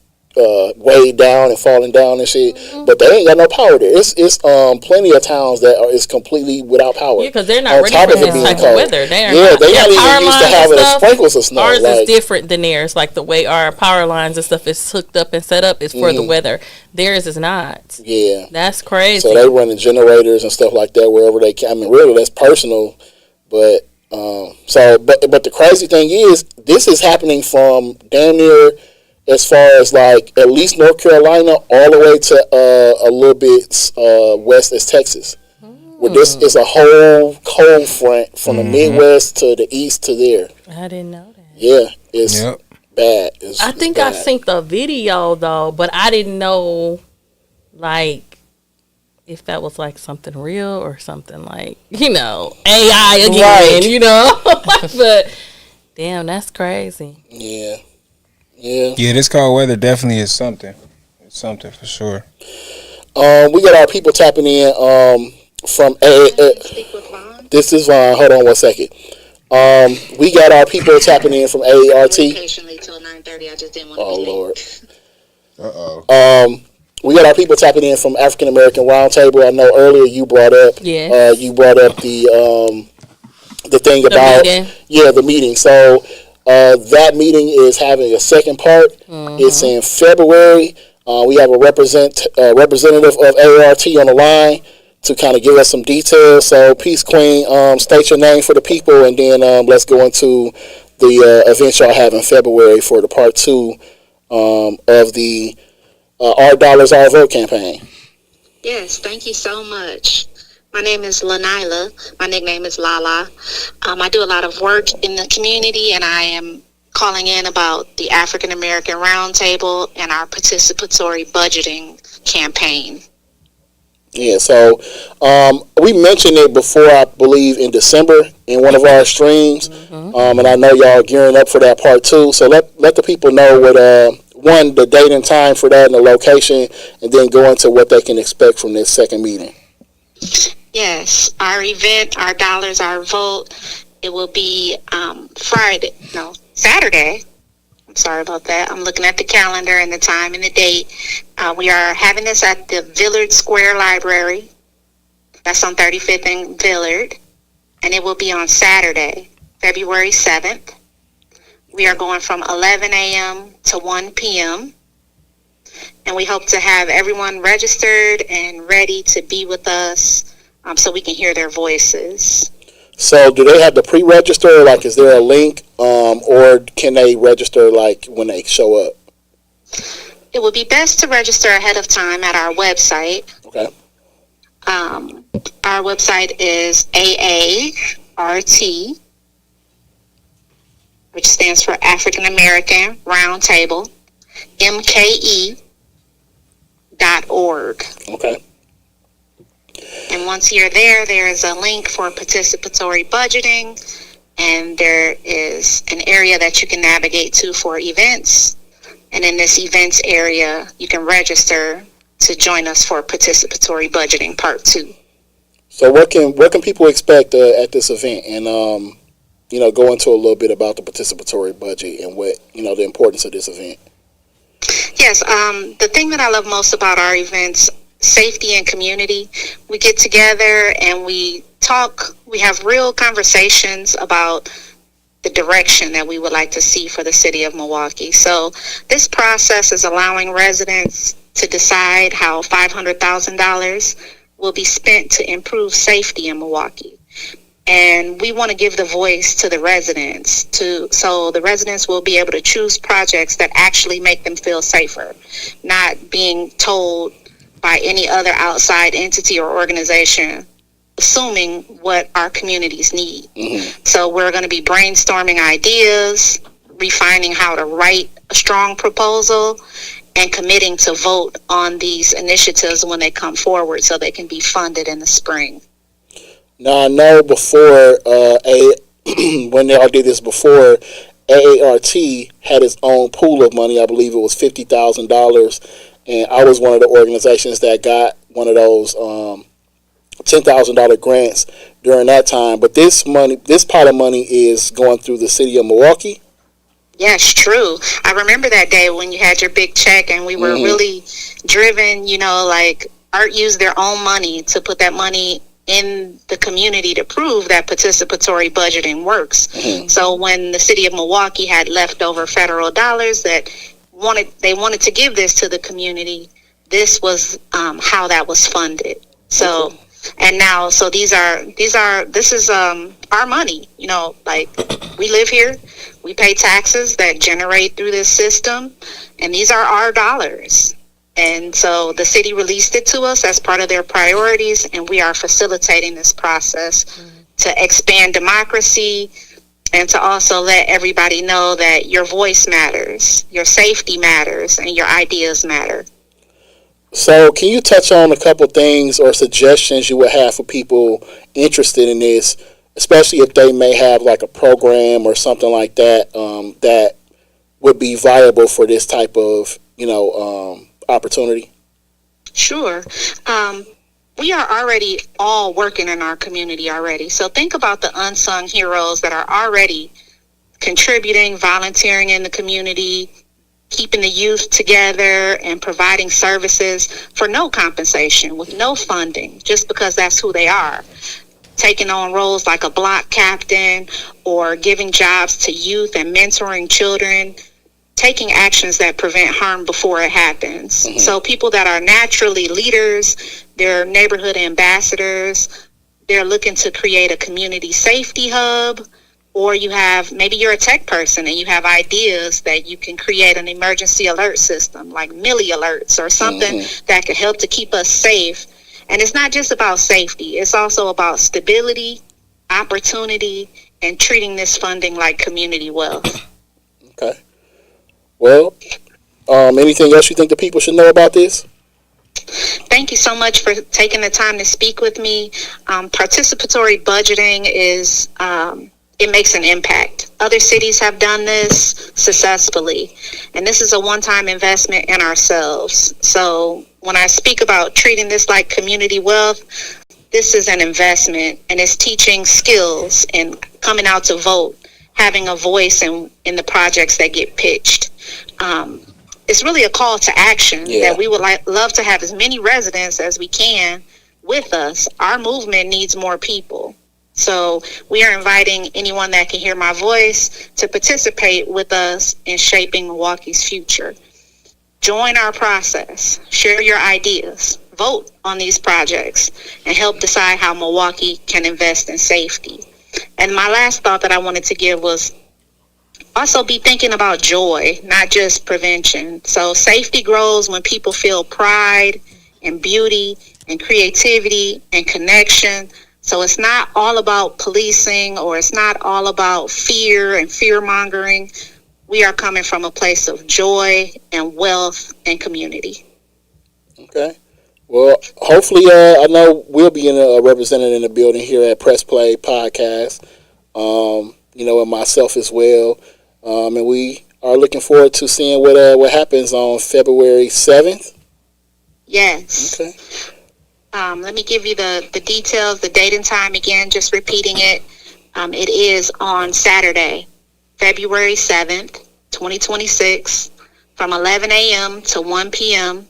weighed down and falling down and shit. But they ain't got no power there. It's plenty of towns that is completely without power. Yeah, because they're not ready for this type of weather. They're not even used to having sprinkles of snow. Ours is different than theirs. Like the way our power lines and stuff is hooked up and set up is for the weather. Theirs is not. Yeah, that's crazy. So they running generators and stuff like that wherever they can. I mean, really, that's personal. But but the crazy thing is, this is happening from damn near, as far as like at least North Carolina, all the way to a little bit west as Texas. Where this is a whole cold front from the Midwest to the east to there. I didn't know that. Yeah, it's bad. I think I seen the video though, but I didn't know like if that was like something real or something like, AI again, but damn, that's crazy. Yeah. Yeah, this cold weather definitely is something. It's something for sure. We got our people tapping in from this is Vaughn. Hold on one second. We got our people tapping in from AART. Oh Lord. We got our people tapping in from African American Roundtable. I know earlier you brought up the thing about the meeting. So That meeting is having a second part. It's in February. We have a representative of AART on the line to kind of give us some details. So, Peace Queen, state your name for the people, and then let's go into the event y'all have in February for the part 2 of the Our Dollars, Our Vote campaign. Yes, thank you so much. My name is Lanila. My nickname is Lala. I do a lot of work in the community, and I am calling in about the African American Roundtable and our participatory budgeting campaign. Yeah, so we mentioned it before, I believe, in December in one of our streams, and I know y'all gearing up for that part 2. So let the people know what one, the date and time for that and the location, and then go into what they can expect from this second meeting. Yes, our event, Our Dollars, Our Vote, it will be Saturday. I'm sorry about that. I'm looking at the calendar and the time and the date. We are having this at the Villard Square Library. That's on 35th and Villard. And it will be on Saturday, February 7th. We are going from 11 a.m. to 1 p.m. And we hope to have everyone registered and ready to be with us so we can hear their voices. So do they have to pre-register? Like, is there a link, or can they register like when they show up? It would be best to register ahead of time at our website. Okay. Our website is AART, which stands for African American Roundtable, MKE.org. Okay. And once you're there, there is a link for participatory budgeting, and there is an area that you can navigate to for events. And in this events area, you can register to join us for participatory budgeting part 2. So what can people expect at this event, and go into a little bit about the participatory budget and what the importance of this event. Yes, the thing that I love most about our events, safety and community. We get together and we talk. We have real conversations about the direction that we would like to see for the city of Milwaukee. So this process is allowing residents to decide how $500,000 will be spent to improve safety in Milwaukee. And we want to give the voice to the residents so the residents will be able to choose projects that actually make them feel safer, not being told by any other outside entity or organization, assuming what our communities need. Mm-hmm. So we're going to be brainstorming ideas, refining how to write a strong proposal, and committing to vote on these initiatives when they come forward so they can be funded in the spring. Now, I know before, when y'all did this before, AART had its own pool of money. I believe it was $50,000. And I was one of the organizations that got one of those $10,000 grants during that time. But this pot of money is going through the city of Milwaukee. Yes, true. I remember that day when you had your big check and we were really driven, like ART used their own money to put that money in the community to prove that participatory budgeting works. Mm-hmm. So when the city of Milwaukee had leftover federal dollars that they wanted to give this to the community, this was how that was funded. So and now this is our money, we live here, we pay taxes that generate through this system, and these are our dollars. And so the city released it to us as part of their priorities, and we are facilitating this process to expand democracy and to also let everybody know that your voice matters, your safety matters, and your ideas matter. So can you touch on a couple things or suggestions you would have for people interested in this, especially if they may have like a program or something like that that would be viable for this type of, opportunity? Sure. We are already all working in our community already. So think about the unsung heroes that are already contributing, volunteering in the community, keeping the youth together, and providing services for no compensation, with no funding, just because that's who they are. taking on roles like a block captain or giving jobs to youth and mentoring children, taking actions that prevent harm before it happens. So people that are naturally leaders, they're neighborhood ambassadors, they're looking to create a community safety hub, or maybe you're a tech person and you have ideas that you can create an emergency alert system like Millie alerts or something that could help to keep us safe. And it's not just about safety, it's also about stability, opportunity, and treating this funding like community wealth. Okay. Well, anything else you think the people should know about this? Thank you so much for taking the time to speak with me. Participatory budgeting is, it makes an impact. Other cities have done this successfully, and this is a one-time investment in ourselves. So when I speak about treating this like community wealth, this is an investment, and it's teaching skills and coming out to vote, having a voice in the projects that get pitched. It's really a call to action that we would love to have as many residents as we can with us. Our movement needs more people. So we are inviting anyone that can hear my voice to participate with us in shaping Milwaukee's future. Join our process, share your ideas, vote on these projects, and help decide how Milwaukee can invest in safety. And my last thought that I wanted to give was also be thinking about joy, not just prevention. So safety grows when people feel pride and beauty and creativity and connection. So it's not all about policing, or it's not all about fear and fear mongering. We are coming from a place of joy and wealth and community. Okay. Well, hopefully, I know we'll be represented in the building here at Press Play Podcast, and myself as well. And we are looking forward to seeing what happens on February 7th. Yes. Okay. Let me give you the details, the date and time again, just repeating it. It is on Saturday, February 7th, 2026, from 11 a.m. to 1 p.m.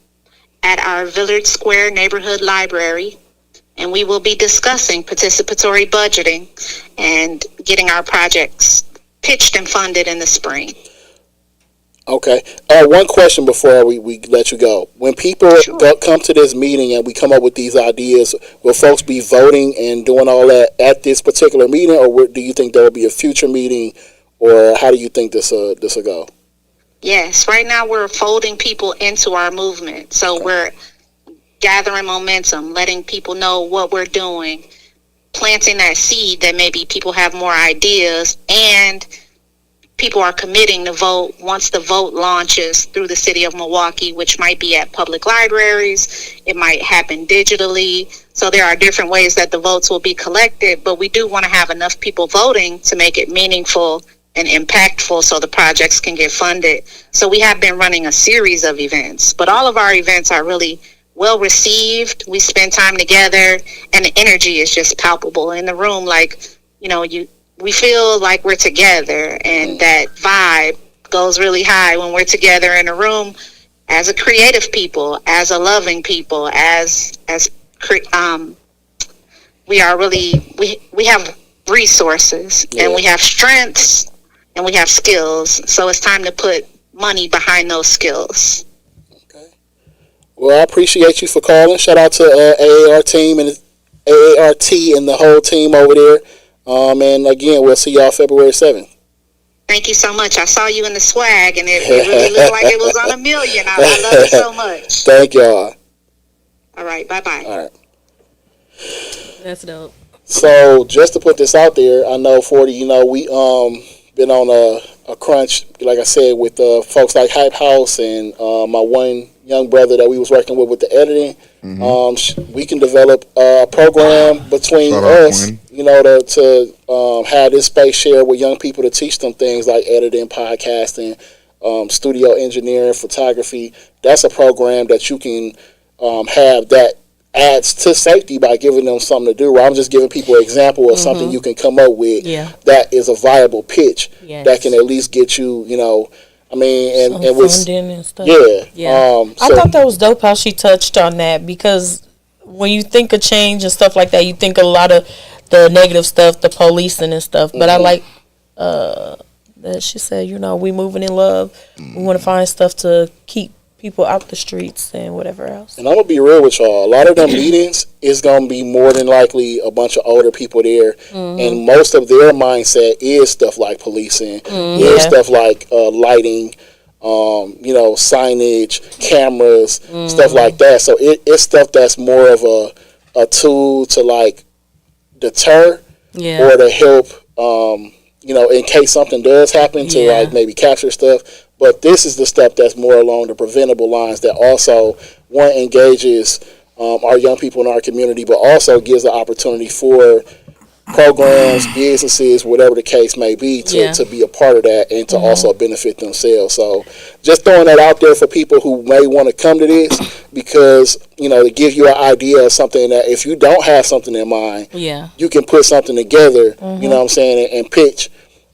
at our Villard Square Neighborhood Library. And we will be discussing participatory budgeting and getting our projects pitched and funded in the spring. Okay. One question before we let you go. When people come to this meeting and we come up with these ideas, will folks be voting and doing all that at this particular meeting, or do you think there will be a future meeting, or how do you think this will go? Yes. Right now we're folding people into our movement. So we're gathering momentum, letting people know what we're doing, planting that seed that maybe people have more ideas, and people are committing to vote once the vote launches through the city of Milwaukee, which might be at public libraries. It might happen digitally. So there are different ways that the votes will be collected, but we do want to have enough people voting to make it meaningful and impactful so the projects can get funded. So we have been running a series of events, but all of our events are really well received. We spend time together, and the energy is just palpable in the room. We feel like we're together, and that vibe goes really high when we're together in a room as a creative people, as a loving people, we are really, we have resources, and we have strengths, and we have skills. So it's time to put money behind those skills. Okay. Well, I appreciate you for calling. Shout out to AART and the whole team over there. And again, we'll see y'all February 7th. Thank you so much. I saw you in the swag, and it really looked like it was on a million. I love it so much. Thank y'all. All right. Bye-bye. All right. That's dope. So just to put this out there, I know 40, we been on a crunch, like I said, with folks like Hype House and my one young brother that we was working with the editing. We can develop a program between us, to have this space shared with young people to teach them things like editing, podcasting, studio engineering, photography. That's a program that you can have that adds to safety by giving them something to do. Where I'm just giving people an example of something you can come up with that is a viable pitch that can at least get you, and with funding and stuff. Yeah. I thought that was dope how she touched on that, because when you think of change and stuff like that, you think a lot of the negative stuff, the policing and stuff. But I like that she said, you know, we moving in love. We want to find stuff to keep people out the streets and whatever else. And I'm gonna be real with y'all. A lot of them meetings is gonna be more than likely a bunch of older people there, and most of their mindset is stuff like policing, is stuff like lighting, you know, signage, cameras, stuff like that. So it's stuff that's more of a tool to like deter or to help, you know, in case something does happen to like maybe capture stuff. But this is the stuff that's more along the preventable lines that also, one, engages our young people in our community, but also gives the opportunity for programs, businesses, whatever the case may be, to be a part of that and to also benefit themselves. So just throwing that out there for people who may want to come to this, because, you know, to give you an idea of something that if you don't have something in mind, you can put something together, you know what I'm saying, and pitch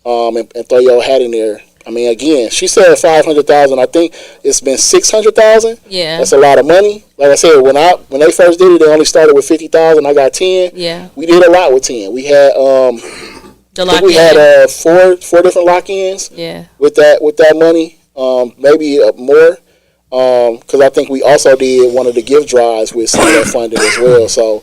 and throw your hat in there. I mean, again, she said 500,000. I think it's been 600,000. Yeah, that's a lot of money. Like I said, when they first did it, they only started with 50,000. I got 10. Yeah, we did a lot with 10. We had we had four different lock-ins. Yeah, with that money, maybe more. Because I think we also did one of the gift drives with some of that funding as well. So,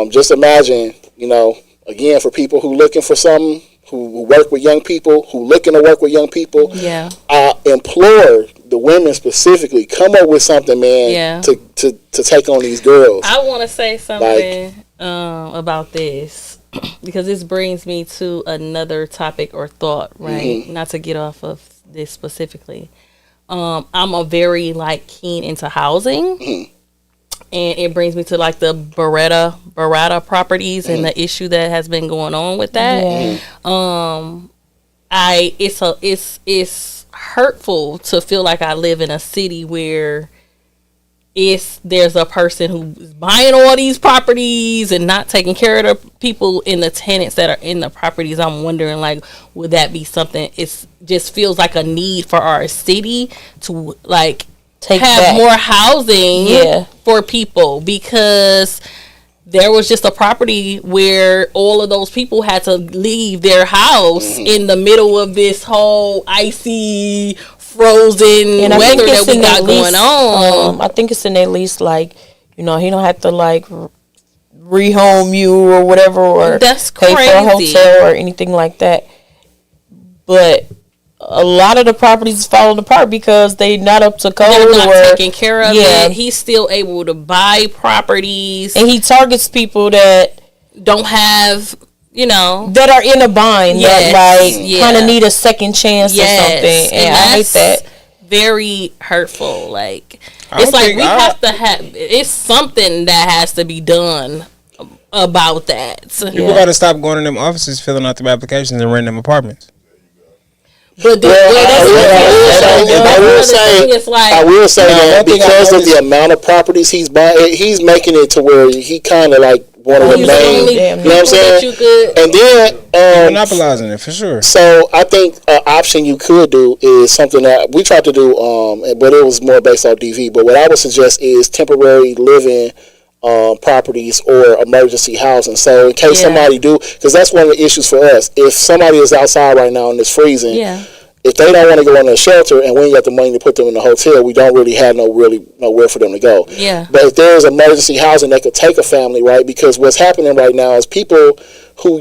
just imagine, you know, again, for people who looking for something, who work with young people, who looking to work with young people, I implore the women specifically, come up with something, man, to take on these girls. I want to say something about this, because this brings me to another topic or thought, right? Not to get off of this specifically. I'm a very like keen into housing. And it brings me to like the Beretta properties and the issue that has been going on with that. It's hurtful to feel like I live in a city where there's a person who's buying all these properties and not taking care of the people and the tenants that are in the properties. I'm wondering, like, would that be something? It just feels like a need for our city to like have more housing for people, because there was just a property where all of those people had to leave their house in the middle of this whole icy, frozen weather that we got going on. I think it's in at least, like, you know, he don't have to like rehome you or whatever, or that's pay crazy for a hotel or anything like that. But a lot of the properties is falling apart because they not up to code. They're not taking care of it. He's still able to buy properties, and he targets people that don't have, you know, that are in a bind, that like kind of need a second chance or something. And I hate that. Very hurtful. Like, it's like we have to have. It's something that has to be done about that. People got to stop going to them offices, filling out their applications, and renting them apartments. But I will say that because of the amount of properties he's buying, he's making it to where he kind of like one of the main, you know what I'm saying? And then monopolizing it for sure. So I think an option you could do is something that we tried to do, but it was more based on DV. But what I would suggest is temporary living properties or emergency housing. So in case somebody do, because that's one of the issues for us. If somebody is outside right now and it's freezing, if they don't want to go in a shelter and we ain't got the money to put them in a hotel, we don't really have nowhere for them to go. But if there's emergency housing that could take a family, right? Because what's happening right now is people who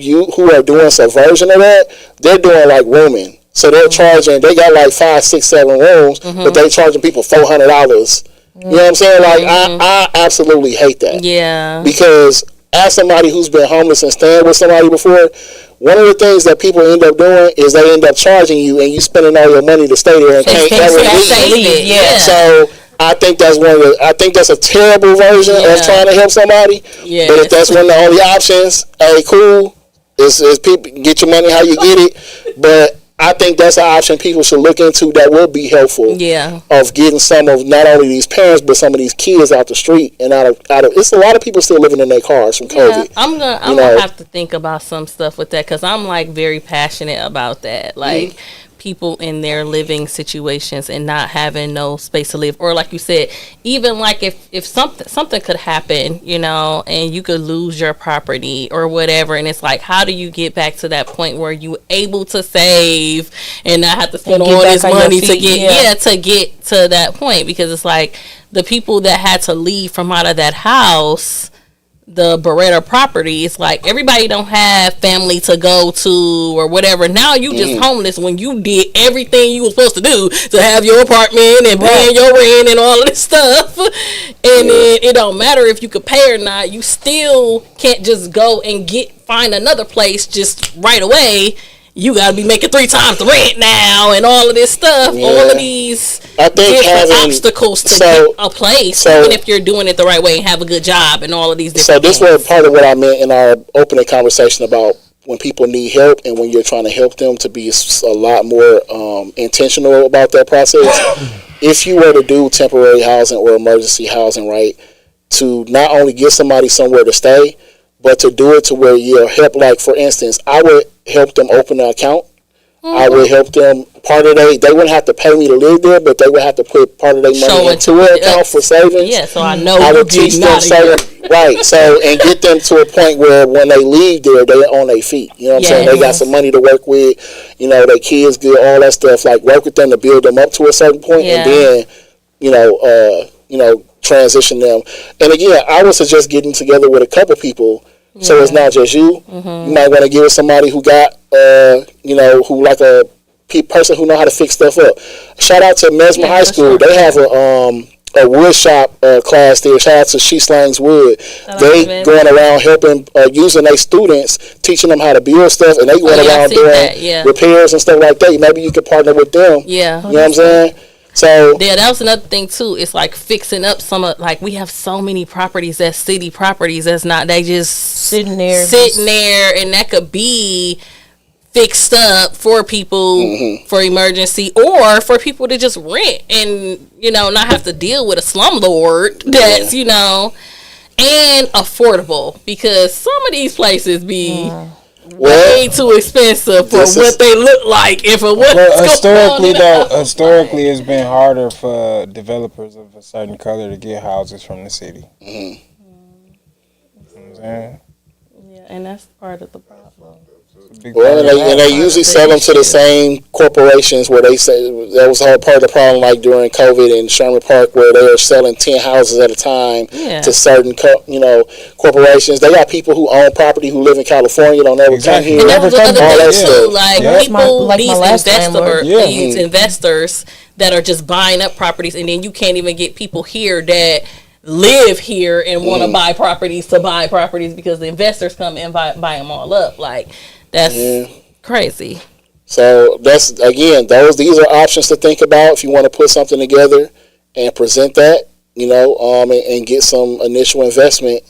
are doing subversion of that, they're doing like rooming. So they're charging, they got like 5, 6, 7 rooms, but they charging people $400. You know what I'm saying? Like, I absolutely hate that. Yeah. Because as somebody who's been homeless and staying with somebody before, one of the things that people end up doing is they end up charging you, and you spending all your money to stay there and can't ever leave. So I think that's I think that's a terrible version of trying to help somebody. But if that's one of the only options, hey, cool. Is people get your money how you get it. But I think that's an option people should look into that will be helpful. Of getting some of not only these parents but some of these kids out the street and out of. It's a lot of people still living in their cars from COVID. I'm gonna have to think about some stuff with that, because I'm like very passionate about that. Like people in their living situations and not having no space to live, or like you said, even like if something could happen, you know, and you could lose your property or whatever, and it's like, how do you get back to that point where you able to save and not have to spend all this money to get to that point? Because it's like the people that had to leave from out of that house, the Beretta property, it's like everybody don't have family to go to or whatever. Now you just homeless when you did everything you were supposed to do to have your apartment and paying your rent and all of this stuff. And then it don't matter if you could pay or not. You still can't just go and find another place just right away. You gotta be making 3 times the rent now and all of this stuff. Yeah. All of these different obstacles to get a place, even if you're doing it the right way and have a good job and all of these different things. So this was part of what I meant in our opening conversation about when people need help and when you're trying to help them to be a lot more intentional about that process. If you were to do temporary housing or emergency housing, right, to not only get somebody somewhere to stay, but to do it to where you'll help, like, for instance, I would help them open an account. I would help them, they wouldn't have to pay me to live there, but they would have to put part of their money into an account for savings. Yeah, so I know I would teach them saving, right, so, and get them to a point where when they leave there, they're on their feet. You know what I'm saying? They got some money to work with, you know, their kids good, all that stuff, like, work with them to build them up to a certain point, and then, you know, transition them. And again, I would suggest getting together with a couple people. So it's not just you. You might want to give it somebody who got, who like a person who know how to fix stuff up. Shout out to Mesmer High School. They have a wood shop class there. Shout out to She Slangs Wood. They going around helping, using their students, teaching them how to build stuff, and they going around doing repairs and stuff like that. Maybe you could partner with them. Yeah. You know what I'm saying? So that was another thing too. It's like fixing up some of, like, we have so many properties that's city properties that's not, they just sitting there, and that could be fixed up for people for emergency or for people to just rent and, you know, not have to deal with a slumlord that's, you know, and affordable, because some of these places be way too expensive for what they look like and for what historically it's been harder for developers of a certain color to get houses from the city. You know what I'm saying? Yeah, and that's part of the problem. Well, and they usually sell them to the same corporations where they say that was all part of the problem, like during COVID in Sherman Park, where they were selling 10 houses at a time to certain, corporations. They got people who own property who live in California, don't ever come here. And that was the other thing too, like people, these investors that are just buying up properties, and then you can't even get people here that live here and want to buy properties because the investors come and buy them all up. Like, that's crazy. So that's, again, these are options to think about if you want to put something together and present that, you know, and get some initial investment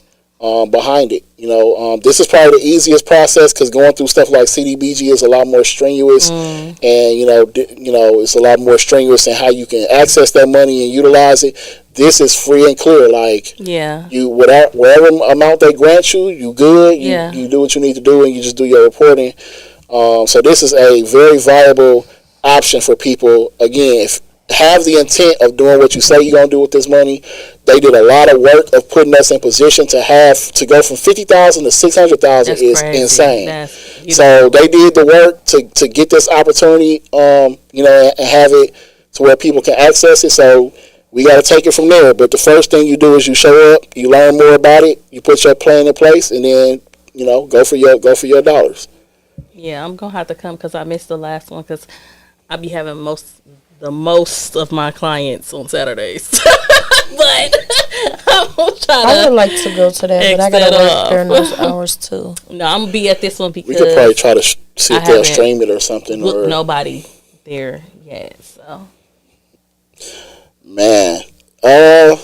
behind it. You know, this is probably the easiest process because going through stuff like CDBG is a lot more strenuous, and you know, it's a lot more strenuous in how you can access that money and utilize it. This is free and clear. Like, you whatever amount they grant you, you good. You do what you need to do, and you just do your reporting. So this is a very viable option for people. Again, if have the intent of doing what you say you're gonna do with this money. They did a lot of work of putting us in position to go from 50,000 to 600,000 is insane. So they did the work to get this opportunity, you know, and have it to where people can access it. So we got to take it from there. But the first thing you do is you show up, you learn more about it, you put your plan in place, and then, you know, go for your dollars. Yeah, I'm gonna have to come because I missed the last one because I be having the most of my clients on Saturdays. But I would like to go to that, but I gotta work during those hours too. No, I'm gonna be at this one because we could probably try to see if they'll stream it or something. Or nobody there yet, so. Man, I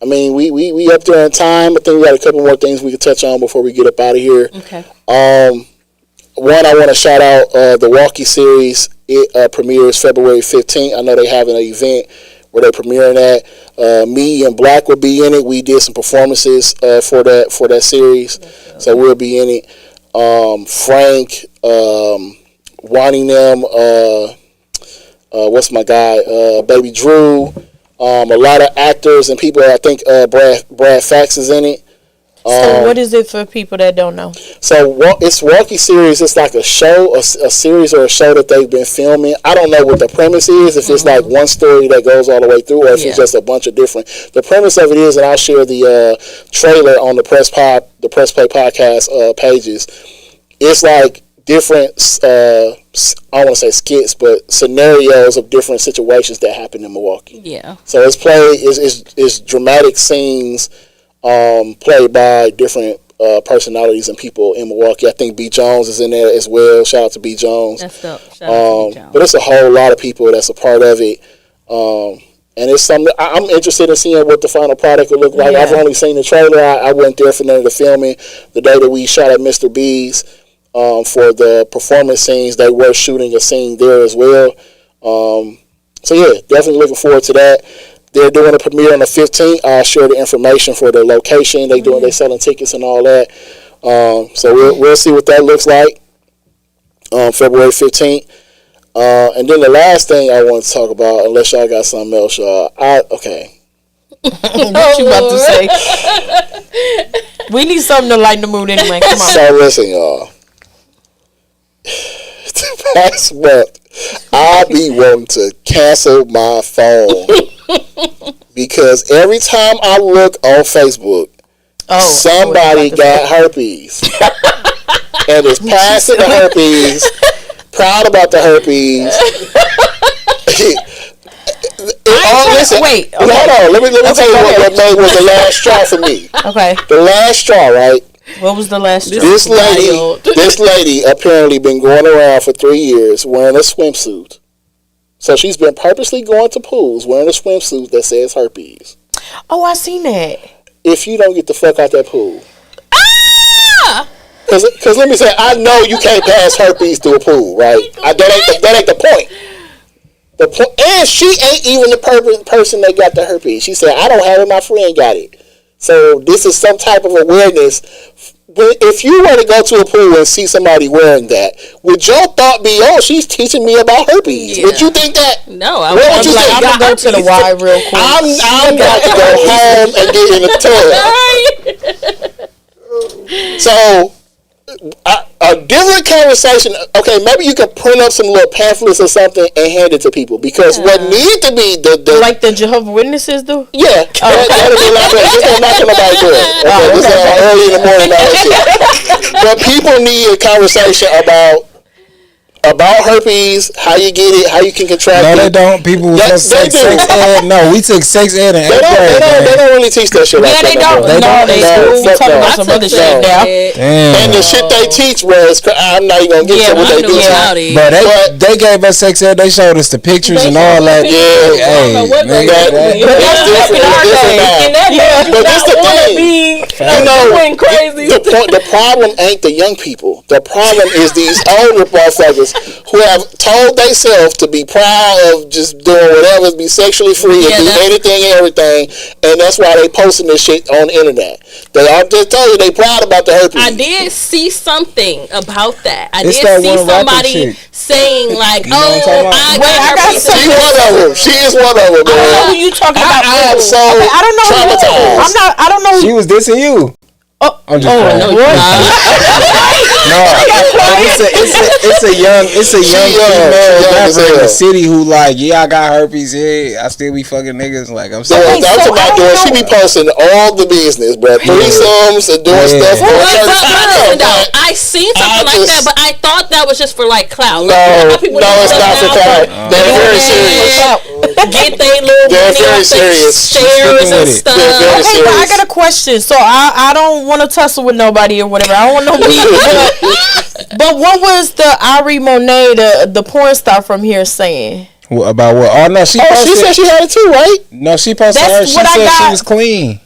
mean, we up there in time. I think we got a couple more things we could touch on before we get up out of here. Okay. One, I want to shout out the Walkie series. It premieres February 15th. I know they have an event where they're premiering that. Me and Black will be in it. We did some performances for that series, so we'll be in it. Frank, wanting them, what's my guy, Baby Drew, a lot of actors and people. I think Brad Fax is in it. So what is it for people that don't know? So it's Walkie series. It's like a show, a series or a show that they've been filming. I don't know what the premise is. If it's like one story that goes all the way through, or if it's just a bunch of different. The premise of it is, and I'll share the trailer on the Press Play podcast pages. It's like different. I don't want to say skits, but scenarios of different situations that happen in Milwaukee. Yeah. So it's played. It's dramatic scenes. Played by different personalities and people in Milwaukee. I think B. Jones is in there as well. Shout out to B. Jones. That's dope. Shout out to B. Jones. But it's a whole lot of people that's a part of it. And it's something I'm interested in seeing what the final product will look like. Yeah. I've only seen the trailer. I went there for none of the filming. The day that we shot at Mr. B's for the performance scenes, they were shooting a scene there as well. So yeah, definitely looking forward to that. They're doing a premiere on the 15th. I'll share the information for the location. They selling tickets and all that. So we'll see what that looks like. February 15th. And then the last thing I want to talk about, unless y'all got something else, y'all. Okay. What you about to say? We need something to lighten the mood anyway. Come on. So listen, y'all. The past month, I be wanting to cancel my phone because every time I look on Facebook, somebody got herpes and is passing the herpes, proud about the herpes. Wait. Okay. Hold on. Let me tell you what was the last straw for me. Okay. The last straw, right? What was the last straw? This lady apparently been going around for 3 years wearing a swimsuit. So she's been purposely going to pools wearing a swimsuit that says herpes. Oh, I seen that. If you don't get the fuck out that pool. Because let me say, I know you can't pass herpes through a pool, right? That ain't the point. And she ain't even the person that got the herpes. She said, I don't have it, my friend got it. So this is some type of awareness. If you were to go to a pool and see somebody wearing that, would your thought be, oh, she's teaching me about herpes? Yeah. Would you think that? No, I'm going to go to the Y real quick. I'm about to go home and get in the tub. So a different conversation. Okay, maybe you could print up some little pamphlets or something and hand it to people, because what needs to be the like the Jehovah's Witnesses do. Yeah, that'll be like that. Just don't knock nobody good. Okay, this is early in the morning. But people need a conversation about herpes, how you get it, how you can contract it. No, they don't. People took sex ed. No, we took sex ed in 8th grade. They don't really teach that shit like that. They don't. They talking about some other shit now. And the shit they teach was, I'm not even going to get to what they do. But they gave us sex ed. They showed us the pictures and all that. Yeah. But that's the thing. You know, the problem ain't the young people. The problem is these older motherfuckers who have told themselves to be proud of just doing whatever, be sexually free, and do anything and everything, and that's why they posting this shit on the internet. I just told you they proud about the herpes. I did see something about that. I did see somebody saying like, I got She's one of them. She is one of them. I don't know who you talking about. I am so traumatized. I don't know. She was dissing you. I'm just it's a young female rapper in the city who like, I got herpes here. I still be fucking niggas. Like I'm saying, that's what I'm doing. She be posting all the business, bro. Threesomes and doing stuff. I seen something like that, but I thought that was just for like clout. No, it's not for clout. They're very serious. Get they little money off their shares and stuff. Okay, but I got a question. So I don't want to tussle with nobody or whatever. I don't want no beef. But what was the Ari Monet, the porn star from here, saying? About what? Oh no, she said she had it too, right? No, she posted her. She said she was clean.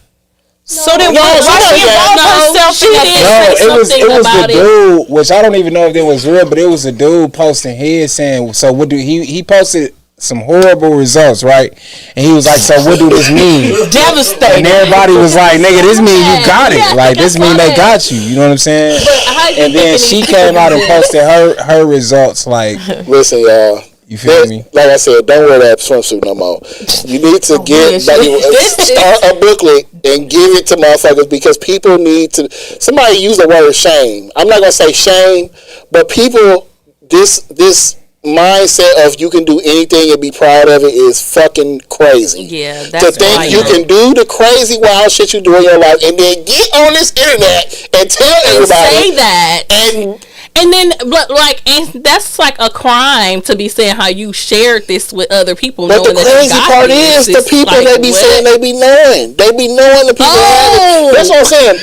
So then why she involved herself? It was the dude, which I don't even know if it was real, but it was a dude posting his saying, so what do he posted some horrible results, right? And he was like, so what do this mean? Devastating. And everybody was like, nigga, this mean you got it. Like, this mean they got you. You know what I'm saying? And then she came out and posted her results. Like, listen, y'all, You feel me? Like I said, don't wear that swimsuit no more. You need to start a booklet and give it to motherfuckers because people need to. Somebody use the word shame. I'm not gonna say shame, but people, this mindset of you can do anything and be proud of it is fucking crazy. Yeah, that's to think you can do the crazy wild shit you do in your life and then get on this internet and tell everybody say that and then and that's like a crime to be saying how you shared this with other people. But the crazy part is the people they be saying they be knowing the people. That's what I'm saying.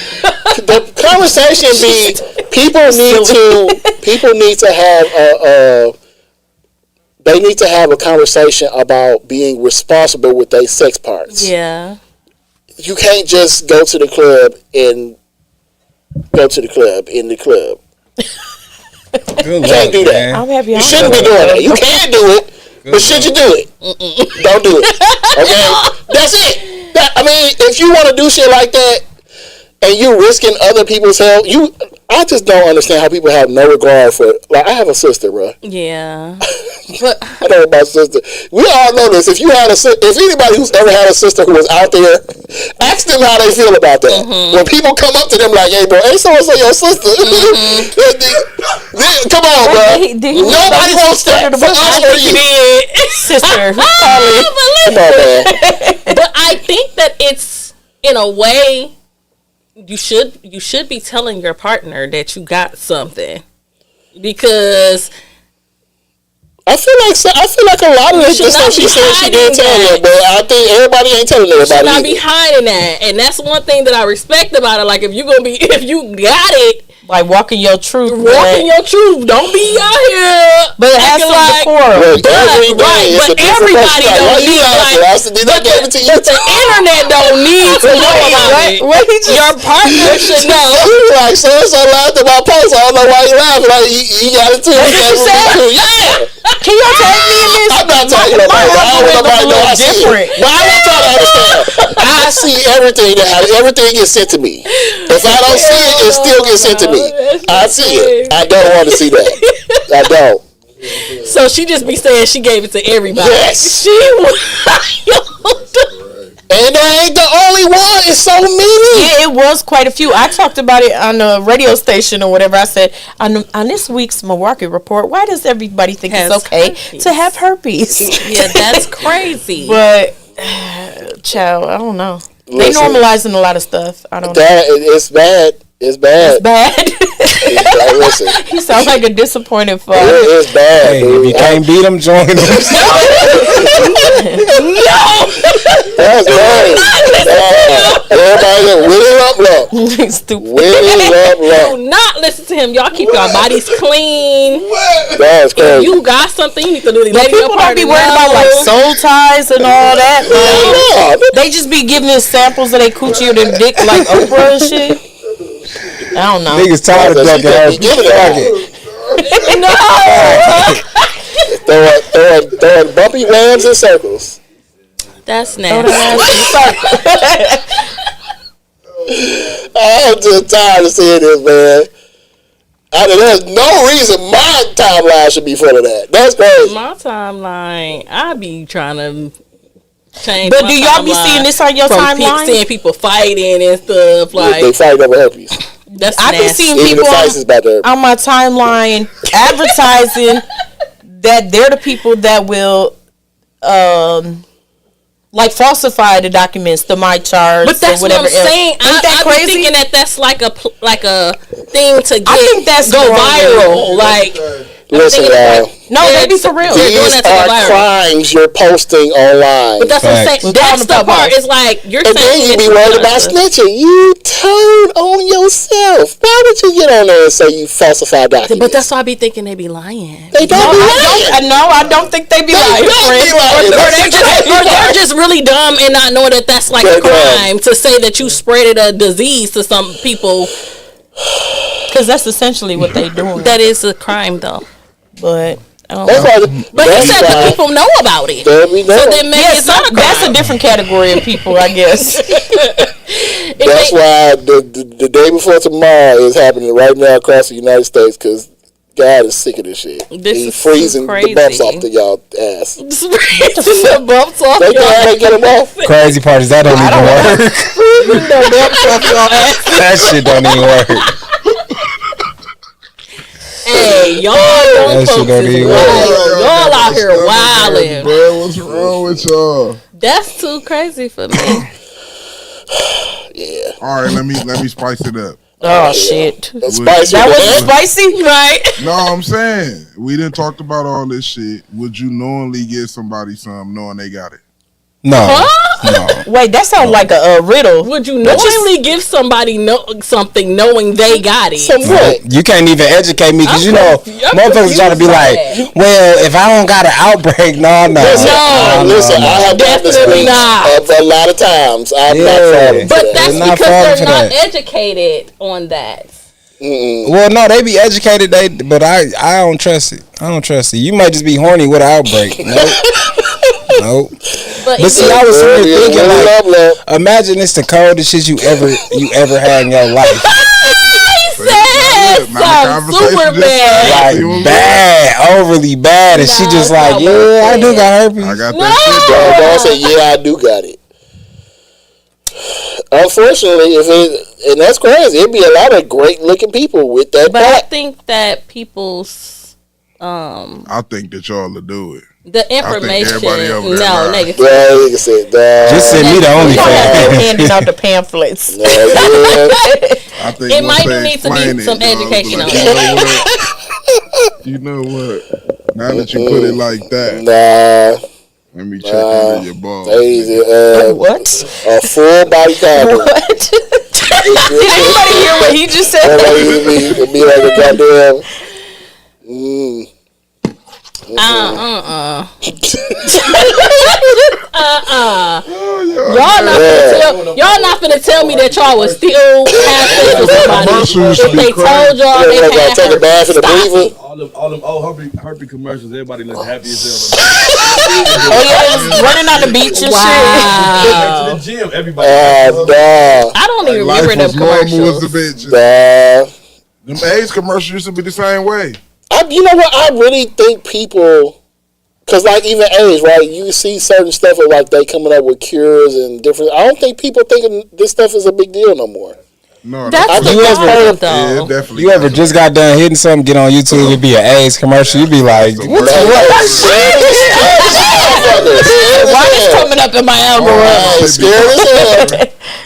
The conversation be people need to have they need to have a conversation about being responsible with their sex parts. Yeah. You can't just go to the club in the club. You can't do that. I'm happy. You shouldn't be doing that. You can do it, but should you do it? Don't do it. Okay? That's it. I mean, if you want to do shit like that and you risking other people's health, I just don't understand how people have no regard for. Like, I have a sister, bro. Yeah. But I know my sister. We all know this. If anybody who's ever had a sister who was out there, ask them how they feel about that. Mm-hmm. When people come up to them like, "Hey, bro, ain't so and so your sister?" Come on, bro. Nobody wants that. For us or you, sister. Come on, man. But I think that it's in a way you should be telling your partner that you got something because. I feel like a lot of this stuff she said she didn't tell them, but I think everybody ain't telling everybody. You should not be hiding that, and that's one thing that I respect about it. Like if you got it, like walking your truth. Don't be out here. But it has some decorum. But everybody don't need but the internet don't need to know about it. Your partner should know. Like so laughed at my post. I don't know why you laughing. Like you got it too. Yeah. Can y'all tag me in this? I'm not tagging nobody. I don't want nobody to know I see it. But I want y'all to understand. I see everything everything gets sent to me. If I don't see it, it still gets sent to me. I see it. I don't want to see that. I don't. So she just be saying she gave it to everybody. Yes. And that ain't the only one. It's so many. Yeah, it was quite a few. I talked about it on the radio station or whatever. I said, on this week's Milwaukee Report, why does everybody think it's okay to have herpes? Yeah, that's crazy. But, child, I don't know. They normalizing a lot of stuff. I don't know. It's bad. It's bad. It's bad. Listen. He sounds like a disappointed father. It's bad. Hey, if you can't beat them, join them. No. That's bad. Everybody Willie Lump. Stupid. Willie Lump. Do not listen to him. Y'all keep your bodies clean. That's crazy. If you got something, you need to do it. But people don't be worried about like soul ties and all that. Like, they just be giving us samples of their coochie or their dick like Oprah and shit. I don't know. Niggas tired of ducking her. No. Throwing bumpy lands in circles. That's nasty. I'm just tired of seeing this, man. There's no reason my timeline should be full of that. That's crazy. My timeline, I be trying to change. But do y'all be seeing this on your timeline? Seeing people fighting and stuff like they fight over herpes. That's I be seeing people on my timeline advertising that they're the people that will like falsify the documents, the my charts, but that's or whatever what I'm saying. Ain't that crazy? Be thinking that that's like a thing to get. I think that's go viral. Like listen, no, they be for real. These are crimes you're posting online. But that's what I'm saying. That's the part. It's like you're saying. And then you be worried about snitching. You turn on yourself. Why would you get on there and say you falsify documents? But that's why I be thinking they be lying. They don't be lying. I don't think they be lying. Or they're just really dumb and not know that that's like a crime to say that you spreaded a disease to some people. Because that's essentially what they doing. That is a crime, though. But I don't know. But you said the people know about it. So then maybe it's not a crime. That's a different category of people, I guess. That's why the day before tomorrow is happening right now across the United States because God is sick of this shit. This He is freezing crazy. the bumps off the y'all ass. the bumps off They your can't get them off. Crazy part is that don't even work. That shit don't even work. Hey, y'all young That shit folks don't is even wild. Y'all out here wilding. Bro, what's wrong with y'all? That's too crazy for me. Yeah. All right, let me spice it up. Oh shit. Spicy. That wasn't man. spicy, right? No, I'm saying we didn't talk about all this shit. Would you knowingly give somebody something knowing they got it? No. Wait, that sounds like a riddle. Would you knowingly give somebody something knowing they got it? Some what? You can't even educate me because you know I'm motherfuckers trying to be like, confused well, if I don't got an outbreak, no. Listen, I have done this Definitely speech not. a lot of times. I'm Yeah. not falling for But that. that's They're not because falling they're for not that. educated on that. Well, no, they be educated, but I don't trust it. I don't trust it. You might just be horny with an outbreak. Nope. But But see, I was sitting here thinking, like, imagine it's the coldest shit you ever had in your life. said some super bad. Like bad, overly bad, and she just like, yeah, I do got herpes. I got No. that shit, dog. Dog said, yeah, I do got it. Unfortunately, and that's crazy. It'd be a lot of great looking people with that. But I back. think that people's I think that y'all will do it. the information everybody over there no lying. negative. Yeah, nigga said, dog. Just send me the You don't have OnlyFans. to handing out the pamphlets. No, yeah. I think It once might they need to be explain it, some dog, education like, on you know what? Now that you put it like that, Nah, let me check under your balls. crazy. What? A full body condom. What? Did anybody hear what he just said? It'd be like a goddamn. Y'all not finna tell me that y'all was still have sex with somebody Commercials if be they crazy. told y'all they Like, had take a bath in the Stop breather. it. All them old herpes commercials, everybody looks happy as hell. Oh yeah, it's running on the beach and shit. Wow. To the gym, everybody. Dog. I don't even Life remember them was normal as commercials. the bitch. Dog. Them AIDS commercials used to be the same way. You know what? I really think people, because like even age, right? You see certain stuff of like they coming up with cures and different. I don't think people thinking this stuff is a big deal no more. No, That's I the think that's problem, part of- yeah, though. it definitely. You ever just got done hitting something, get on YouTube, it'd be an AIDS commercial. You be like, That's the what worst. the Why is coming up in my algorithm? Scared as hell.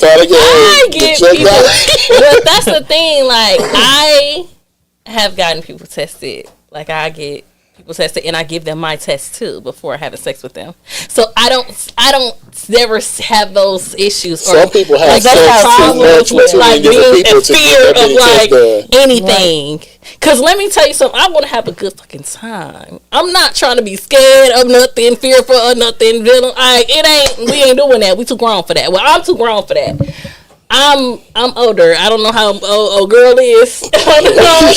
Trying to get, I get checked people, out. but that's the thing. Like I have gotten people tested. Like I get people tested, and I give them my test too before having sex with them. So I don't never have those issues. Some people have like, sex that's too problems much with with too many like different being people in to get fear that of many tests like done. anything. Cause let me tell you something. I want to have a good fucking time. I'm not trying to be scared of nothing, fearful of nothing. We ain't doing that. We too grown for that. Well, I'm too grown for that. I'm older. I don't know how old girl is. I don't know,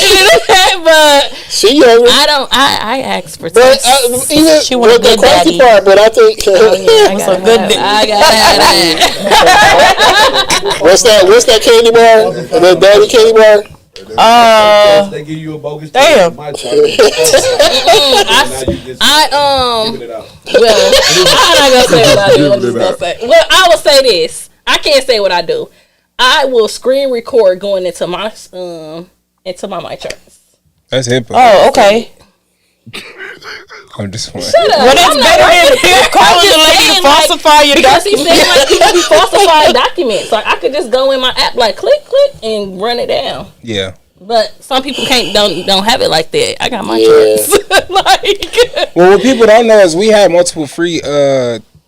but She younger. I ask for But tests. even She want a with the good crazy daddy. part, but I think So good. I got that. what's that candy bar? The daddy candy bar? They give you a bogus Damn. My child. Now you just giving it out. Well, I'm not gonna say what I do. I'm just gonna say. Well, I will say this. I can't say what I do. I will screen record going into my mic charts. That's hip hop. Oh, okay. I'm just Well, that's better than calling the lady to falsify your because he document. said like people be falsifying documents. Like I could just go in my app like click and run it down. Yeah. But some people don't have it like that. I got my Yeah. charts. Like Well, what people don't know is we have multiple free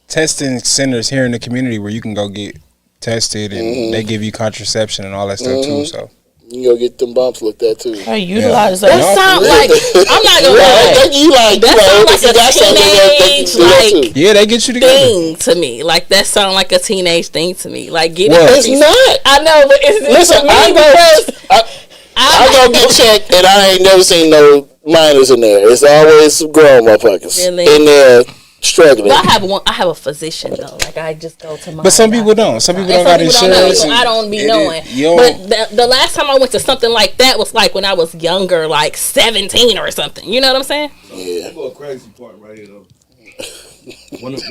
testing centers here in the community where you can go get tested and they give you contraception and all that stuff too. So You go get them bumps looked at too. I utilize that that. sounds like I'm not gonna lie. That That sounds like a teenage, yeah, they get you together. thing to me. Like that sound like a teenage thing to me. Like getting What? It's not. I know, but it's Listen, for me because I go get checked and I ain't never seen no minors in there. It's always grown motherfuckers Really? in there struggling. Well, I have a physician though. Like I just go to my. But some people don't. Some people don't got insurance. So I don't be knowing. But the last time I went to something like that was like when I was younger, like 17 or something. You know what I'm saying? Yeah. A crazy part right here though.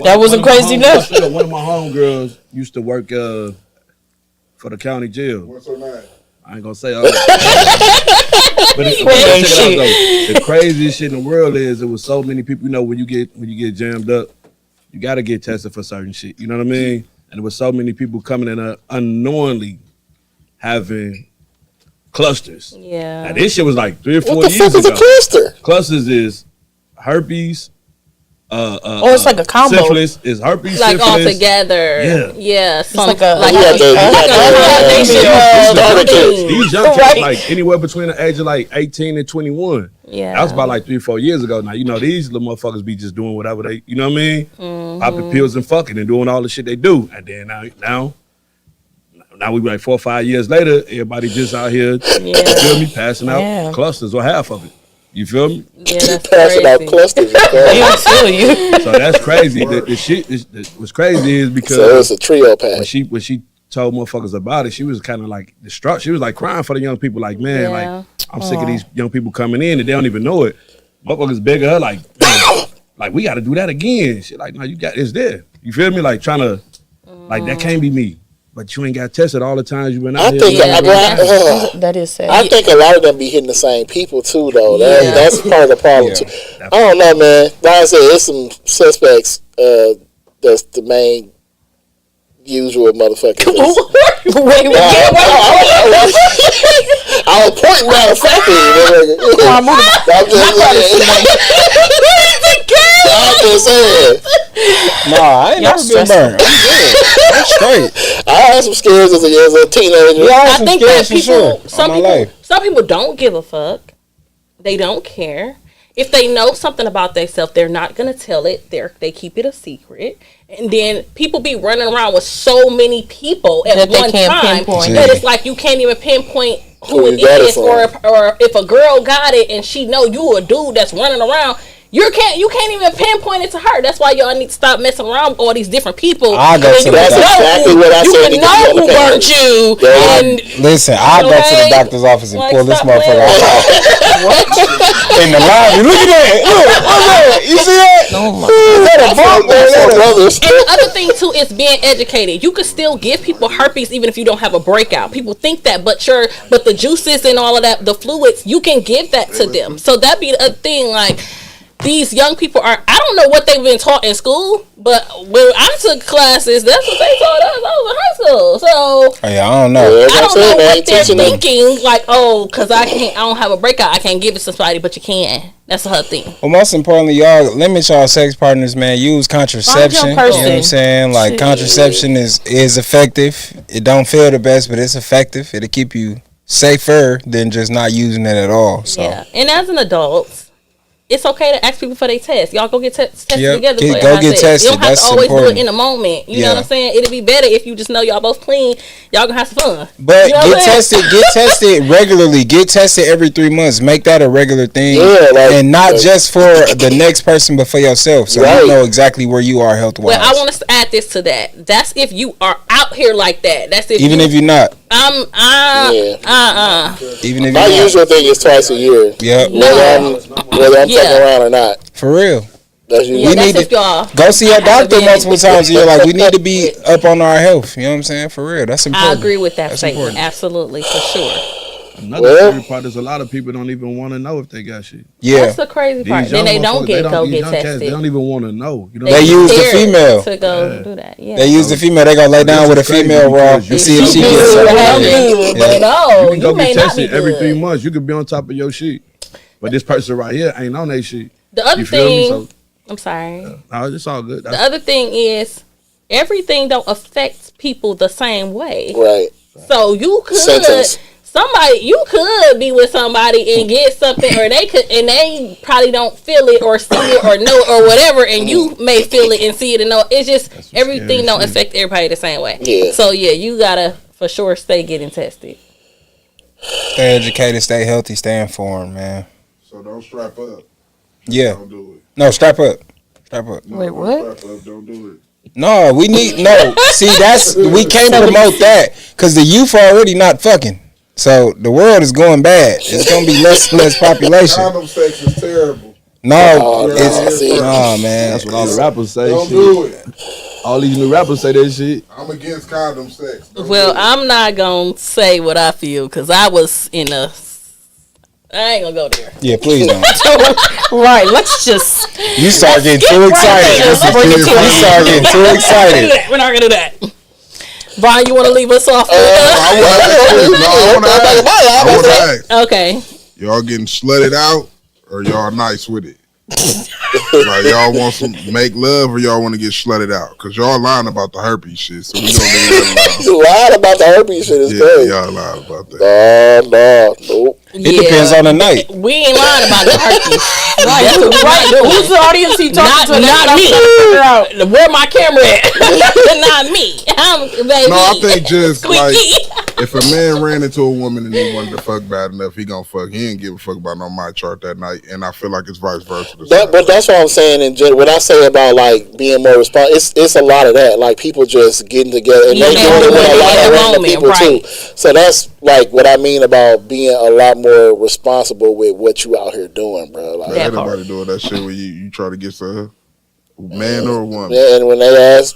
That wasn't crazy enough. One of my homegirls used to work for the county jail. What's her name? I ain't gonna say all that. But the craziest shit in the world is it was so many people. You know, when you get jammed up, you gotta get tested for certain shit. You know what I mean? And there was so many people coming in unknowingly having clusters. Yeah. Now this shit was like 3 or 4 What the years fuck is ago. a cluster? Clusters is herpes. It's like a combo. Syphilis is herpes. Like all syphilis. together. Yeah. Yeah. It's like a These young kids, like anywhere between the age of like 18 and 21. Yeah. That was about like 3 or 4 years ago. Now, you know, these little motherfuckers be just doing whatever they, you know what I mean? Popping pills and fucking and doing all the shit they do. And then now we like 4 or 5 years later, everybody just out here, you feel me, passing out clusters or half of it. You feel me? Yeah, that's Passing out crazy. clusters. I feel you. So that's crazy. The shit what's crazy is because So it's a trio pack. when she told motherfuckers about it, she was kind of like distraught. She was like crying for the young people, like, man, like I'm sick of these young people coming in and they don't even know it. Motherfuckers begging her like, man, like we got to do that again. She like, no, you got it's there. You feel me? Like trying to, like that can't be me. But you ain't got tested all the times you been out I here. think That is sad. I think a lot of them be hitting the same people too, though. That's part of the problem too. I don't know, man. Like I said, there's some suspects. That's the main usual motherfuckers. Wait, I was pointing out a fact. I'm just saying. Nah, I ain't never been burned. I'm good. I'm straight. I had some scares as a teenager. Yeah, I think that sure. some people don't give a fuck. They don't care. If they know something about themselves, they're not gonna tell it. They keep it a secret. And then people be running around with so many people at one time that it's like you can't even pinpoint who it is, or if a girl got it and she know you a dude that's running around. You can't even pinpoint it to her. That's why y'all need to stop messing around with all these different people. That's exactly what I said. You can know who burnt you. Listen, I'll go to the doctor's office and pull this motherfucker out. In the lobby. Look at that. Look, what's that? You see that? Oh my God. And the other thing too is being educated. You could still give people herpes even if you don't have a breakout. People think that, but the juices and all of that, the fluids, you can give that to them. So that'd be a thing. Like, these young people I don't know what they've been taught in school, but when I took classes, that's what they taught us. I was in high school. So I don't know. I don't know what they're thinking. Like, because I don't have a breakout, I can't give it to somebody, but you can. That's her thing. Well, most importantly, y'all limit y'all sex partners, man. Use contraception. You know what I'm saying? Like, contraception is effective. It don't feel the best, but it's effective. It'll keep you safer than just not using it at all. So. Yeah, and as an adult, it's okay to ask people for their test. Y'all go get tested together. Go get tested. You don't have to always do it in a moment. You know what I'm saying? It'd be better if you just know y'all both clean. Y'all gonna have some fun. But get tested regularly. Get tested every 3 months. Make that a regular thing. And not just for the next person, but for yourself. So you know exactly where you are health wise. Well, I want to add this to that. That's if you are out here like that. That's if if you're not. Even if my usual thing is twice a year. Yeah. Whether I'm fucking around or not. For real. That's we need to go see your doctor multiple times a year. Like, we need to be up on our health. You know what I'm saying? For real. That's important. I agree with that statement. Absolutely, for sure. Another scary part is a lot of people don't even want to know if they got shit. Yeah, that's the crazy part. Then they don't get tested. They don't even want to know. You know, they use the female to go do that. Yeah. They use the female. They gonna lay down with a female raw and see if she gets it. No, you can go get tested every 3 months. You could be on top of your shit, but this person right here ain't on their shit. The other thing, I'm sorry. No, it's all good. The other thing is, everything don't affect people the same way. Right. So you could. You could be with somebody and get something, or they could, and they probably don't feel it or see it or know it or whatever, and you may feel it and see it and know it. It's just everything don't affect everybody the same way. Yeah. So you gotta for sure stay getting tested. Stay educated, stay healthy, stay informed, man. So don't strap up. Yeah. Don't do it. No, strap up. Wrap up. Wait, what? Wrap up, don't do it. No, we need no. See, we can't promote that because the youth are already not fucking. So the world is going bad. It's gonna be less and less population. Condom sex is terrible. No, see. no, man. That's what all the rappers say. Don't shit. do it. All these new rappers say that shit. I'm against condom sex. Don't Well, do it. I'm not gonna say what I feel because I was in a. I ain't gonna go there. Yeah, please don't. Right, let's just. You start getting too excited. Just bring it to You us. start getting too excited. We're not gonna do that. Brian, you want to leave us off? I want to ask. Okay. Y'all getting slutted out or y'all nice with it? Like y'all want some make love or y'all want to get slutted out? Cause y'all lying about the herpes shit, so we gonna leave that alone. You lied about the herpes shit. It's Yeah, crazy. y'all lied about that. No. Nope. It depends on the night. We ain't lying about the herpes. Right, That's what we not doing. who's the audience he talking to? Not me. Out. Where my camera at? Not me. Baby. No, I think just like Squeaky. if a man ran into a woman and he wanted to fuck bad enough, he gonna fuck. He ain't give a fuck about no my chart that night, and I feel like it's vice versa. But that's what I'm saying in general. When I say about like being more responsible, it's a lot of that. Like people just getting together and they Yeah, doing it with a lot in of the random moment, people right. too. So that's like what I mean about being a lot more responsible with what you out here doing, bro. Like, Yeah. ain't nobody doing that shit when you try to get a man or a woman. yeah, and when they ask,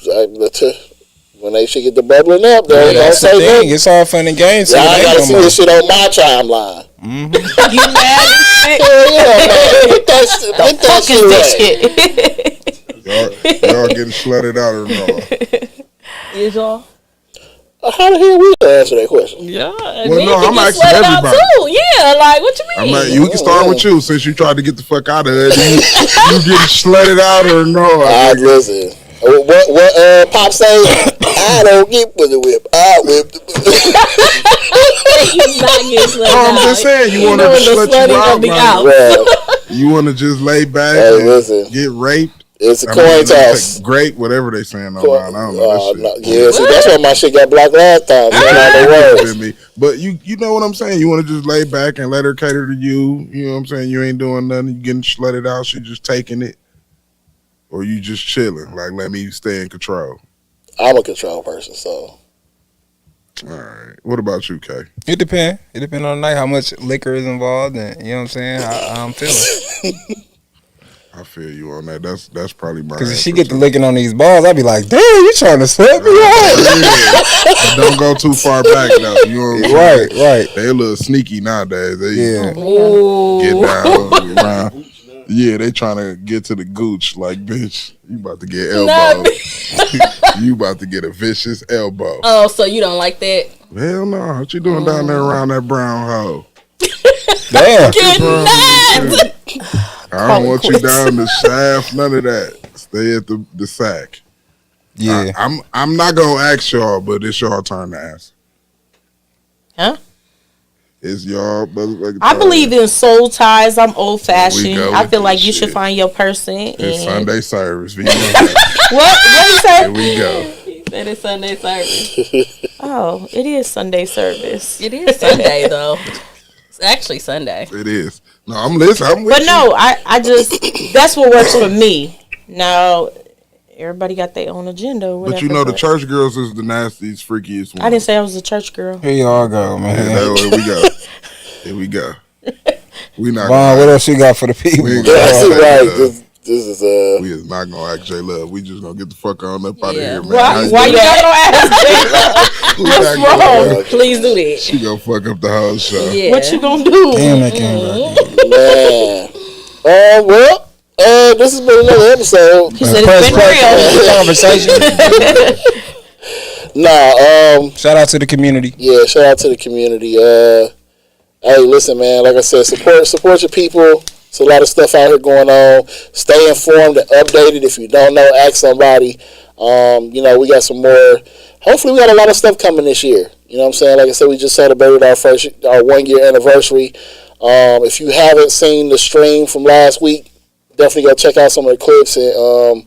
when they should get the bubbling up, Yeah, they don't that's the say thing. nothing. It's all fun and games. Yeah, till I it ain't gotta no see more. this shit on my timeline. You mad as shit? Yeah, man. Get that Fuck shit is this right. shit? Y'all getting slutted out or no? Is y'all? How the hell we gonna answer that question? Yeah. Well, no, I'm asking everybody. Too. Yeah, like what you mean? We can start with you since you tried to get the fuck out of there. You getting slutted out or no? Listen. What Pop say? I don't get with the whip. I whip the whip. He's not getting slutted No, I'm out. just saying you want to doing the slut slutting you out. of the Like, out. Well, you want to just lay back Hey, and listen. get raped. it's a I coin mean, toss. Great, whatever they saying online. I don't know that shit. No, yeah, see, that's why my shit got blocked last time. Man, all the You words. feel me? But you know what I'm saying? You want to just lay back and let her cater to you. You know what I'm saying? You ain't doing nothing. You getting slutted out. She just taking it. Or you just chilling. Like, let me stay in control. I'm a control person, so. All right. What about you, Kay? It depends. It depends on the night, how much liquor is involved, and you know what I'm saying, how I'm feeling. I feel you on that. That's probably my Because if she answer, get to too. licking on these balls, I'd be like, damn, you trying to sweat me out? Yeah. But don't go too far back though. You know what I'm saying? Right. They a little sneaky nowadays. They Yeah. get down around. Yeah, they trying to get to the gooch. Like, bitch, you about to get elbowed. You about to get a vicious elbow. Oh, so you don't like that? Hell no. What you doing down there around that brown hole? Damn. Good night. I don't want you down the shaft. None of that. Stay at the sack. Yeah. I'm not gonna ask y'all, but it's y'all turn to answer. Huh? It's y'all. I believe in soul ties. I'm old Here fashioned. we go I with feel like this you should shit. find your person. It's And Sunday service. What you say? Here we go. He said it's Sunday service. Oh, it is Sunday service. It is Sunday though. It's actually Sunday. It is. No, I'm listening. I'm with But you. no, I just that's what works for me. Now, everybody got their own agenda or whatever. But you know, the church girls is the nastiest, freakiest one. I didn't say I was a church girl. Here y'all go, man. Here we go. Here we go. We not. Vaughn, what gonna, else you got for the people? We ain't Yeah, gonna that's ask right. J-Love. This is We is not gonna ask J Love. We just gonna get the fuck on up out of Yeah. here, man. Why you got no ass? What's wrong? Please do that. She gonna fuck up the whole show. Yeah. What you gonna do? Damn, that came back. man. Well, this has been another episode. He said it's been real. Conversation. Nah, Shout out to the community. yeah, shout out to the community. Hey, listen, man, like I said, support your people. It's a lot of stuff out here going on. Stay informed and updated. If you don't know, ask somebody. You know, we got some more. Hopefully, we got a lot of stuff coming this year. You know what I'm saying? Like I said, we just celebrated our 1 year anniversary. If you haven't seen the stream from last week, definitely go check out some of the clips and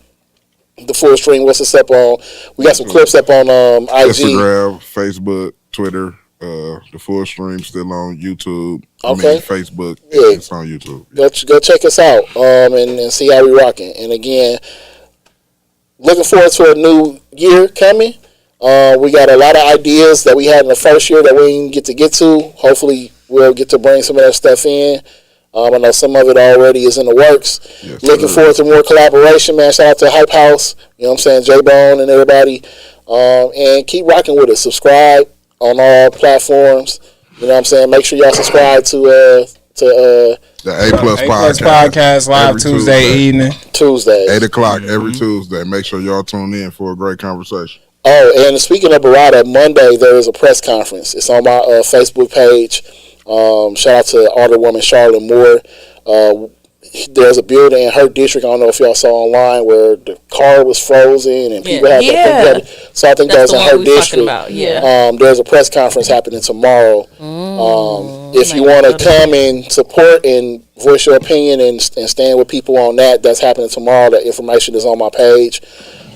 the full stream. What's this up on? We got some clips up on IG. Instagram, Facebook, Twitter, The full stream still on YouTube. Okay. Facebook. Yeah. It's on YouTube. Go check us out and see how we rocking. And again, looking forward to a new year coming. We got a lot of ideas that we had in the first year that we didn't get to. Hopefully, we'll get to bring some of that stuff in. I know some of it already is in the works. Yes, Looking sir. forward to more collaboration, man. Shout out to Hype House. You know what I'm saying? J-Bone and everybody. And keep rocking with us. Subscribe on all platforms. You know what I'm saying? Make sure y'all subscribe to The A Plus podcast live every Tuesday evening. Tuesday. 8 o'clock every Tuesday. Make sure y'all tune in for a great conversation. Oh, and speaking of Barada, Monday there is a press conference. It's on my Facebook page. Shout out to Alderwoman Charlotte Moore. There's a building in her district, I don't know if y'all saw online, where the car was frozen and people had to. So I think that was in her district. There's a press conference happening tomorrow. If you want to come and support and voice your opinion and stand with people on that, that's happening tomorrow. That information is on my page.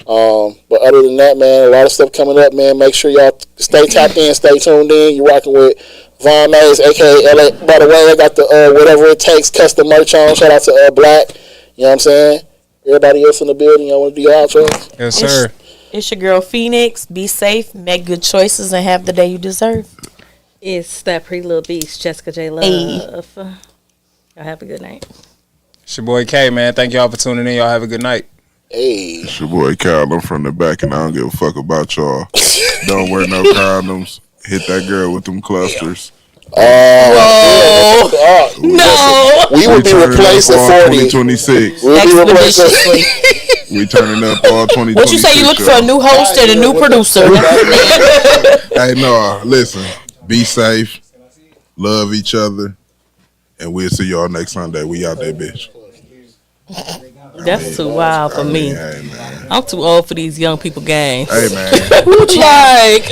But other than that, man, a lot of stuff coming up, man. Make sure y'all stay tapped in, stay tuned in. You're rocking with Von Mays, aka LA. By the way, I got the whatever it takes custom merch on. Shout out to Black. You know what I'm saying? Everybody else in the building, y'all want to do your outros? Yes, sir. It's your girl Phoenix. Be safe, make good choices, and have the day you deserve. It's that pretty little beast, Jessica J. Love. Y'all have a good night. It's your boy K, man. Thank y'all for tuning in. Y'all have a good night. Hey. It's your boy Kyle. I'm from the back, and I don't give a fuck about y'all. Don't wear no condoms. Hit that girl with them clusters. No. We will be replaced at 40. 2026. We'll be replaced Expeditiously. We turning up all 2026. What you say? You looking for a new host and a new producer? Hey, no, listen. Be safe. Love each other. And we'll see y'all next Sunday. We out there, bitch. That's too wild for me. Hey, man. I'm too old for these young people games. Hey, man. Like,